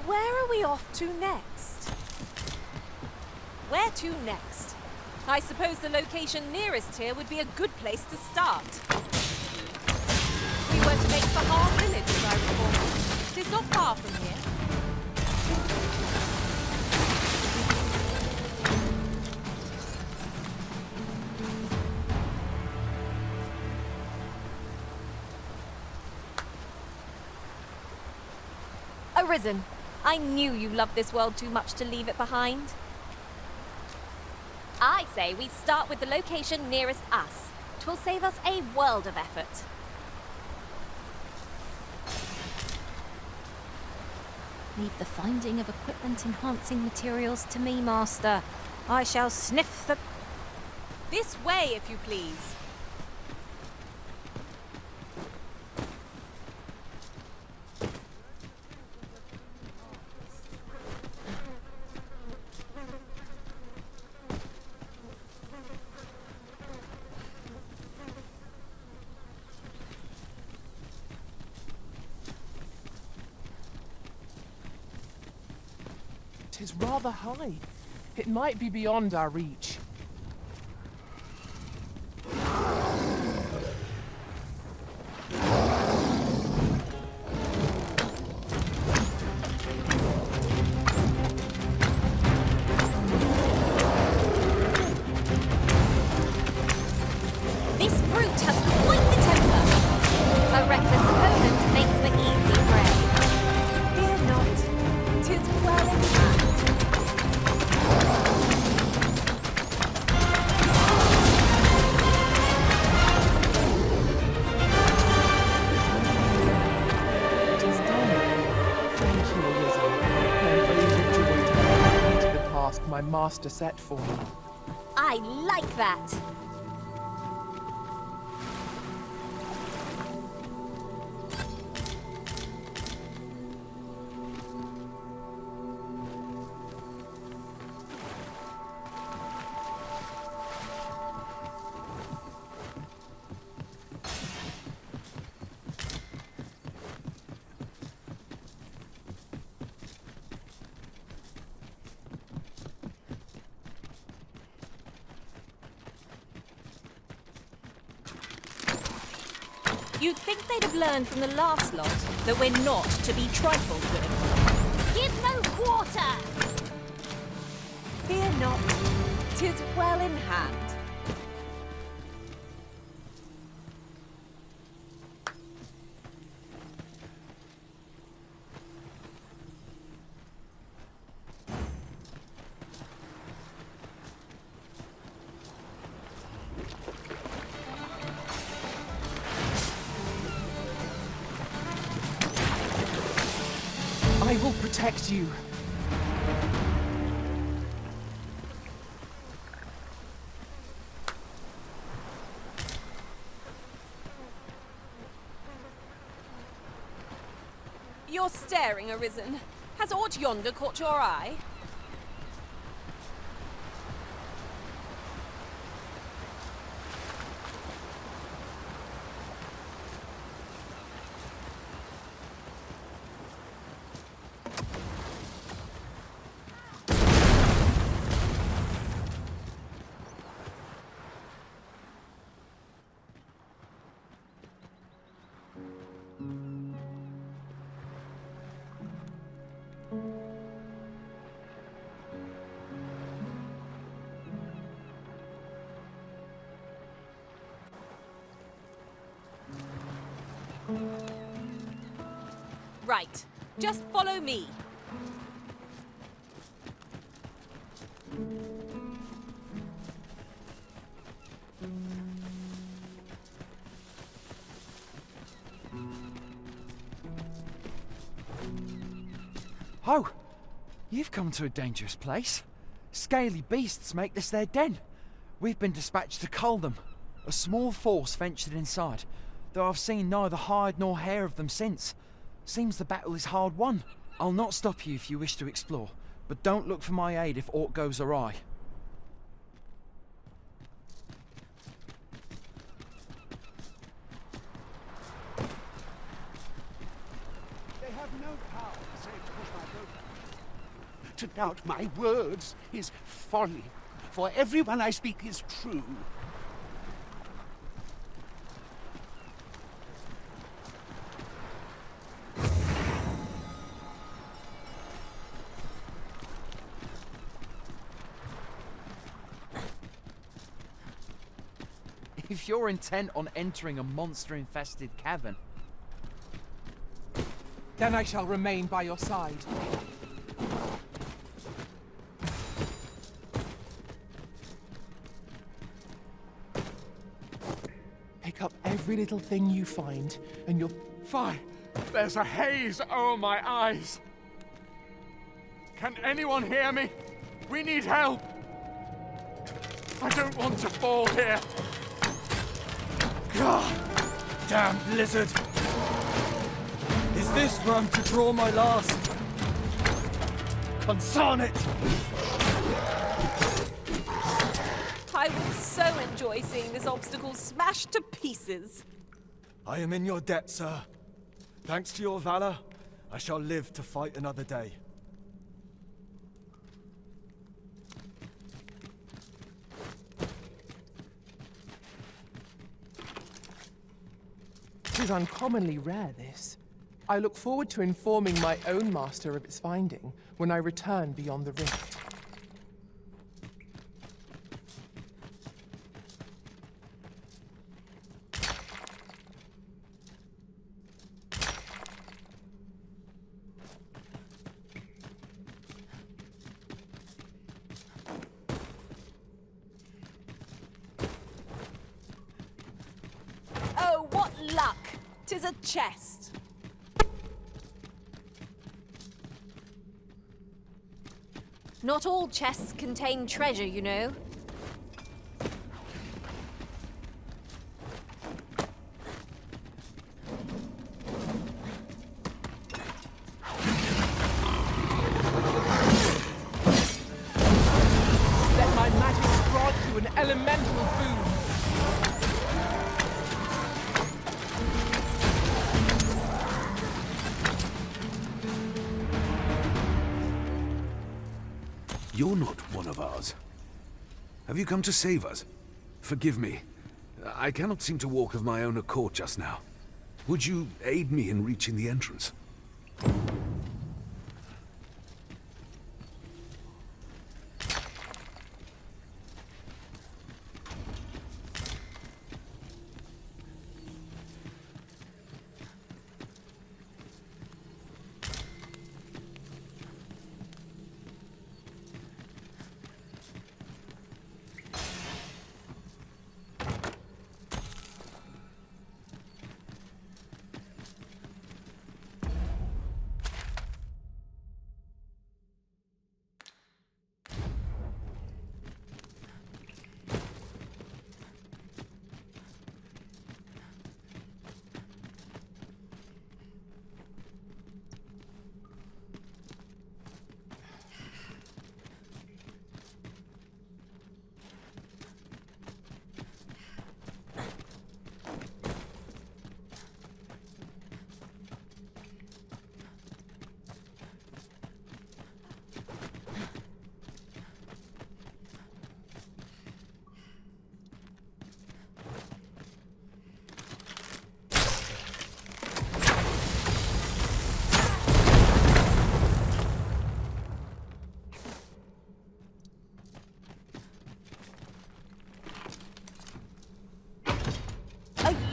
S12: Where are we off to next? Where to next? I suppose the location nearest here would be a good place to start. We were to make for Har village, as I recall. It is not far from here. Arisen, I knew you loved this world too much to leave it behind. I say we start with the location nearest us. 'Twill save us a world of effort.
S1: Leave the finding of equipment-enhancing materials to me, Master. I shall sniff the...
S12: This way, if you please.
S8: Tis rather high. It might be beyond our reach. Master set for me.
S4: I like that! You'd think they'd have learned from the last lot that we're not to be trifled with.
S2: Give no quarter!
S12: Fear not, 'tis well in hand.
S8: I will protect you.
S12: You're staring, Arisen. Has aught yonder caught your eye? Right. Just follow me.
S17: Oh, you've come to a dangerous place. Scaly beasts make this their den. We've been dispatched to cull them. A small force ventured inside, though I've seen neither hide nor hair of them since. Seems the battle is hard won. I'll not stop you if you wish to explore, but don't look for my aid if aught goes awry.
S19: They have no power save to push my program. To doubt my words is folly, for everyone I speak is true.
S17: If you're intent on entering a monster-infested cavern,
S8: Then I shall remain by your side. Pick up every little thing you find, and you'll...
S18: Fine. There's a haze over my eyes. Can anyone hear me? We need help. I don't want to fall here. God, damn blizzard. Is this where I'm to draw my last? Concern it!
S12: I would so enjoy seeing this obstacle smashed to pieces.
S18: I am in your debt, sir. Thanks to your valor, I shall live to fight another day.
S8: It is uncommonly rare, this. I look forward to informing my own master of its finding when I return beyond the rift.
S12: Oh, what luck! 'Tis a chest. Not all chests contain treasure, you know.
S8: Let my magic grant you an elemental boon.
S14: You're not one of ours. Have you come to save us? Forgive me. I cannot seem to walk of my own accord just now. Would you aid me in reaching the entrance?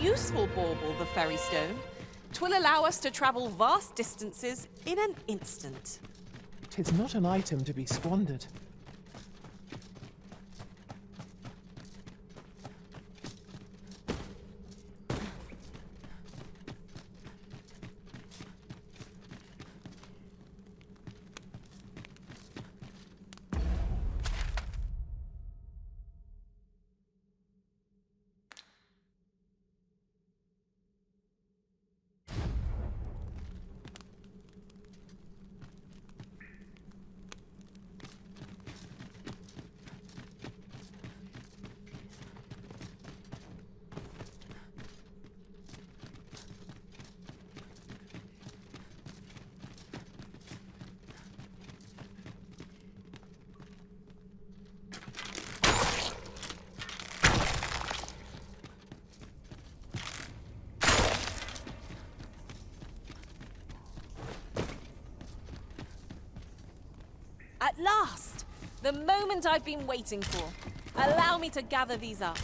S12: Useful bauble, the ferry stone. 'Twill allow us to travel vast distances in an instant.
S8: 'Tis not an item to be squandered.
S12: At last! The moment I've been waiting for. Allow me to gather these up.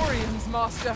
S8: Orions, Master!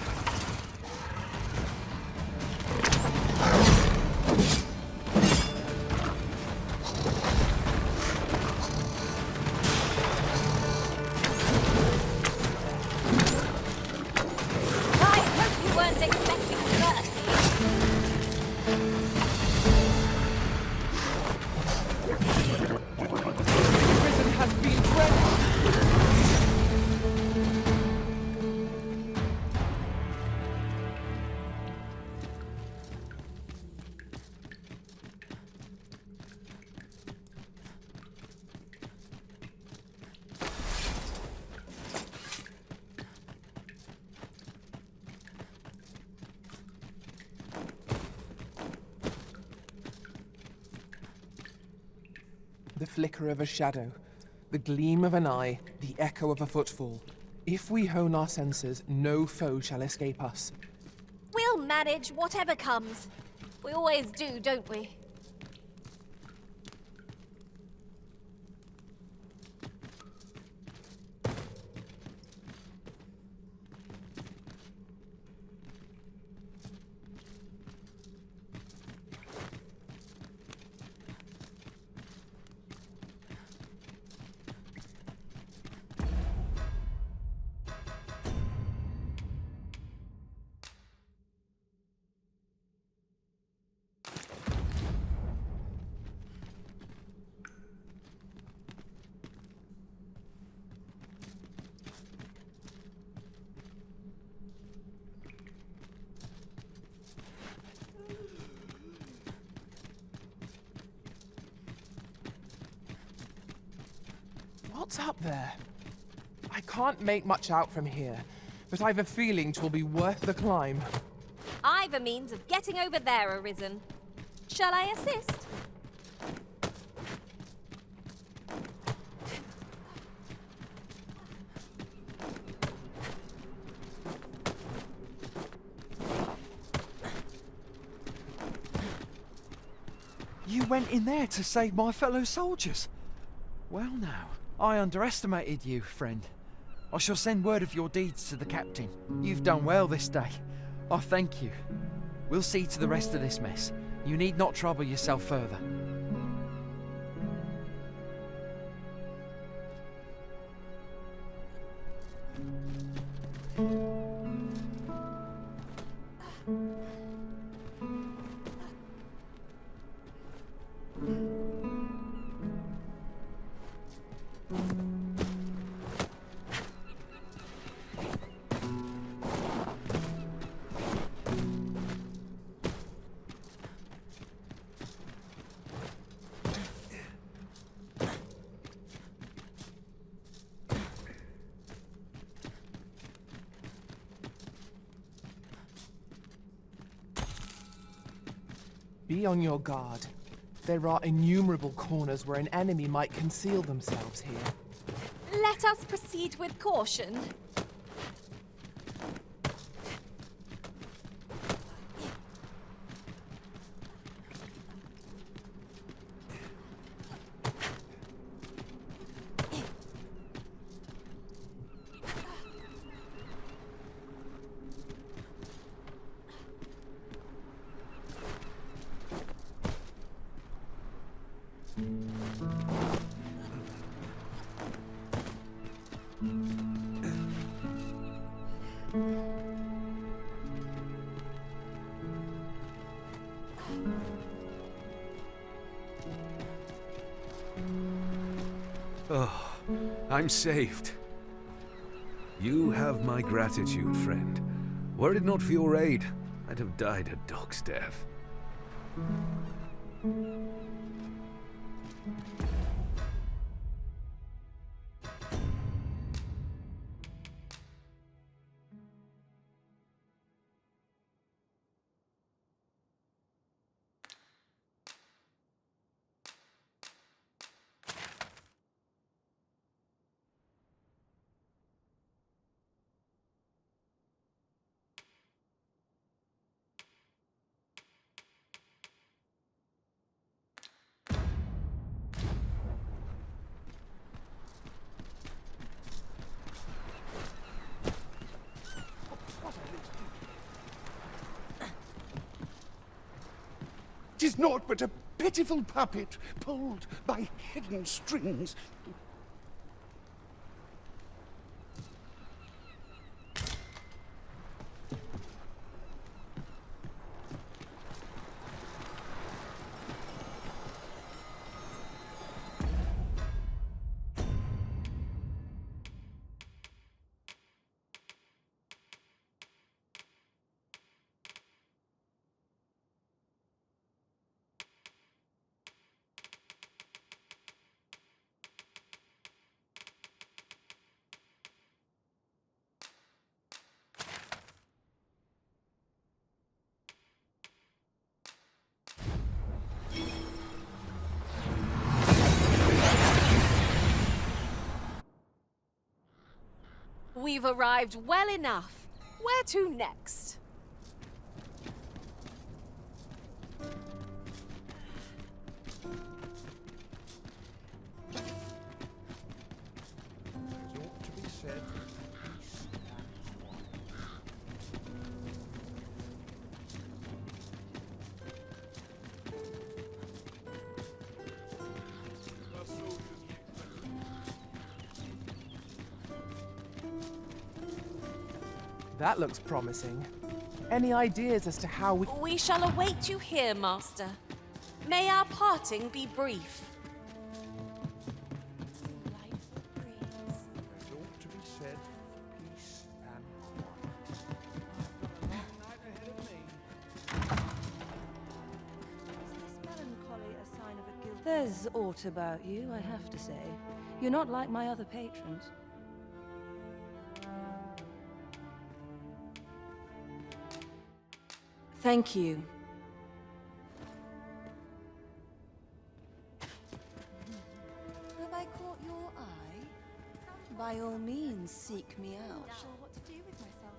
S8: The flicker of a shadow, the gleam of an eye, the echo of a footfall. If we hone our senses, no foe shall escape us.
S4: We'll manage whatever comes. We always do, don't we?
S8: What's up there? I can't make much out from here, but I've a feeling 'twill be worth the climb.
S4: I've a means of getting over there, Arisen. Shall I assist?
S17: You went in there to save my fellow soldiers. Well now, I underestimated you, friend. I shall send word of your deeds to the captain. You've done well this day. I thank you. We'll see to the rest of this mess. You need not trouble yourself further.
S8: Be on your guard. There are innumerable corners where an enemy might conceal themselves here.
S4: Let us proceed with caution.
S9: Oh, I'm saved. You have my gratitude, friend. Were it not for your aid, I'd have died a dog's death.
S13: Tis naught but a pitiful puppet pulled by hidden strings.
S4: We've arrived well enough. Where to next?
S8: That looks promising. Any ideas as to how we...
S4: We shall await you here, Master. May our parting be brief.
S11: There's ought to be said for peace and quiet. I've got a long night ahead of me.
S2: Is this melancholy a sign of a guilt?
S21: says aught about you, I have to say. You're not like my other patrons. Thank you. Have I caught your eye? By all means, seek me out.
S2: What to do with myself?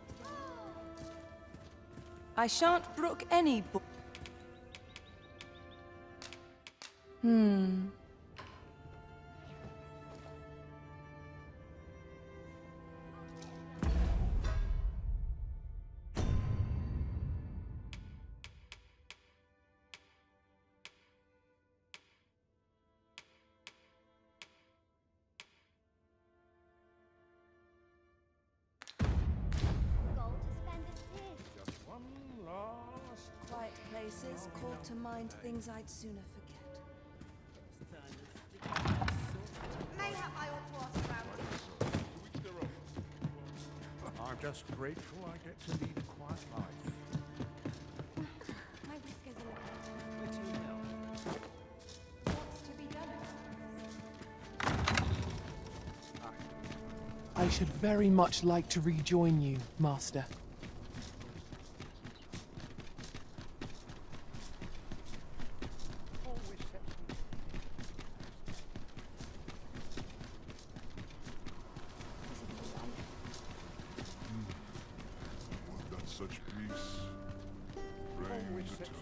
S21: I shan't brook any
S13: Just one last...
S21: quiet places called to mind things I'd sooner forget.
S2: Mayhap I ought to ask about
S10: I'm just grateful I get to lead a quiet life.
S2: my whiskers are looking. What's to be done?
S8: I should very much like to rejoin you, Master.
S13: Would that such peace reign eternally.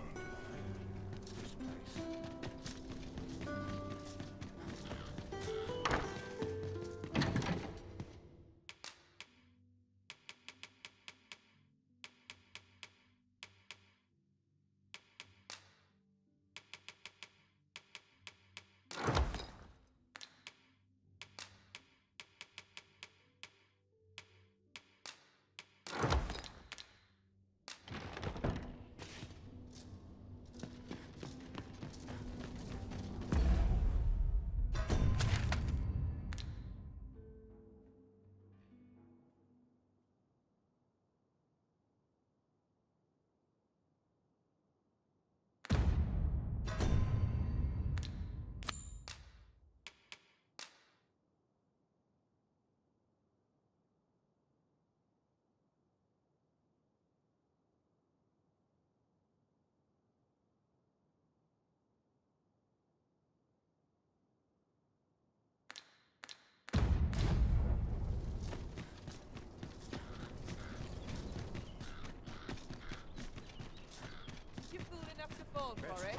S12: You're fool enough to fall for it.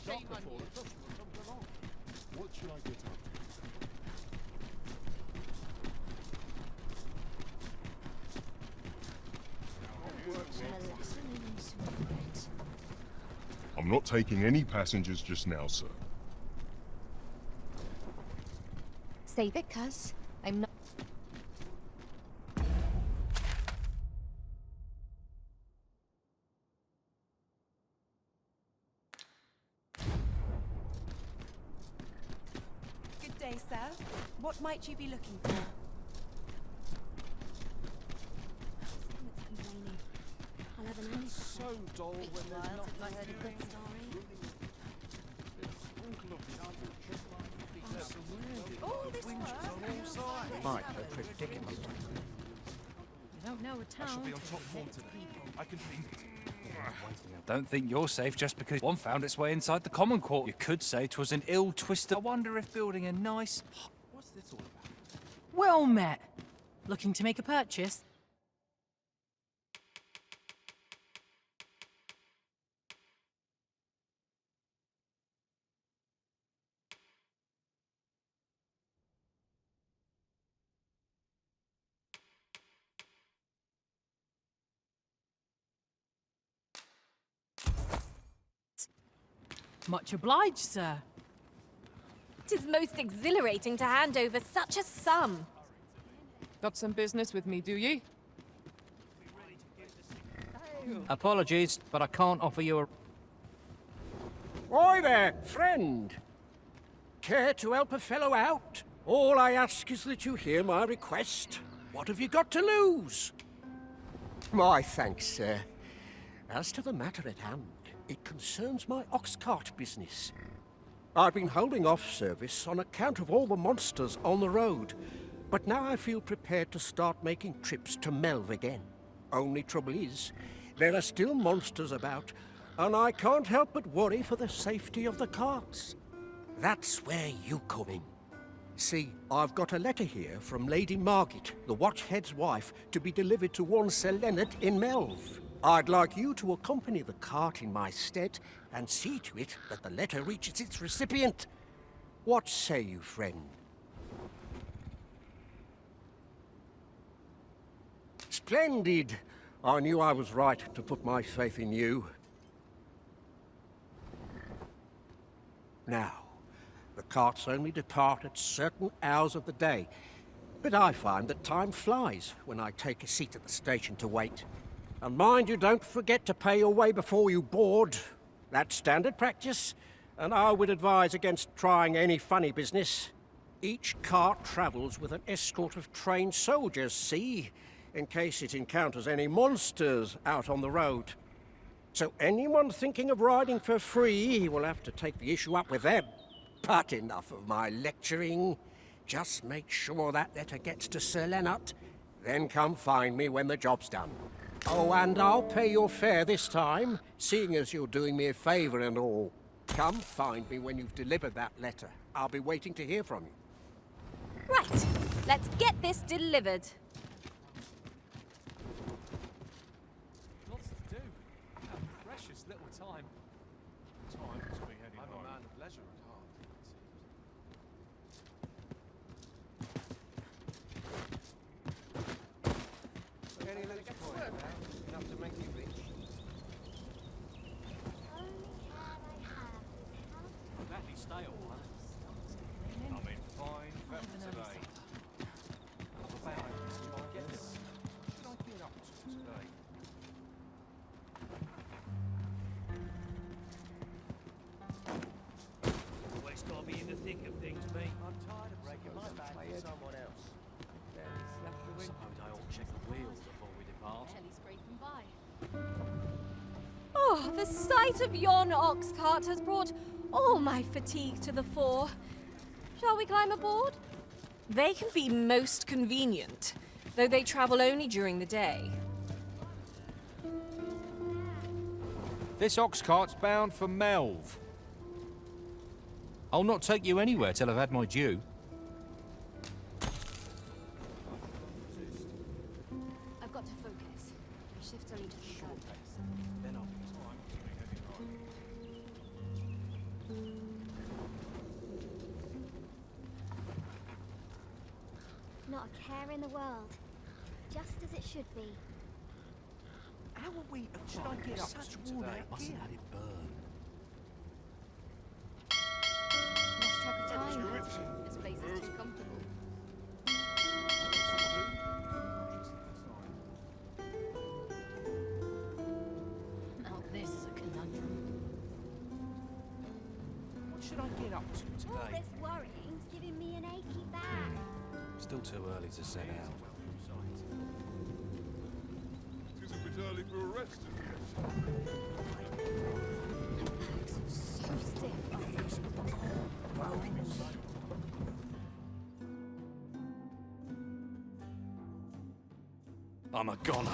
S12: Shame on you.
S13: What should I get up I'm not taking any passengers just now, sir.
S1: Save it, cuz. I'm not.
S7: Good day, sir. What might you be looking for?
S2: Someone's complaining. I'll have an eye.
S11: So dull when there's
S2: While
S11: not
S2: since I heard a good story. All this work.
S19: Quite a predicament.
S1: You don't know a town.
S11: I shall be on top form today. I can feel it.
S22: Don't think you're safe just because one found its way inside the common court. You could say 'twas an ill twisted. I wonder if building a nice...
S11: What's this all about?
S23: Well met. Looking to make a purchase? Much obliged, sir.
S4: 'Tis most exhilarating to hand over such a sum.
S12: Got some business with me, do ye?
S22: Apologies, but I can't offer you a...
S19: Oi there, friend. Care to help a fellow out? All I ask is that you hear my request. What have you got to lose? My thanks, sir. As to the matter at hand, it concerns my ox cart business. I've been holding off service on account of all the monsters on the road, but now I feel prepared to start making trips to Melv again. Only trouble is, there are still monsters about, and I can't help but worry for the safety of the carts. That's where you come in. See, I've got a letter here from Lady Margit, the Watchhead's wife, to be delivered to one Sir Leonard in Melv. I'd like you to accompany the cart in my stead and see to it that the letter reaches its recipient. What say you, friend? Splendid! I knew I was right to put my faith in you. Now, the carts only depart at certain hours of the day, but I find that time flies when I take a seat at the station to wait. And mind you don't forget to pay your way before you board. That's standard practice, and I would advise against trying any funny business. Each cart travels with an escort of trained soldiers, see, in case it encounters any monsters out on the road. So anyone thinking of riding for free will have to take the issue up with them. But enough of my lecturing. Just make sure that letter gets to Sir Leonard, then come find me when the job's done. Oh, and I'll pay your fare this time, seeing as you're doing me a favour and all. Come find me when you've delivered that letter. I'll be waiting to hear from you.
S4: Right, let's get this delivered.
S10: Lots to do. A precious little time. Time to be heading home. I'm a man of leisure at heart, it seems.
S19: Any loose coin enough to make you rich?
S22: Badly stale one.
S10: I'm in fine pepper today. About should I get this? Should I get up to today?
S5: Always gotta be in the thick of things, mate. I'm tired of breaking my back for someone else.
S22: Suppose I ought to check the wheels before we depart.
S4: Oh, the sight of yon ox cart has brought all my fatigue to the fore. Shall we climb aboard?
S12: They can be most convenient, though they travel only during the day.
S22: This ox cart's bound for Melv. I'll not take you anywhere till I've had my due.
S2: I've got to focus. The shift's only just begun.
S22: Then I'll be time to be heading home.
S2: Not a care in the world. Just as it should be.
S16: How are we to
S22: Should I get up
S16: such
S22: to
S16: worn
S22: today?
S16: out
S22: Mustn't
S16: gear?
S22: let it burn.
S2: Lost track of time. This place is too comfortable. Now this is a conundrum.
S22: What should I get up to
S2: All
S22: today?
S2: this worrying's giving me an achy back.
S22: Still too early to set out.
S11: It is a bit early for a rest,
S2: So stiff.
S22: I'm a goner.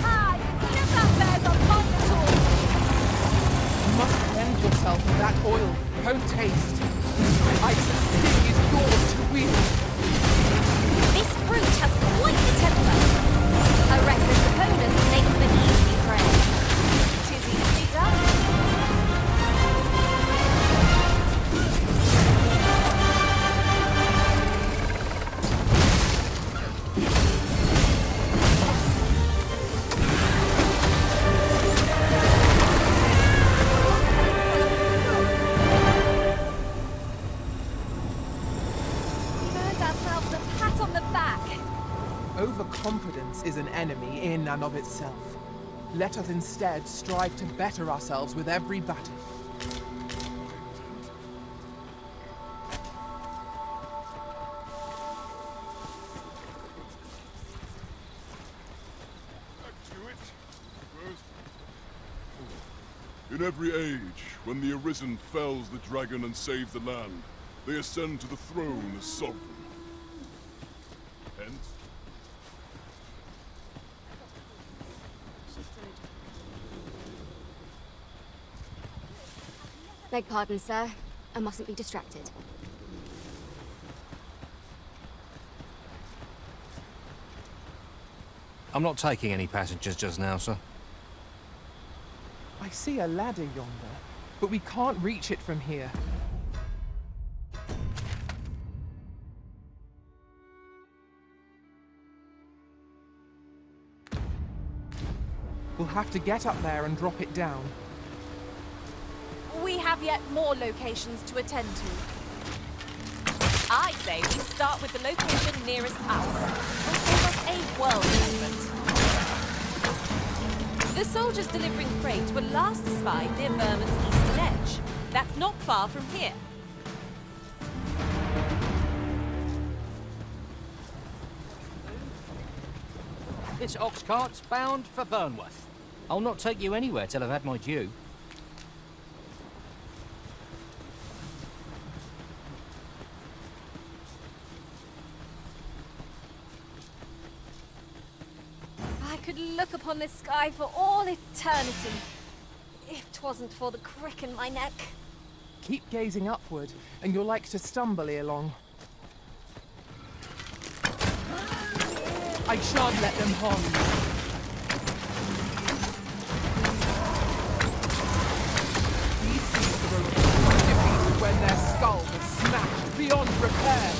S4: Ha! Just that bears upon the tool!
S8: You must blend yourself with that oil. Potaste. Ice's sting is yours to wield.
S4: This brute has quite the temper. A reckless opponent makes an easy prey. 'Tis easily done.
S8: Overconfidence is an enemy in and of itself. Let us instead strive to better ourselves with every battle.
S3: In every age, when the Arisen fells the dragon and save the land, they ascend to the throne as sovereign. Hence,
S2: Beg pardon, sir. I mustn't be distracted.
S22: I'm not taking any passengers just now, sir.
S8: I see a ladder yonder, but we can't reach it from here. We'll have to get up there and drop it down.
S4: We have yet more locations to attend to. I say we start with the location nearest us. Will save us a world of effort. The soldiers delivering freight were last spied near Vermon's eastern edge. That's not far from here.
S22: This ox cart's bound for Burnworth. I'll not take you anywhere till I've had my due.
S4: I could look upon this sky for all eternity, if 'twasn't for the crick in my neck.
S8: Keep gazing upward, and you're like to stumble ere long. I shan't let them harm you. These beasts are only defeated when their skulls are smashed beyond repair.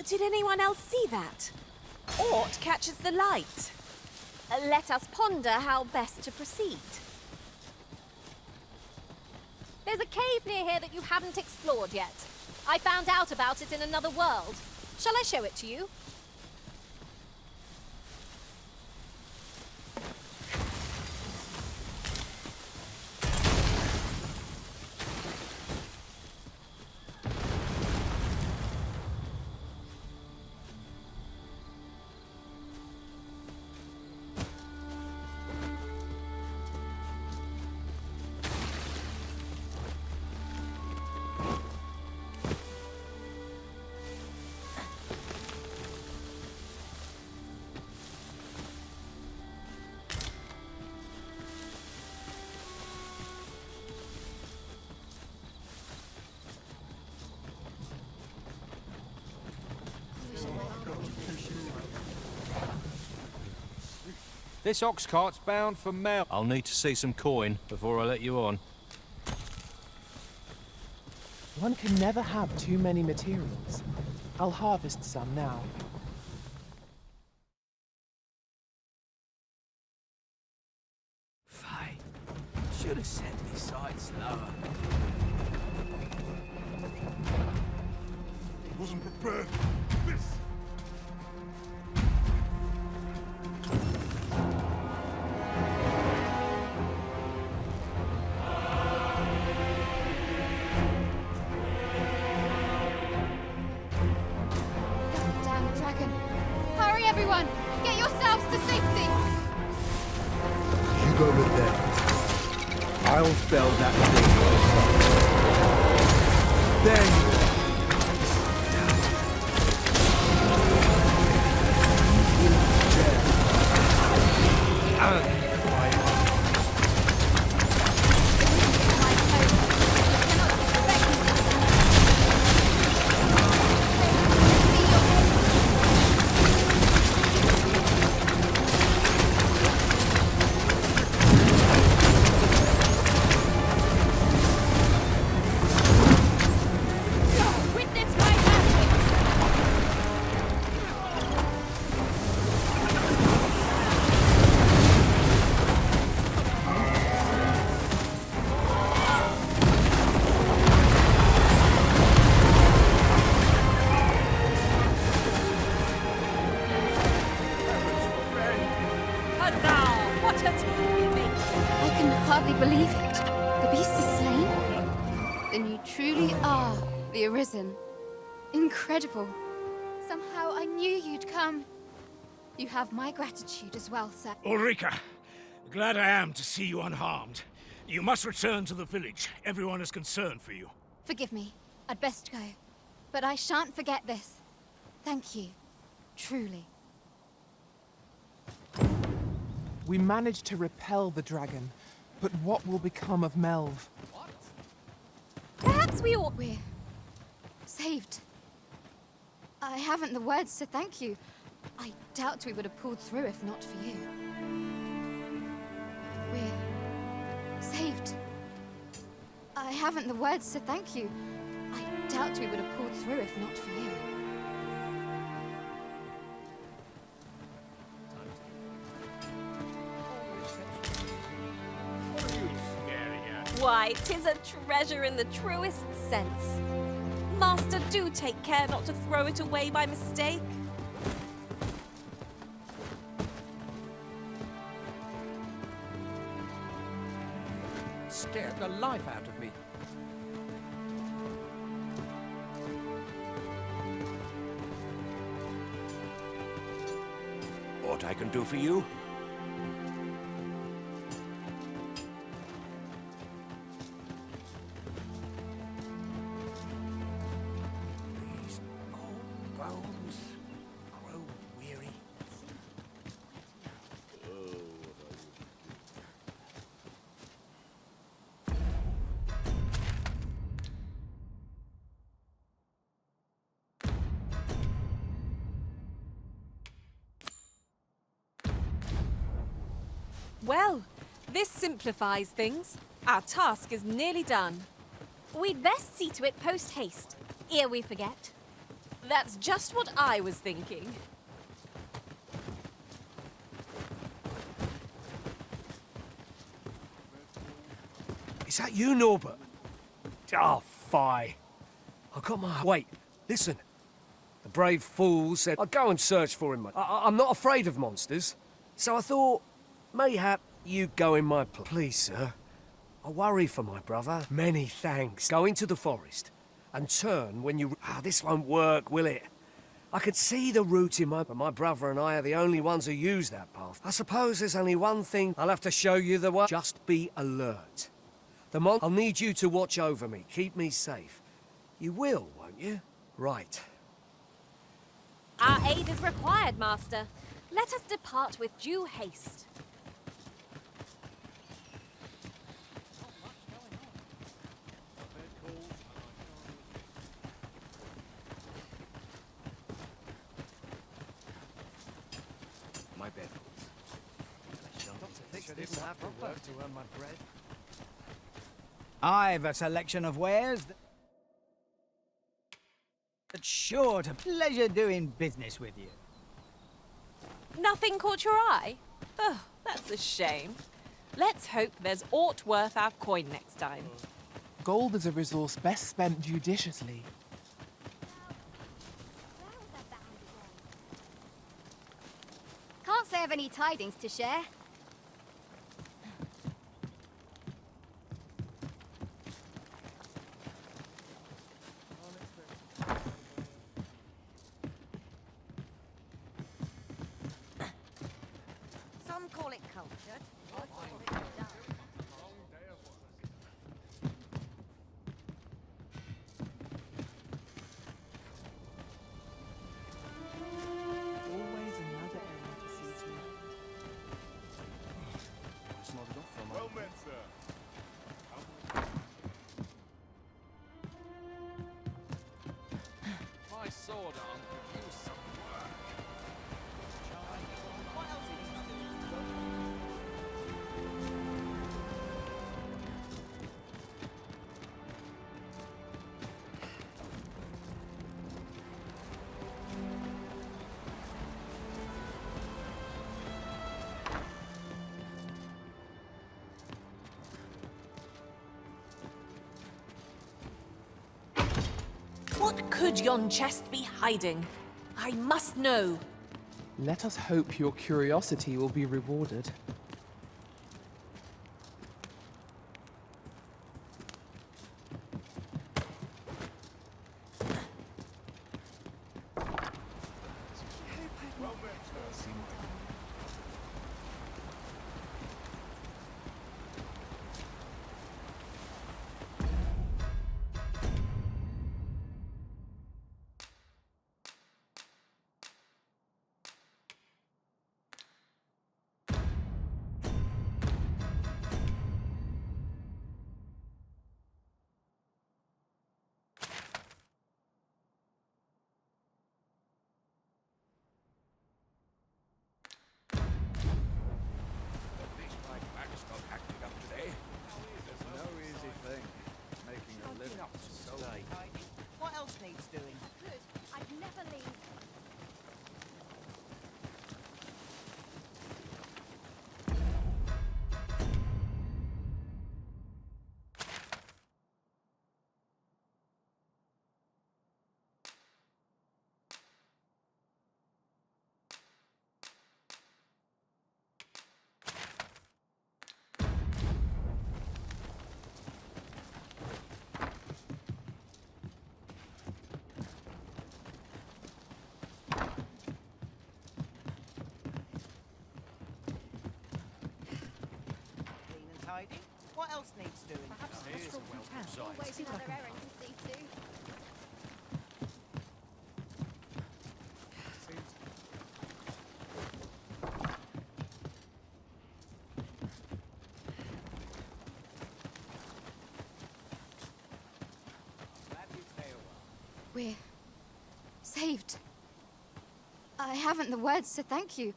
S4: Did anyone else see that? Aught catches the light. Let us ponder how best to proceed. There's a cave near here that you haven't explored yet. I found out about it in another world. Shall I show it to you?
S22: This ox cart's bound for Mel. I'll need to see some coin before I let you on.
S8: One can never have too many materials. I'll harvest some now.
S16: Fine. Should have set these sights lower.
S3: wasn't prepared. This.
S2: Damn dragon. Hurry, everyone! Get yourselves to safety!
S6: You go with them. I'll spell that thing. Then.
S2: Then you truly are the Arisen. Incredible. Somehow I knew you'd come. You have my gratitude as well, sir.
S11: Ulrika, glad I am to see you unharmed. You must return to the village. Everyone is concerned for you.
S2: Forgive me. I'd best go. But I shan't forget this. Thank you. Truly.
S8: We managed to repel the dragon, but what will become of Melv?
S2: Perhaps we ought... We're... saved. I haven't the words to thank you. I doubt we would have pulled through if not for you. We're... saved. I haven't the words to thank you. I doubt we would have pulled through if not for you.
S4: Why, 'tis a treasure in the truest sense. Master, do take care not to throw it away by mistake.
S19: Scared the life out of me.
S13: What I can do for you? These old bones grow weary.
S12: Well, this simplifies things. Our task is nearly done.
S4: We'd best see to it post-haste, ere we forget.
S12: That's just what I was thinking.
S15: Is that you, Norbert? Oh, fie. I got my... Wait, listen. The brave fool said I'd go and search for him. I'm not afraid of monsters. So I thought, mayhap you'd go in my place. Please, sir. I worry for my brother. Many thanks. Go into the forest and turn when you... this won't work, will it? I could see the route in but my brother and I are the only ones who use that path. I suppose there's only one thing I'll have to show you the way. Just be alert. I'll need you to watch over me, keep me safe. You will, won't you? Right.
S4: Our aid is required, Master. Let us depart with due haste.
S15: My bed. Fix this have to work to earn my bread.
S18: I've a selection of wares that's sure to pleasure doing business with you.
S12: Nothing caught your eye? Oh, that's a shame. Let's hope there's aught worth our coin next time.
S8: Gold is a resource best spent judiciously.
S2: Can't say I've any tidings to share. Some call it cultured. I call it dull.
S8: Always another errand to see to.
S3: Well met, sir.
S6: My sword arm could use some work.
S12: What could yon chest be hiding? I must know.
S8: Let us hope your curiosity will be rewarded.
S16: day.
S18: What else needs doing?
S2: Good. I'd never leave.
S18: Clean and tidy. What else needs doing?
S23: Perhaps a stroll through town.
S2: Always
S23: See what I
S2: another
S23: can
S2: errand
S23: find.
S2: to see to. We're saved. I haven't the words to thank you.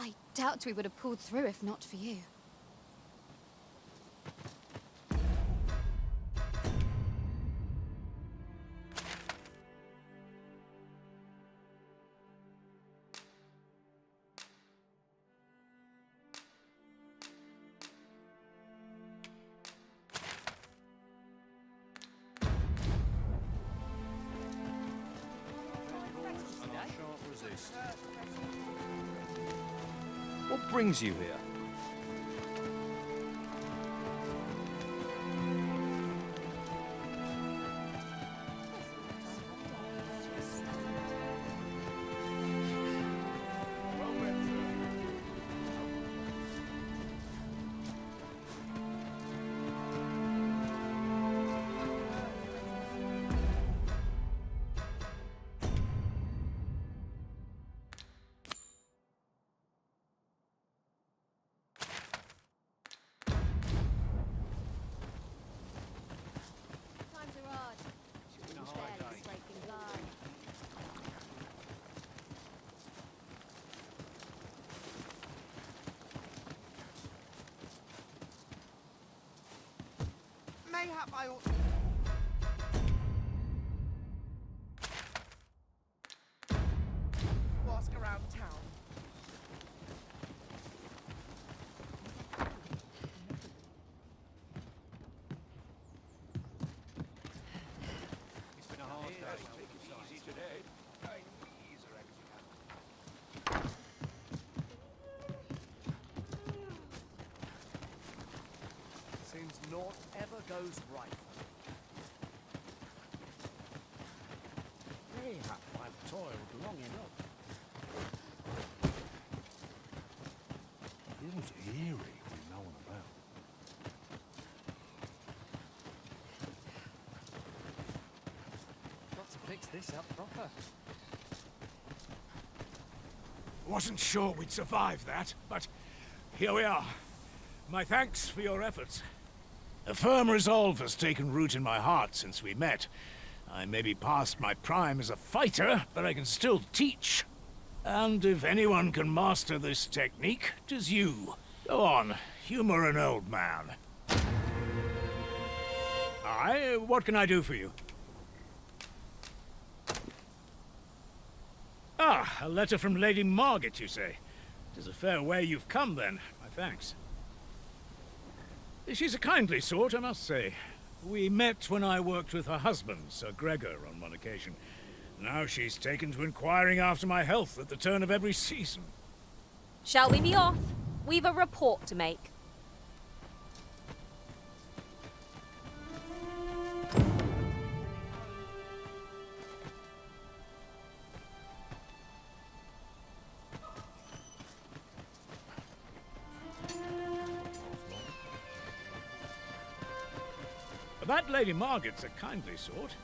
S2: I doubt we would have pulled through if not for you.
S22: What brings you here?
S2: Times are hard. Barely scraping by.
S18: Mayhap I ought... Ask around town.
S10: It's been a hard day. Take it easy today. My knees are acting up.
S16: Seems naught ever goes right.
S19: Mayhap I've toiled long enough. Feels eerie with no one about.
S22: Got to fix this up proper.
S10: Wasn't sure we'd survive that, but here we are. My thanks for your efforts. A firm resolve has taken root in my heart since we met. I may be past my prime as a fighter, but I can still teach. And if anyone can master this technique, 'tis you. Go on, humor an old man. Aye, what can I do for you? Ah, a letter from Lady Margaret, you say? 'Tis a fair way you've come, then. My thanks. She's a kindly sort, I must say. We met when I worked with her husband, Sir Gregor, on one occasion. Now she's taken to inquiring after my health at the turn of every season.
S4: Shall we be off? We've a report to make.
S10: That Lady Margaret's a kindly sort.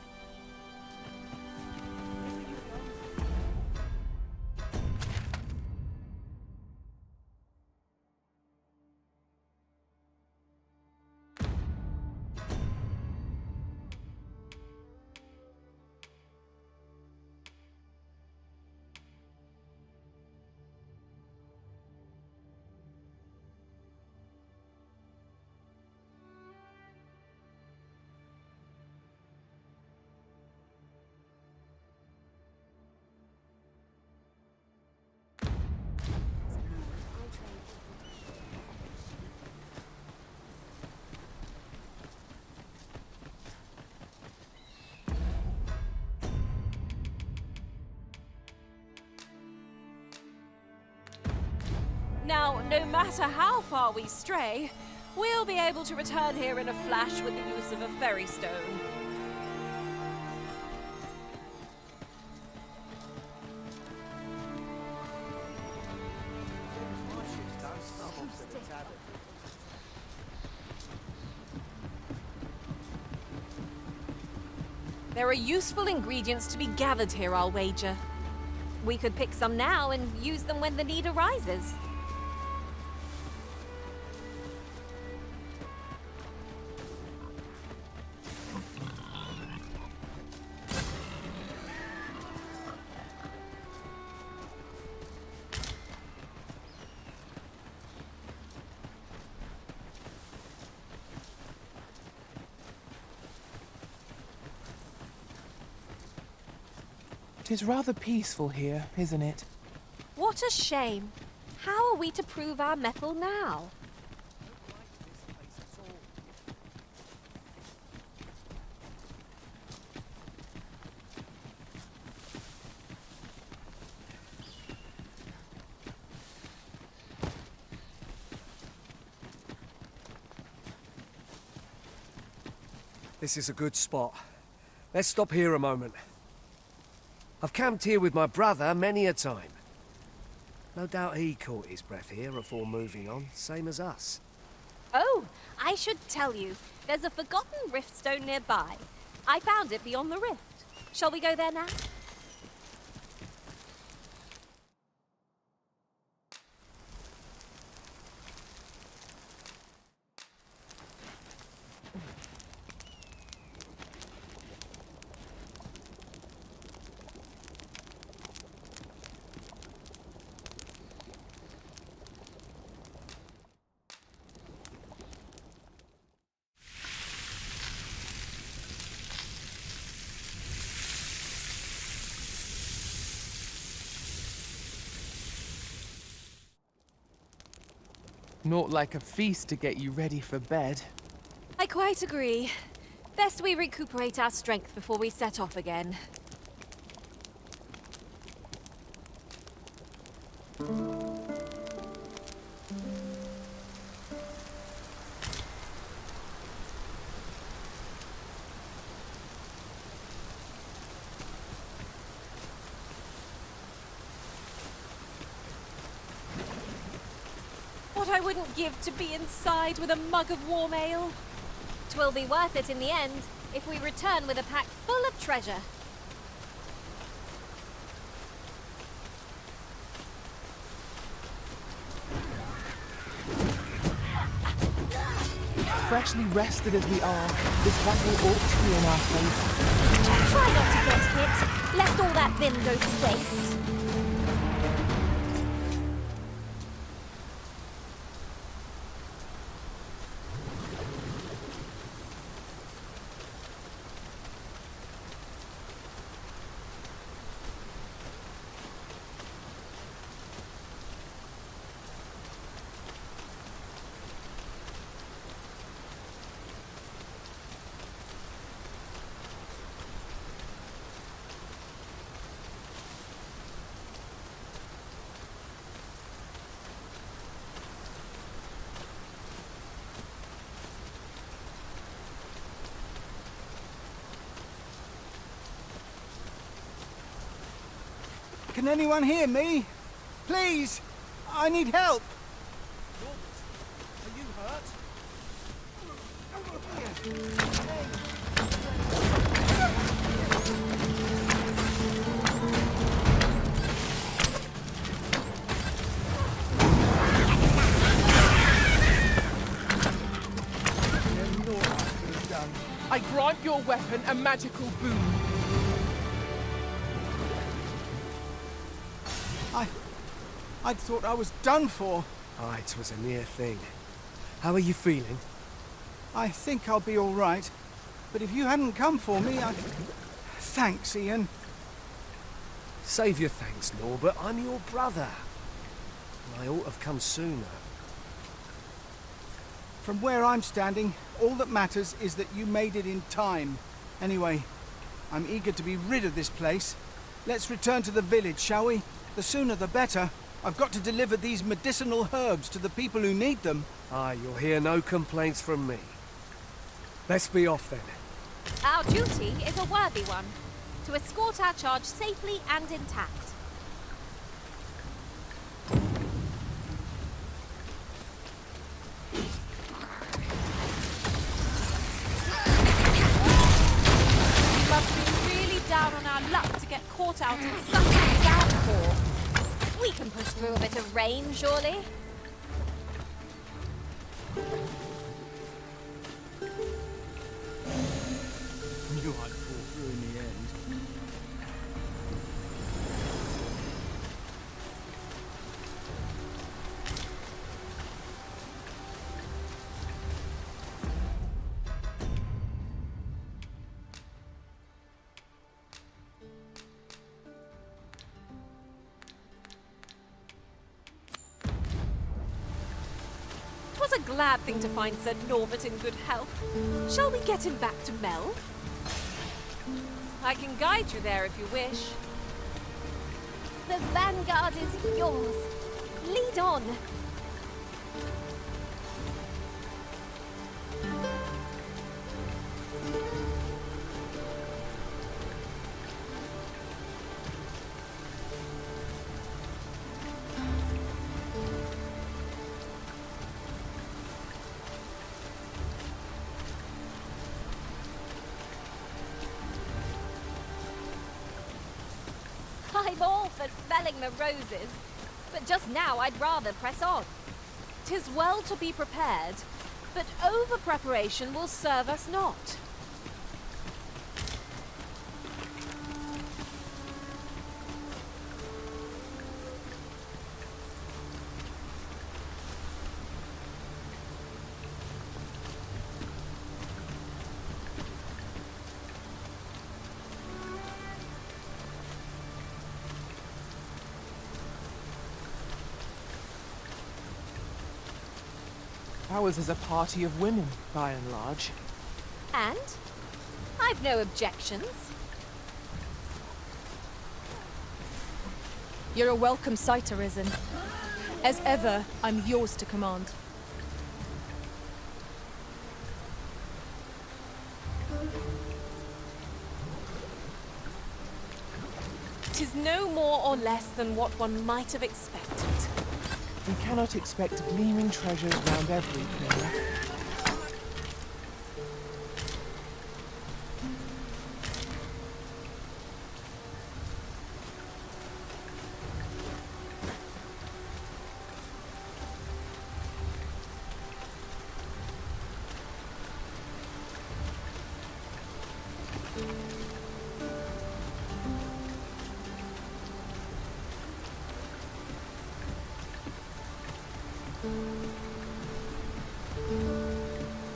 S12: Now, no matter how far we stray, we'll be able to return here in a flash with the use of a ferry stone. There are useful ingredients to be gathered here, I'll wager. We could pick some now and use them when the need arises.
S8: Tis rather peaceful here, isn't it?
S4: What a shame. How are we to prove our mettle now?
S15: This is a good spot. Let's stop here a moment. I've camped here with my brother many a time. No doubt he caught his breath here before moving on, same as us.
S4: Oh, I should tell you, there's a forgotten riftstone nearby. I found it beyond the rift. Shall we go there now?
S8: Not like a feast to get you ready for bed.
S4: I quite agree. Best we recuperate our strength before we set off again.
S12: What I wouldn't give to be inside with a mug of warm ale.
S4: 'Twill be worth it in the end, if we return with a pack full of treasure.
S8: Freshly rested as we are, this battle ought to be in our favour.
S4: Try not to get hit, lest all that vim go to waste.
S18: Can anyone hear me? Please! I need help!
S11: Are you hurt?
S8: I grant your weapon a magical boon.
S18: I'd thought I was done for.
S15: Ah, it was a near thing. How are you feeling?
S18: I think I'll be all right. But if you hadn't come for me, Thanks, Ian.
S15: Save your thanks, Norbert. I'm your brother. I ought to have come sooner.
S18: From where I'm standing, all that matters is that you made it in time. Anyway, I'm eager to be rid of this place. Let's return to the village, shall we? The sooner the better. I've got to deliver these medicinal herbs to the people who need them.
S15: Ah, you'll hear no complaints from me. Let's be off then.
S4: Our duty is a worthy one, to escort our charge safely and intact. We must be really down on our luck to get caught out in such a downpour. We can push through a bit of rain, surely?
S18: Knew I'd fall through in the end.
S4: It was a glad thing to find Sir Norbert in good health. Shall we get him back to Mel? I can guide you there if you wish. The vanguard is yours. Lead on. I'm all for smelling the roses, but just now I'd rather press on. 'Tis well to be prepared, but over-preparation will serve us not.
S8: Ours is a party of women, by and large.
S4: And? I've no objections.
S23: You're a welcome sight, Arisen. As ever, I'm yours to command.
S4: Tis no more or less than what one might have expected.
S8: We cannot expect gleaming treasures round every corner.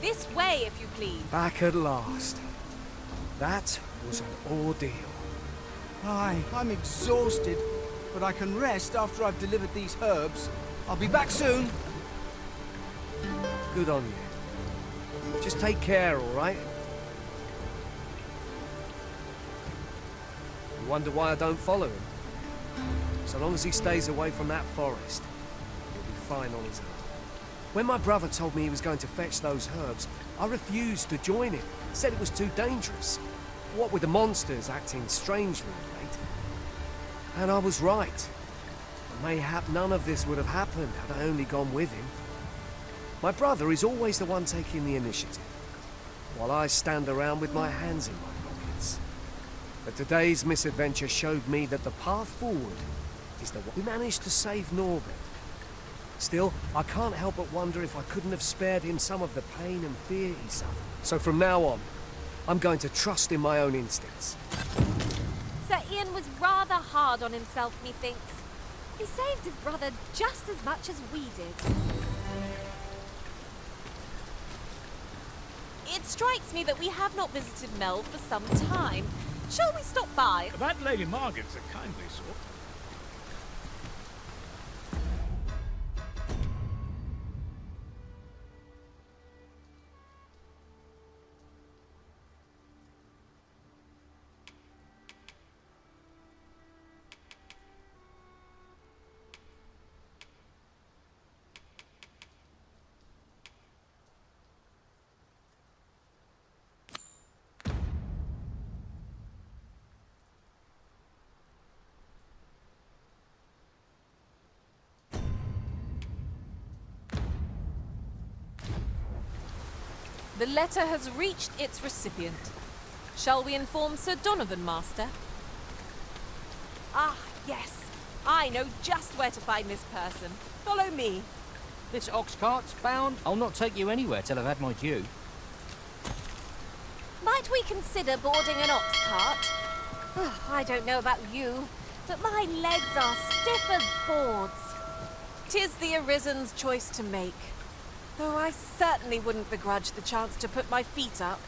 S4: This way, if you please.
S15: Back at last. That was an ordeal.
S18: Aye, I'm exhausted, but I can rest after I've delivered these herbs. I'll be back soon.
S15: Good on you. Just take care, all right? You wonder why I don't follow him? So long as he stays away from that forest, he'll be fine on his own. When my brother told me he was going to fetch those herbs, I refused to join him. Said it was too dangerous. What with the monsters acting strangely of late. And I was right. Mayhap none of this would have happened had I only gone with him. My brother is always the one taking the initiative, while I stand around with my hands in my pockets. But today's misadventure showed me that the path forward is the one. We managed to save Norbert. Still, I can't help but wonder if I couldn't have spared him some of the pain and fear he suffered. So from now on, I'm going to trust in my own instincts.
S4: Sir Ian was rather hard on himself, methinks. He saved his brother just as much as we did. It strikes me that we have not visited Mel for some time. Shall we stop by?
S10: That Lady Margaret's a kindly sort.
S12: The letter has reached its recipient. Shall we inform Sir Donovan, Master? Ah, yes. I know just where to find this person. Follow me.
S5: This ox cart's bound. I'll not take you anywhere till I've had my due.
S4: Might we consider boarding an ox cart? I don't know about you, but my legs are stiff as boards.
S12: 'Tis the Arisen's choice to make, though I certainly wouldn't begrudge the chance to put my feet up.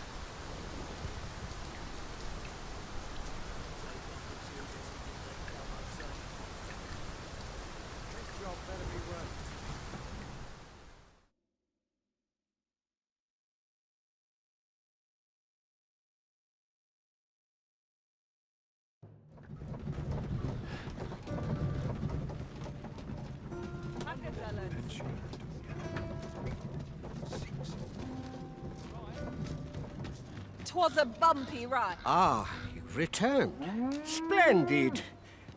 S12: Twas a bumpy ride.
S19: Ah, you've returned. Splendid.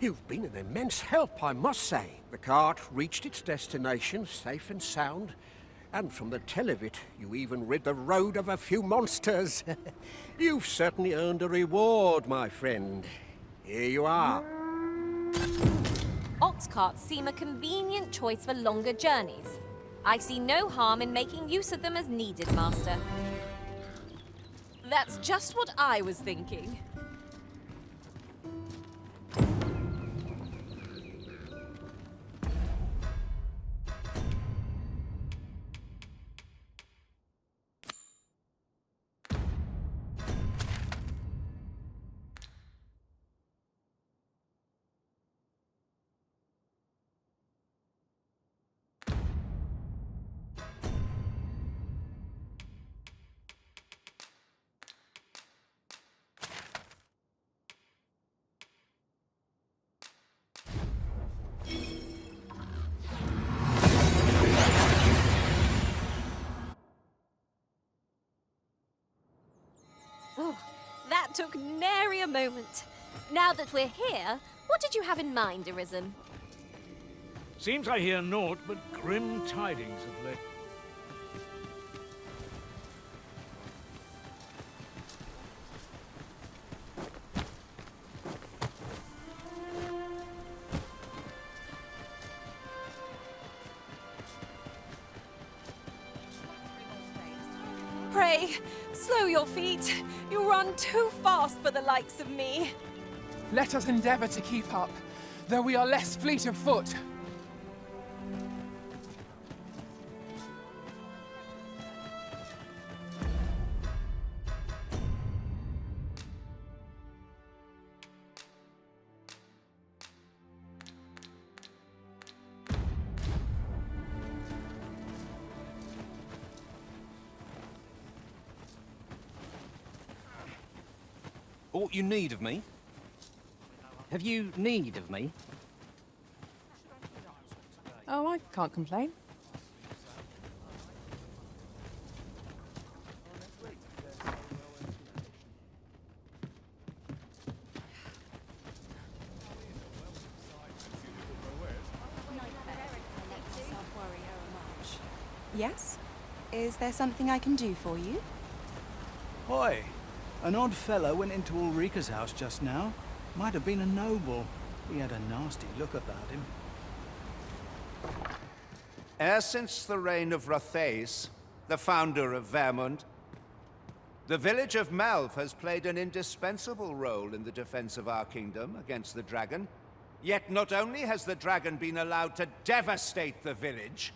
S19: You've been an immense help, I must say. The cart reached its destination safe and sound, and from the tell of it, you even rid the road of a few monsters. You've certainly earned a reward, my friend. Here you are.
S4: Ox carts seem a convenient choice for longer journeys. I see no harm in making use of them as needed, Master.
S12: That's just what I was thinking. Oh, that took nary a moment.
S4: Now that we're here, what did you have in mind, Arisen?
S10: Seems I hear naught but grim tidings of late.
S12: Pray, slow your feet. You run too fast for the likes of me.
S8: Let us endeavour to keep up, though we are less fleet of foot.
S5: Aught you need of me? Have you need of me?
S23: Oh, I can't complain.
S7: Yes? Is there something I can do for you?
S18: Hoy! An odd fellow went into Ulrika's house just now. Might have been a noble. He had a nasty look about him.
S14: E'er since the reign of Rothace, the founder of Vermund, the village of Malv has played an indispensable role in the defense of our kingdom against the dragon. Yet not only has the dragon been allowed to devastate the village,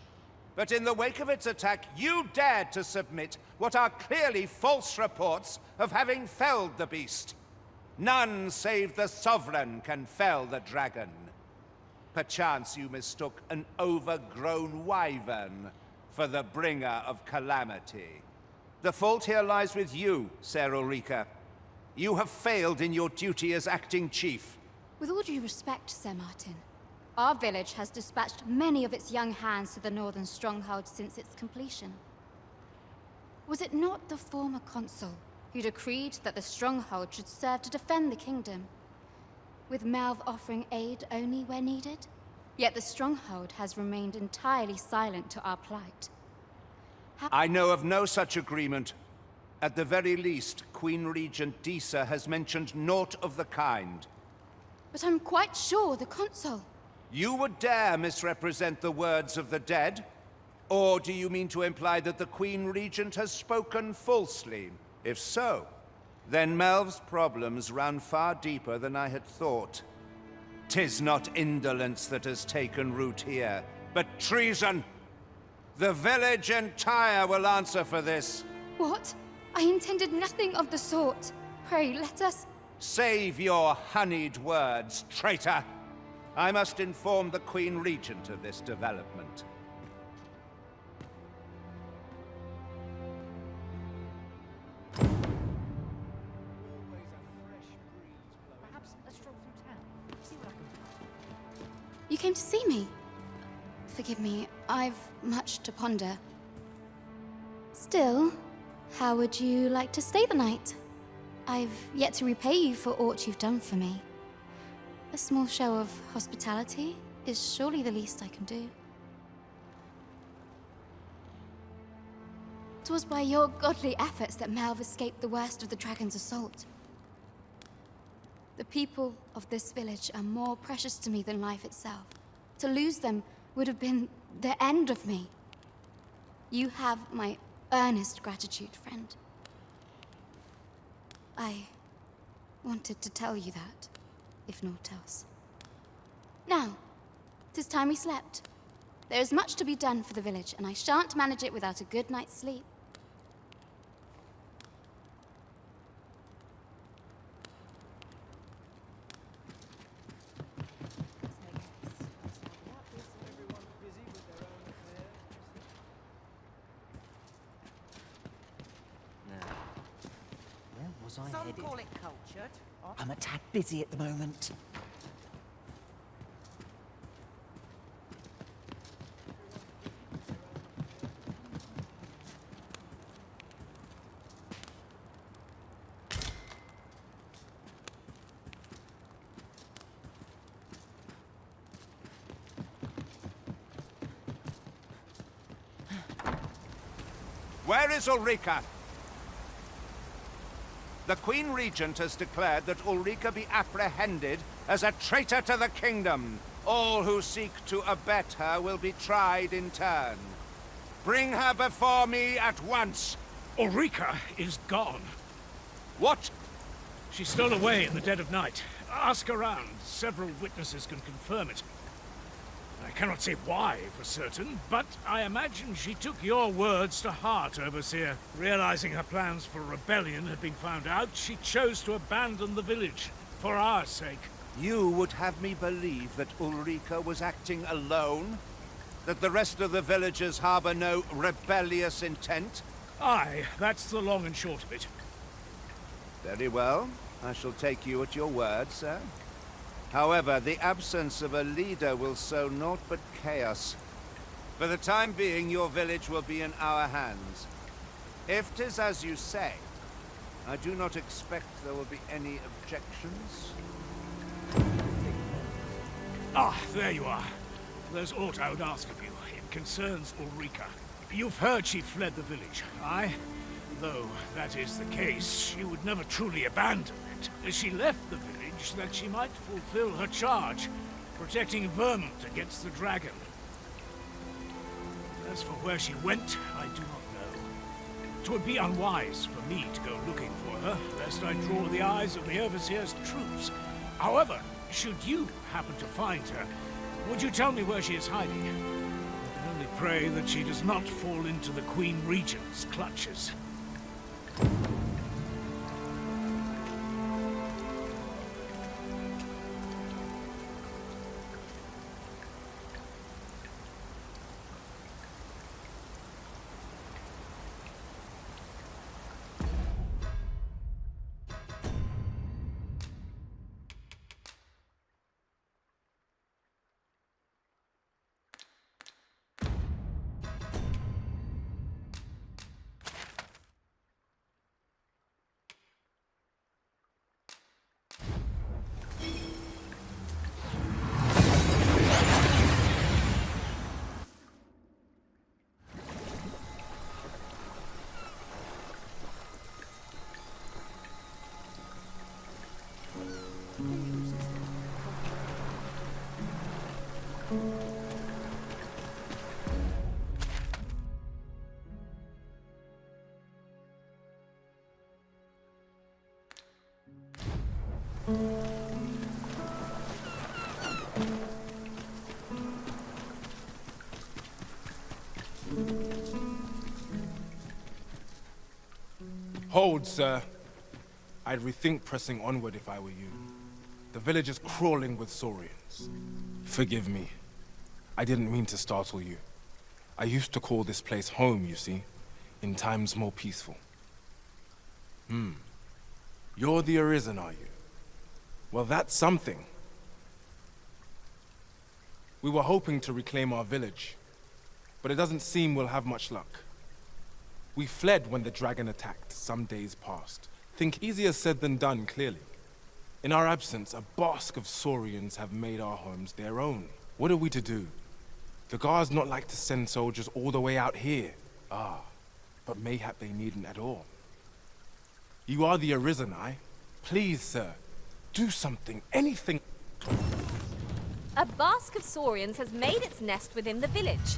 S14: but in the wake of its attack, you dared to submit what are clearly false reports of having felled the beast. None save the Sovereign can fell the dragon. Perchance you mistook an overgrown wyvern for the bringer of calamity. The fault here lies with you, Ser Ulrika. You have failed in your duty as acting chief.
S2: With all due respect, Sir Martin, our village has dispatched many of its young hands to the northern stronghold since its completion. Was it not the former consul who decreed that the stronghold should serve to defend the kingdom, with Malv offering aid only where needed? Yet the stronghold has remained entirely silent to our plight.
S14: I know of no such agreement, At the very least, Queen Regent Disa has mentioned naught of the kind.
S2: But I'm quite sure the consul...
S14: You would dare misrepresent the words of the dead? Or do you mean to imply that the Queen Regent has spoken falsely? If so, then Melv's problems run far deeper than I had thought. 'Tis not indolence that has taken root here, but treason. The village entire will answer for this.
S2: What? I intended nothing of the sort. Pray, let us...
S14: Save your honeyed words, traitor. I must inform the Queen Regent of this development.
S4: Perhaps a stroll through town. See what I can find.
S2: You came to see me? Forgive me, I've much to ponder. Still, how would you like to stay the night? I've yet to repay you for aught you've done for me. A small show of hospitality is surely the least I can do. 'Twas by your godly efforts that Melv escaped the worst of the dragon's assault. The people of this village are more precious to me than life itself. To lose them would have been the end of me. You have my earnest gratitude, friend. I wanted to tell you that, if naught else. Now, 'tis time we slept. There is much to be done for the village, and I shan't manage it without a good night's sleep.
S9: Was I
S5: Some
S9: headed?
S5: call it cultured.
S9: I'm a tad busy at the moment.
S14: Where is Ulrika? The Queen Regent has declared that Ulrika be apprehended as a traitor to the kingdom. All who seek to abet her will be tried in turn. Bring her before me at once.
S10: Ulrika is gone.
S14: What?
S10: She stole away in the dead of night. Ask around. Several witnesses can confirm it. I cannot say why for certain, but I imagine she took your words to heart, Overseer. Realizing her plans for rebellion had been found out, she chose to abandon the village, for our sake.
S14: You would have me believe that Ulrika was acting alone? That the rest of the villagers harbor no rebellious intent?
S10: Aye, that's the long and short of it.
S14: Very well. I shall take you at your word, sir. However, the absence of a leader will sow naught but chaos. For the time being, your village will be in our hands. If 'tis as you say, I do not expect there will be any objections.
S10: Ah, there you are. There's aught I would ask of you. It concerns Ulrika. You've heard she fled the village, aye? Though that is the case, she would never truly abandon it. She left the village that she might fulfill her charge, protecting Vermont against the dragon. As for where she went, I do not know. 'Twould be unwise for me to go looking for her, lest I draw the eyes of the Overseer's troops. However, should you happen to find her, would you tell me where she is hiding? I can only pray that she does not fall into the Queen Regent's clutches.
S11: Hold, sir. I'd rethink pressing onward if I were you. The village is crawling with saurians. Forgive me. I didn't mean to startle you. I used to call this place home, you see, in times more peaceful. You're the Arisen, are you? Well, that's something. We were hoping to reclaim our village, but it doesn't seem we'll have much luck. We fled when the dragon attacked some days past. Think easier said than done, clearly. In our absence, a basque of saurians have made our homes their own. What are we to do? The guards not like to send soldiers all the way out here. But mayhap they needn't at all. You are the Arisen, Please, sir, do something, anything.
S4: A basque of saurians has made its nest within the village.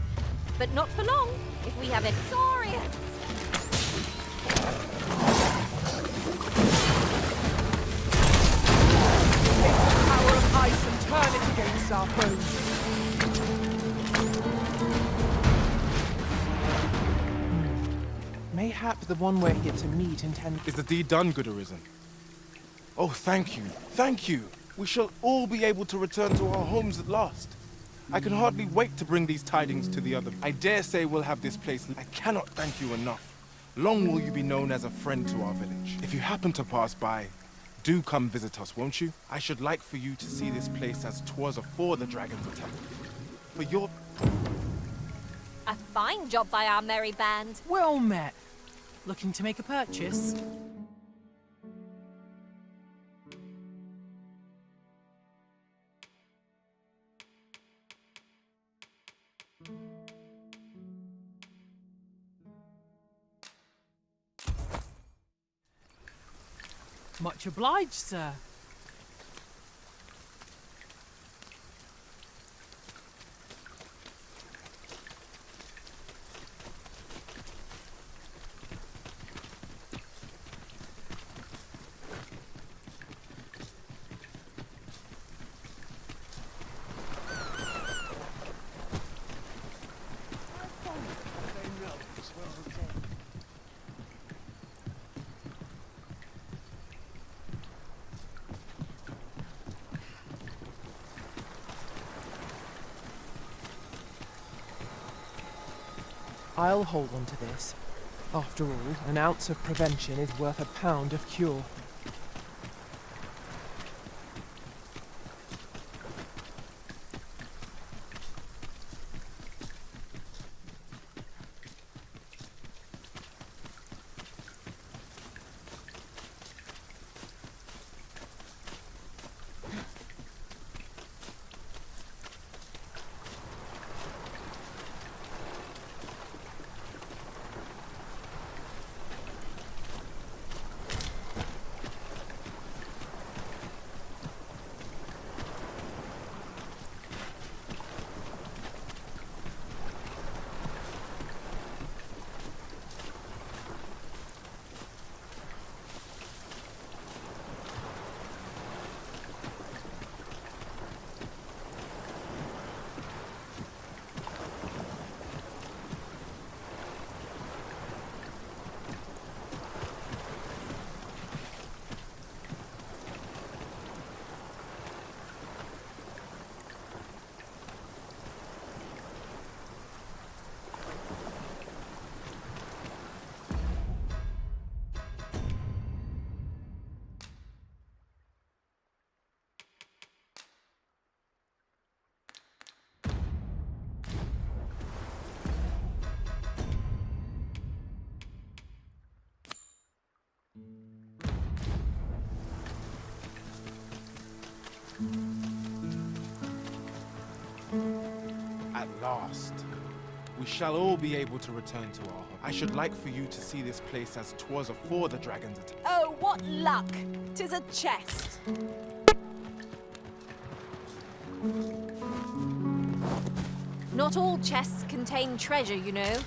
S4: But not for long, if we have any saurians.
S8: Power of ice and turn it against our foes. Mayhap the one we're here to meet intends...
S11: Is the deed done, good Arisen? Oh, thank you, thank you. We shall all be able to return to our homes at last. I can hardly wait to bring these tidings to the other. I dare say we'll have this place. I cannot thank you enough. Long will you be known as a friend to our village. If you happen to pass by, do come visit us, won't you? I should like for you to see this place as 'twas afore the dragon's attack. For your...
S4: A fine job by our merry band.
S17: Well met. Looking to make a purchase? Much obliged, sir.
S8: I'll hold on to this. After all, an ounce of prevention is worth a pound of cure.
S11: At last, we shall all be able to return to our home. I should like for you to see this place as 'twas afore the dragon's attack.
S12: Oh, what luck! 'Tis a chest.
S4: Not all chests contain treasure, you know.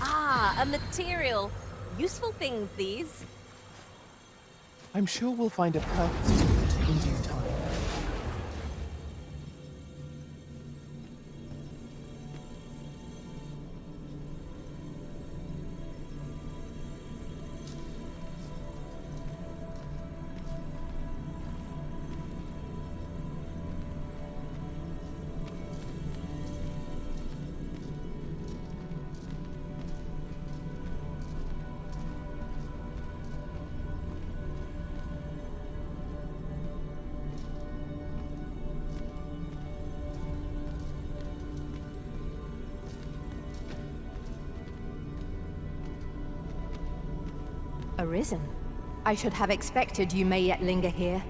S4: Ah, a material. Useful things, these.
S8: I'm sure we'll find a purpose to it in due time.
S23: Arisen? I should have expected you may yet linger here.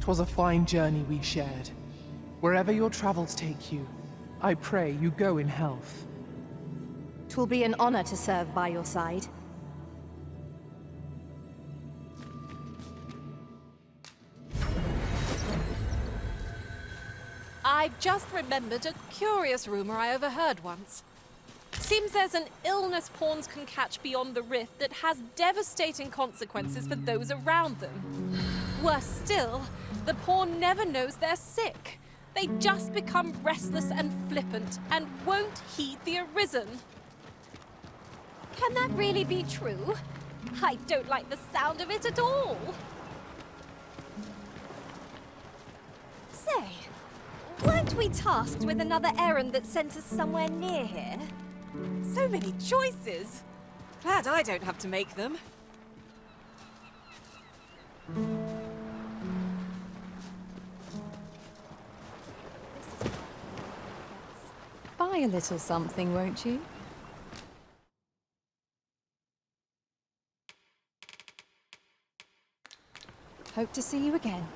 S8: "'Twas a fine journey we shared. Wherever your travels take you, I pray you go in health.
S23: 'Twill be an honor to serve by your side.
S4: I've just remembered a curious rumor I overheard once. Seems there's an illness pawns can catch beyond the rift that has devastating consequences for those around them. Worse still, the pawn never knows they're sick. They just become restless and flippant and won't heed the Arisen. Can that really be true? I don't like the sound of it at all. Say, weren't we tasked with another errand that sent us somewhere near here? So many choices. Glad I don't have to make them.
S23: Buy a little something, won't you? Hope to see you again.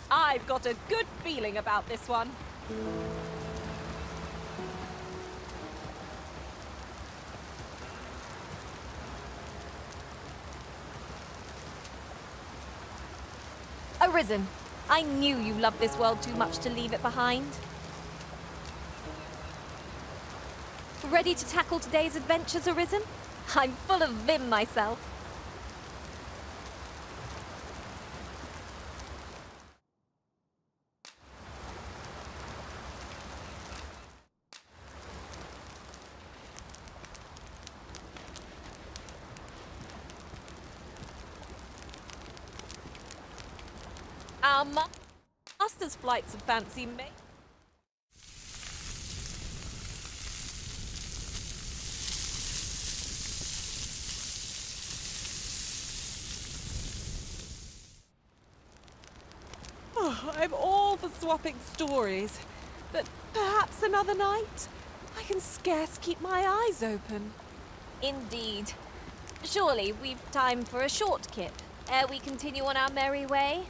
S4: I've got a good feeling about this one. Arisen, I knew you loved this world too much to leave it behind. Ready to tackle today's adventures, Arisen? I'm full of vim myself. Our master's flights of fancy me.
S12: Oh, I'm all for swapping stories, but perhaps another night? I can scarce keep my eyes open.
S4: Indeed. Surely we've time for a short kip, ere we continue on our merry way.